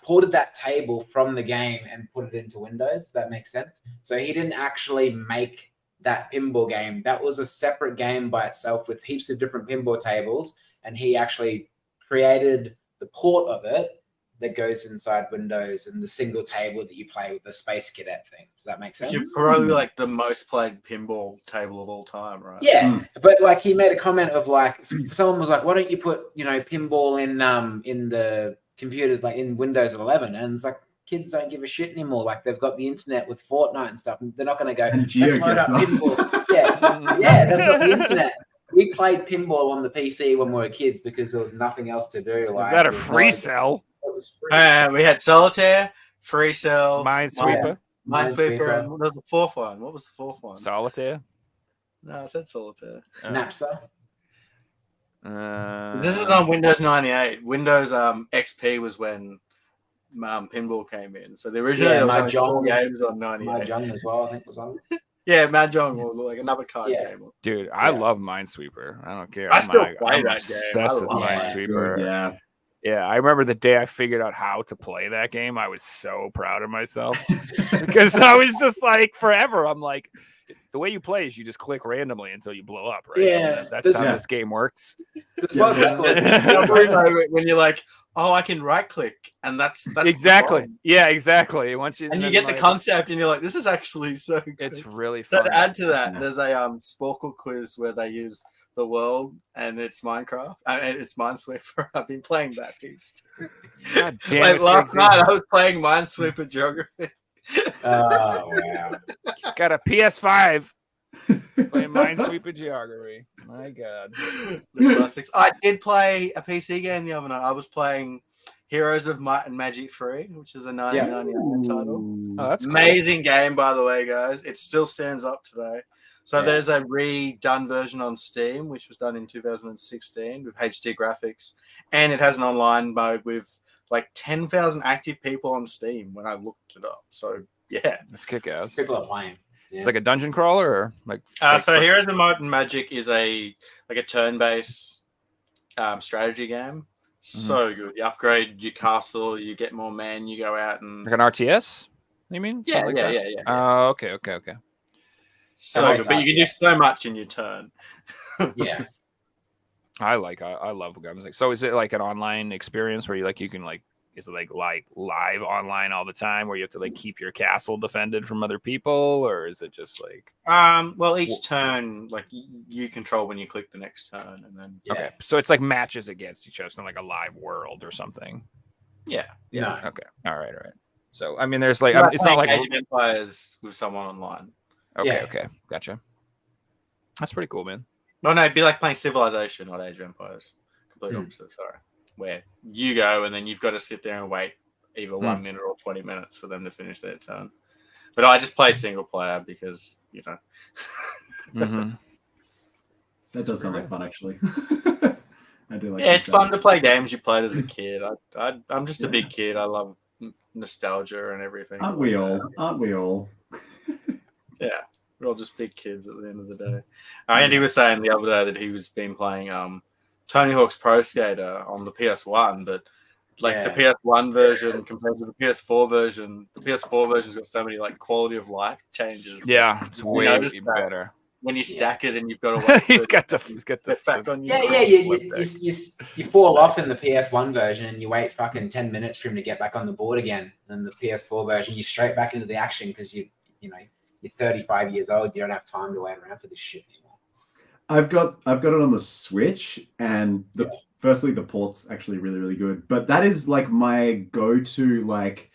ported that table from the game and put it into Windows, if that makes sense. So he didn't actually make that pinball game. That was a separate game by itself with heaps of different pinball tables, and he actually created the port of it that goes inside Windows and the single table that you play with the Space Cadet thing. Does that make sense? You're probably like the most played pinball table of all time, right? Yeah, but like he made a comment of like someone was like, "Why don't you put pinball in the computers like in Windows 11?" And it's like kids don't give a shit anymore. Like they've got the internet with Fortnite and stuff, and they're not going to go, "Let's load up pinball." yeah, they've got the internet. We played pinball on the PC when we were kids because there was nothing else to do. Was that a free cell? We had Solitaire, Free Cell, Minesweeper. Minesweeper, and there's the fourth one. What was the fourth one? Solitaire. No, I said Solitaire. Napster. This is on Windows 98. Windows XP was when pinball came in. So the original was four games on 98. Mahjong as well, I think was on. Yeah, Mahjong or like another card game. Dude, I love Minesweeper. I don't care. I still play I'm that obsessed game. with Minesweeper. Yeah, I remember the day I figured out how to play that game. I was so proud of myself because I was just like, forever. I'm like, the way you play is you just click randomly until you blow up, right? Yeah, that's how this game works. When you're like, oh, I can right click, and that's exactly. Yeah, exactly. Once you get the concept, and you're like, this is actually so good. It's really fun. So to add to that, there's a Sporkle quiz where they use the world, and it's Minecraft. It's Minesweeper. I've been playing that heaps too. God damn it, last night I was playing Minesweeper Geography. Oh wow! He's got a PS5 playing Minesweeper Geography. My God, the classics. I did play a PC game the other night. I was playing Heroes of Might and Magic 3, which is a 1999 title. Oh, that's amazing game, by the way, guys. It still stands up today. So there's a redone version on Steam, which was done in 2016 with HD graphics, and it has an online mode with like 10,000 active people on Steam when I looked it up. So yeah, that's kick-ass. People are playing. Yeah. It's like a dungeon crawler, or like. So Heroes of Might and Magic is a turn-based strategy game. So good. You upgrade your castle, you get more men, you go out and like an RTS. You mean? Yeah. Oh, okay. So good, but you can do so much in your turn. Yeah. I love games like. So is it like an online experience where you can is it like live online all the time where you have to like keep your castle defended from other people, or is it just like well, each turn like you control when you click the next turn, and then okay, so it's like matches against each other, it's not like a live world or something. Yeah. Okay. All right. So I mean, there's like it's not like Age of Empires with someone online. Okay, gotcha. That's pretty cool, man. No, it'd be like playing Civilization, not Age of Empires. Complete opposite, sorry. Where you go and then you've got to sit there and wait either 1 minute or 20 minutes for them to finish their turn. But I just play single player because, you know. Mm-hmm. That does sound like fun, actually. I do like. Yeah, it's fun to play games you played as a kid. I'm just a big kid. I love nostalgia and everything. Aren't we all? Aren't we all? Yeah, we're all just big kids at the end of the day. Andy was saying the other day that he was been playing Tony Hawk's Pro Skater on the PS1, but like the PS1 version compared to the PS4 version, the PS4 version's got so many like quality of life changes. Yeah, it's way better. When you stack it and you've got to wait. he's got the back on you. You fall off in the PS1 version and you wait fucking 10 minutes for him to get back on the board again. And the PS4 version, you straight back into the action because you're 35 years old. You don't have time to wait around for this shit anymore. I've got it on the Switch, and firstly the port's actually really, really good. But that is like my go-to like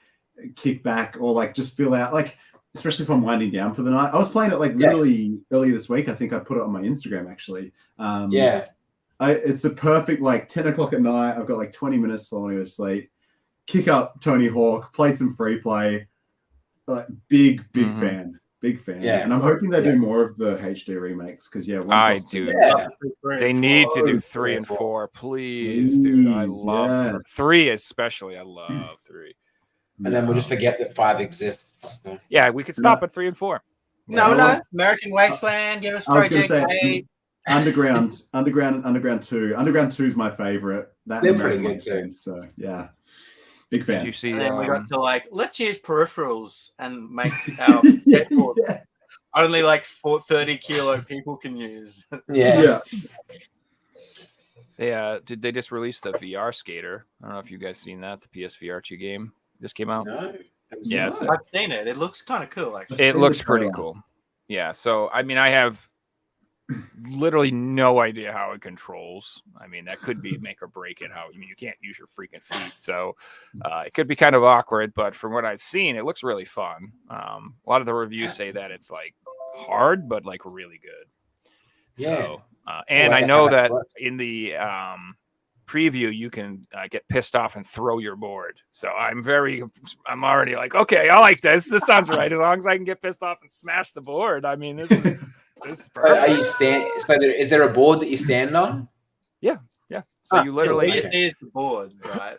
kickback or like just fill out like. Especially if I'm winding down for the night. I was playing it like literally earlier this week. I think I put it on my Instagram actually. It's a perfect like 10 o'clock at night. I've got like 20 minutes till I want to go to sleep. Kick up Tony Hawk, play some free play. Like big fan. Yeah, and I'm hoping they do more of the HD remakes because I do. Yeah. They need to do 3 and 4, please, dude. I love 3 especially. I love 3. And then we'll just forget that 5 exists. So. Yeah, we could stop at 3 and 4. No. American Wasteland, give us Project 8. Underground 2. Underground 2 is my favorite. They're pretty good too. So yeah, big fan. Did you see? And then we got to like, let's use peripherals and make our skateboards only like 30 kilo people can use. Yeah. They just released the VR skater? I don't know if you guys seen that. The PSVR 2 game just came out. No. Yeah, I've seen it. It looks kind of cool, actually. It looks pretty cool. Yeah. So I mean, I have literally no idea how it controls. I mean, that could be make or break it. You can't use your freaking feet, so it could be kind of awkward. But from what I've seen, it looks really fun. A lot of the reviews say that it's like hard, but like really good. Yeah. So, and I know that in the preview, you can get pissed off and throw your board. So I'm already like, okay, I like this. This sounds right. As long as I can get pissed off and smash the board. I mean, this is perfect. So is there a board that you stand on? Yeah. So you literally is the board, right?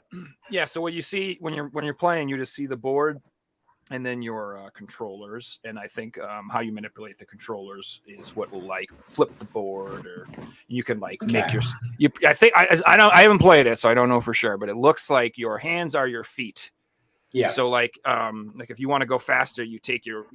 Yeah. So what you see when you're playing, you just see the board and then your controllers. And I think how you manipulate the controllers is what will like flip the board, or you can like make your. I think I haven't played it, so I don't know for sure, but it looks like your hands are your feet. Yeah. So like if you want to go faster, you take your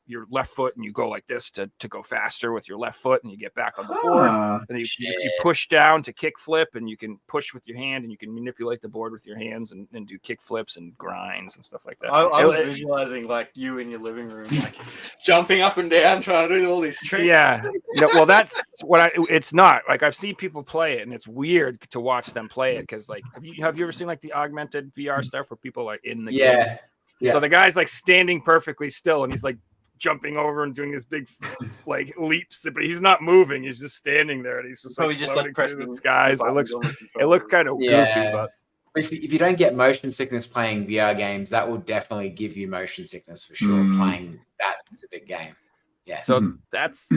your left foot and you go like this to go faster with your left foot, and you get back on the board. And you push down to kick flip, and you can push with your hand, and you can manipulate the board with your hands and do kick flips and grinds and stuff like that. I was visualizing like you in your living room, like jumping up and down, trying to do all these tricks. Yeah. Well, that's what it's not like. I've seen people play it, and it's weird to watch them play it because like have you ever seen like the augmented VR stuff where people are in the game? Yeah. So the guy's like standing perfectly still, and he's like jumping over and doing this big like leaps, but he's not moving. He's just standing there, and he's just probably just like pressing the skies. It looks kind of goofy, but if you don't get motion sickness playing VR games, that will definitely give you motion sickness for sure. Playing that specific game. Yeah. So that's.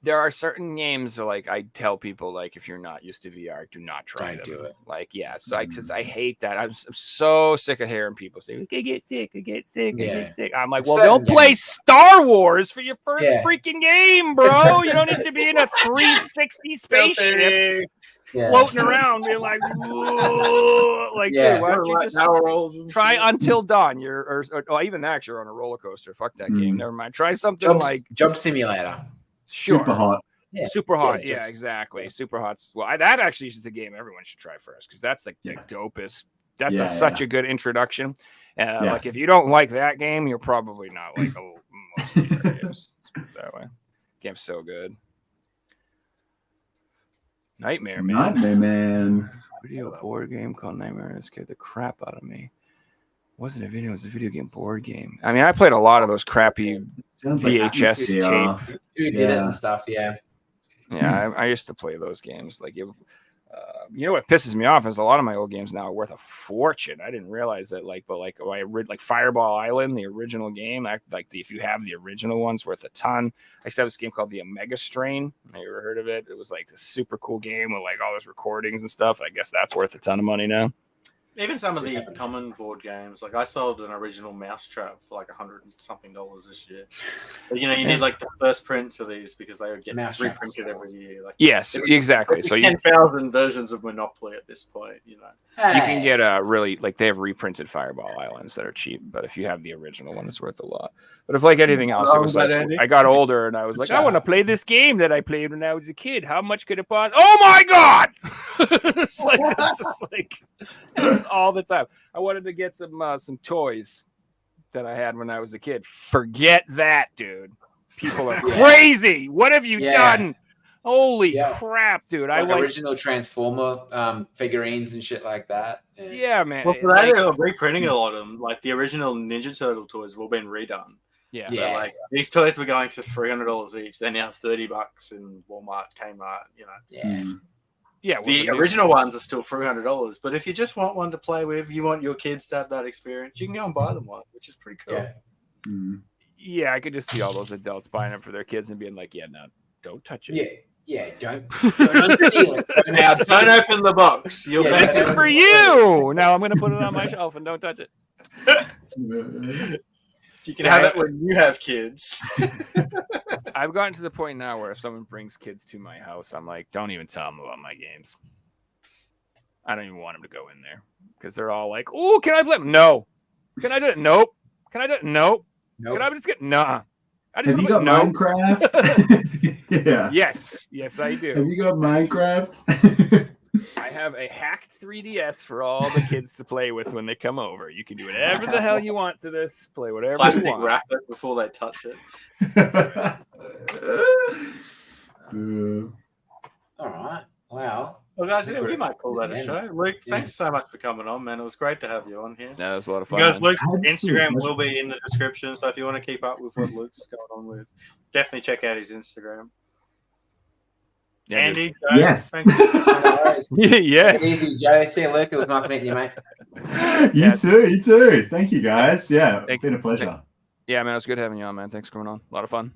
There are certain games where, like, I tell people, like, if you're not used to VR, do not try to do it. Like, so because I hate that. I'm so sick of hearing people say, "I get sick, I get sick, I get sick." I'm like, well, don't play Star Wars for your first freaking game, bro. You don't need to be in a 360 spaceship floating around, being like, whoa. Like, dude, why don't you just try Until Dawn? Or even that, you're on a roller coaster. Fuck that game. Never mind. Try something like Jump Simulator. Sure. Super hot. Super hot. Yeah, exactly. Super hot. Well, that actually is the game everyone should try first because that's the dopest. That's such a good introduction. Like if you don't like that game, you're probably not like most of the games. Let's put it that way. Game's so good. Nightmare Man. Video board game called Nightmare. It scared the crap out of me. It wasn't a video. It was a video game board game. I mean, I played a lot of those crappy VHS tape. Who did it and stuff? Yeah. Yeah, I used to play those games. Like You know what pisses me off is a lot of my old games now are worth a fortune. I didn't realize that. Like Fireball Island, the original game, if you have the original ones, worth a ton. I used to have this game called the Omega Strain. Have you ever heard of it? It was like this super cool game with like all those recordings and stuff. I guess that's worth a ton of money now. Even some of the common board games, like I sold an original Mousetrap for like $100 and something this year. But you need like the first prints of these because they would get reprinted every year. Like, yes, exactly. So 10,000 versions of Monopoly at this point. You can get they have reprinted Fireball Islands that are cheap, but if you have the original one, it's worth a lot. But if like anything else, it was like I got older and I was like, I want to play this game that I played when I was a kid. How much could it cost? Oh my god! It's all the time. I wanted to get some toys that I had when I was a kid. Forget that, dude. People are crazy. What have you done? Holy crap, dude! I like original Transformer figurines and shit like that. Yeah, man. Well, they're reprinting a lot of them. Like the original Ninja Turtle toys have all been redone. Yeah. So, like these toys were going for $300 each. They're now $30 in Walmart, Kmart. Yeah. The original ones are still $300, but if you just want one to play with, you want your kids to have that experience, you can go and buy them one, which is pretty cool. Yeah, I could just see all those adults buying them for their kids and being like, "Yeah, no, don't touch it." Yeah, don't unseal it. Now, don't open the box. This is for you. Now I'm going to put it on my shelf and don't touch it. You can have it when you have kids. I've gotten to the point now where if someone brings kids to my house, I'm like, don't even tell them about my games. I don't even want them to go in there because they're all like, "Oh, can I play?" No. Can I do it? Nope. Can I do it? Nope. Can I just get? Nah. I just have you got Minecraft? Yeah. Yes, I do. Have you got Minecraft? I have a hacked 3DS for all the kids to play with when they come over. You can do whatever the hell you want to this. Play whatever Plastic you want. wrap it before they touch it. All right. Wow. Well, guys, we might call that a show. Luke, thanks so much for coming on, man. It was great to have you on here. Yeah, it was a lot of fun. Guys, Luke's Instagram will be in the description, so if you want to keep up with what Luke's going on with, definitely check out his Instagram. Yeah, Andy, yes. Thank you. Yes. Easy, Joe. See you, Luke. It was nice meeting you, mate. You too. Thank you, guys. Yeah, it's been a pleasure. Yeah, man, it was good having you on, man. Thanks for coming on. A lot of fun.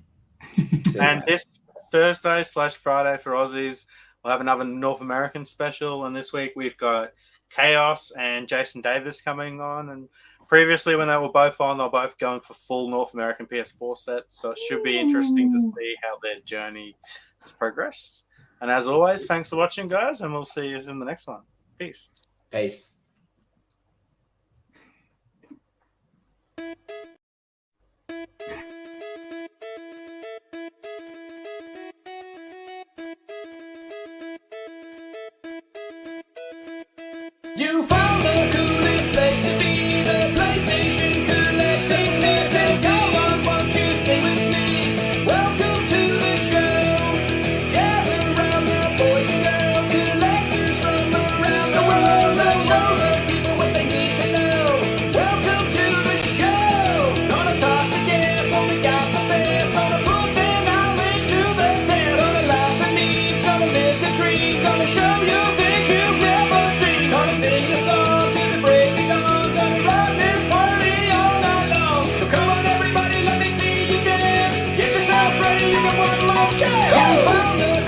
And this Thursday/Friday for Aussies, we'll have another North American special. And this week we've got Chaos and Jason Davis coming on. And previously, when they were both on, they were both going for full North American PS4 sets. So it should be interesting to see how their journey has progressed. And as always, thanks for watching, guys, and we'll see you in the next one. Peace. Peace. You found the coolest place to be, the PlayStation collecting nerds, and come on, won't you stay with me? Welcome to the show. Gather round the boys and girls, collectors from around the world, and show the people what they need to know. Welcome to the show. Gonna talk to guests, what we got the best. Gonna put their knowledge to the test. Gonna laugh and need, gonna live the dream, gonna show you things you've never seen. Gonna sing a song to the break of dawn. Gonna rock this party all night long. So come on everybody, let me see you dance. Get yourself ready, you got one more chance. You found the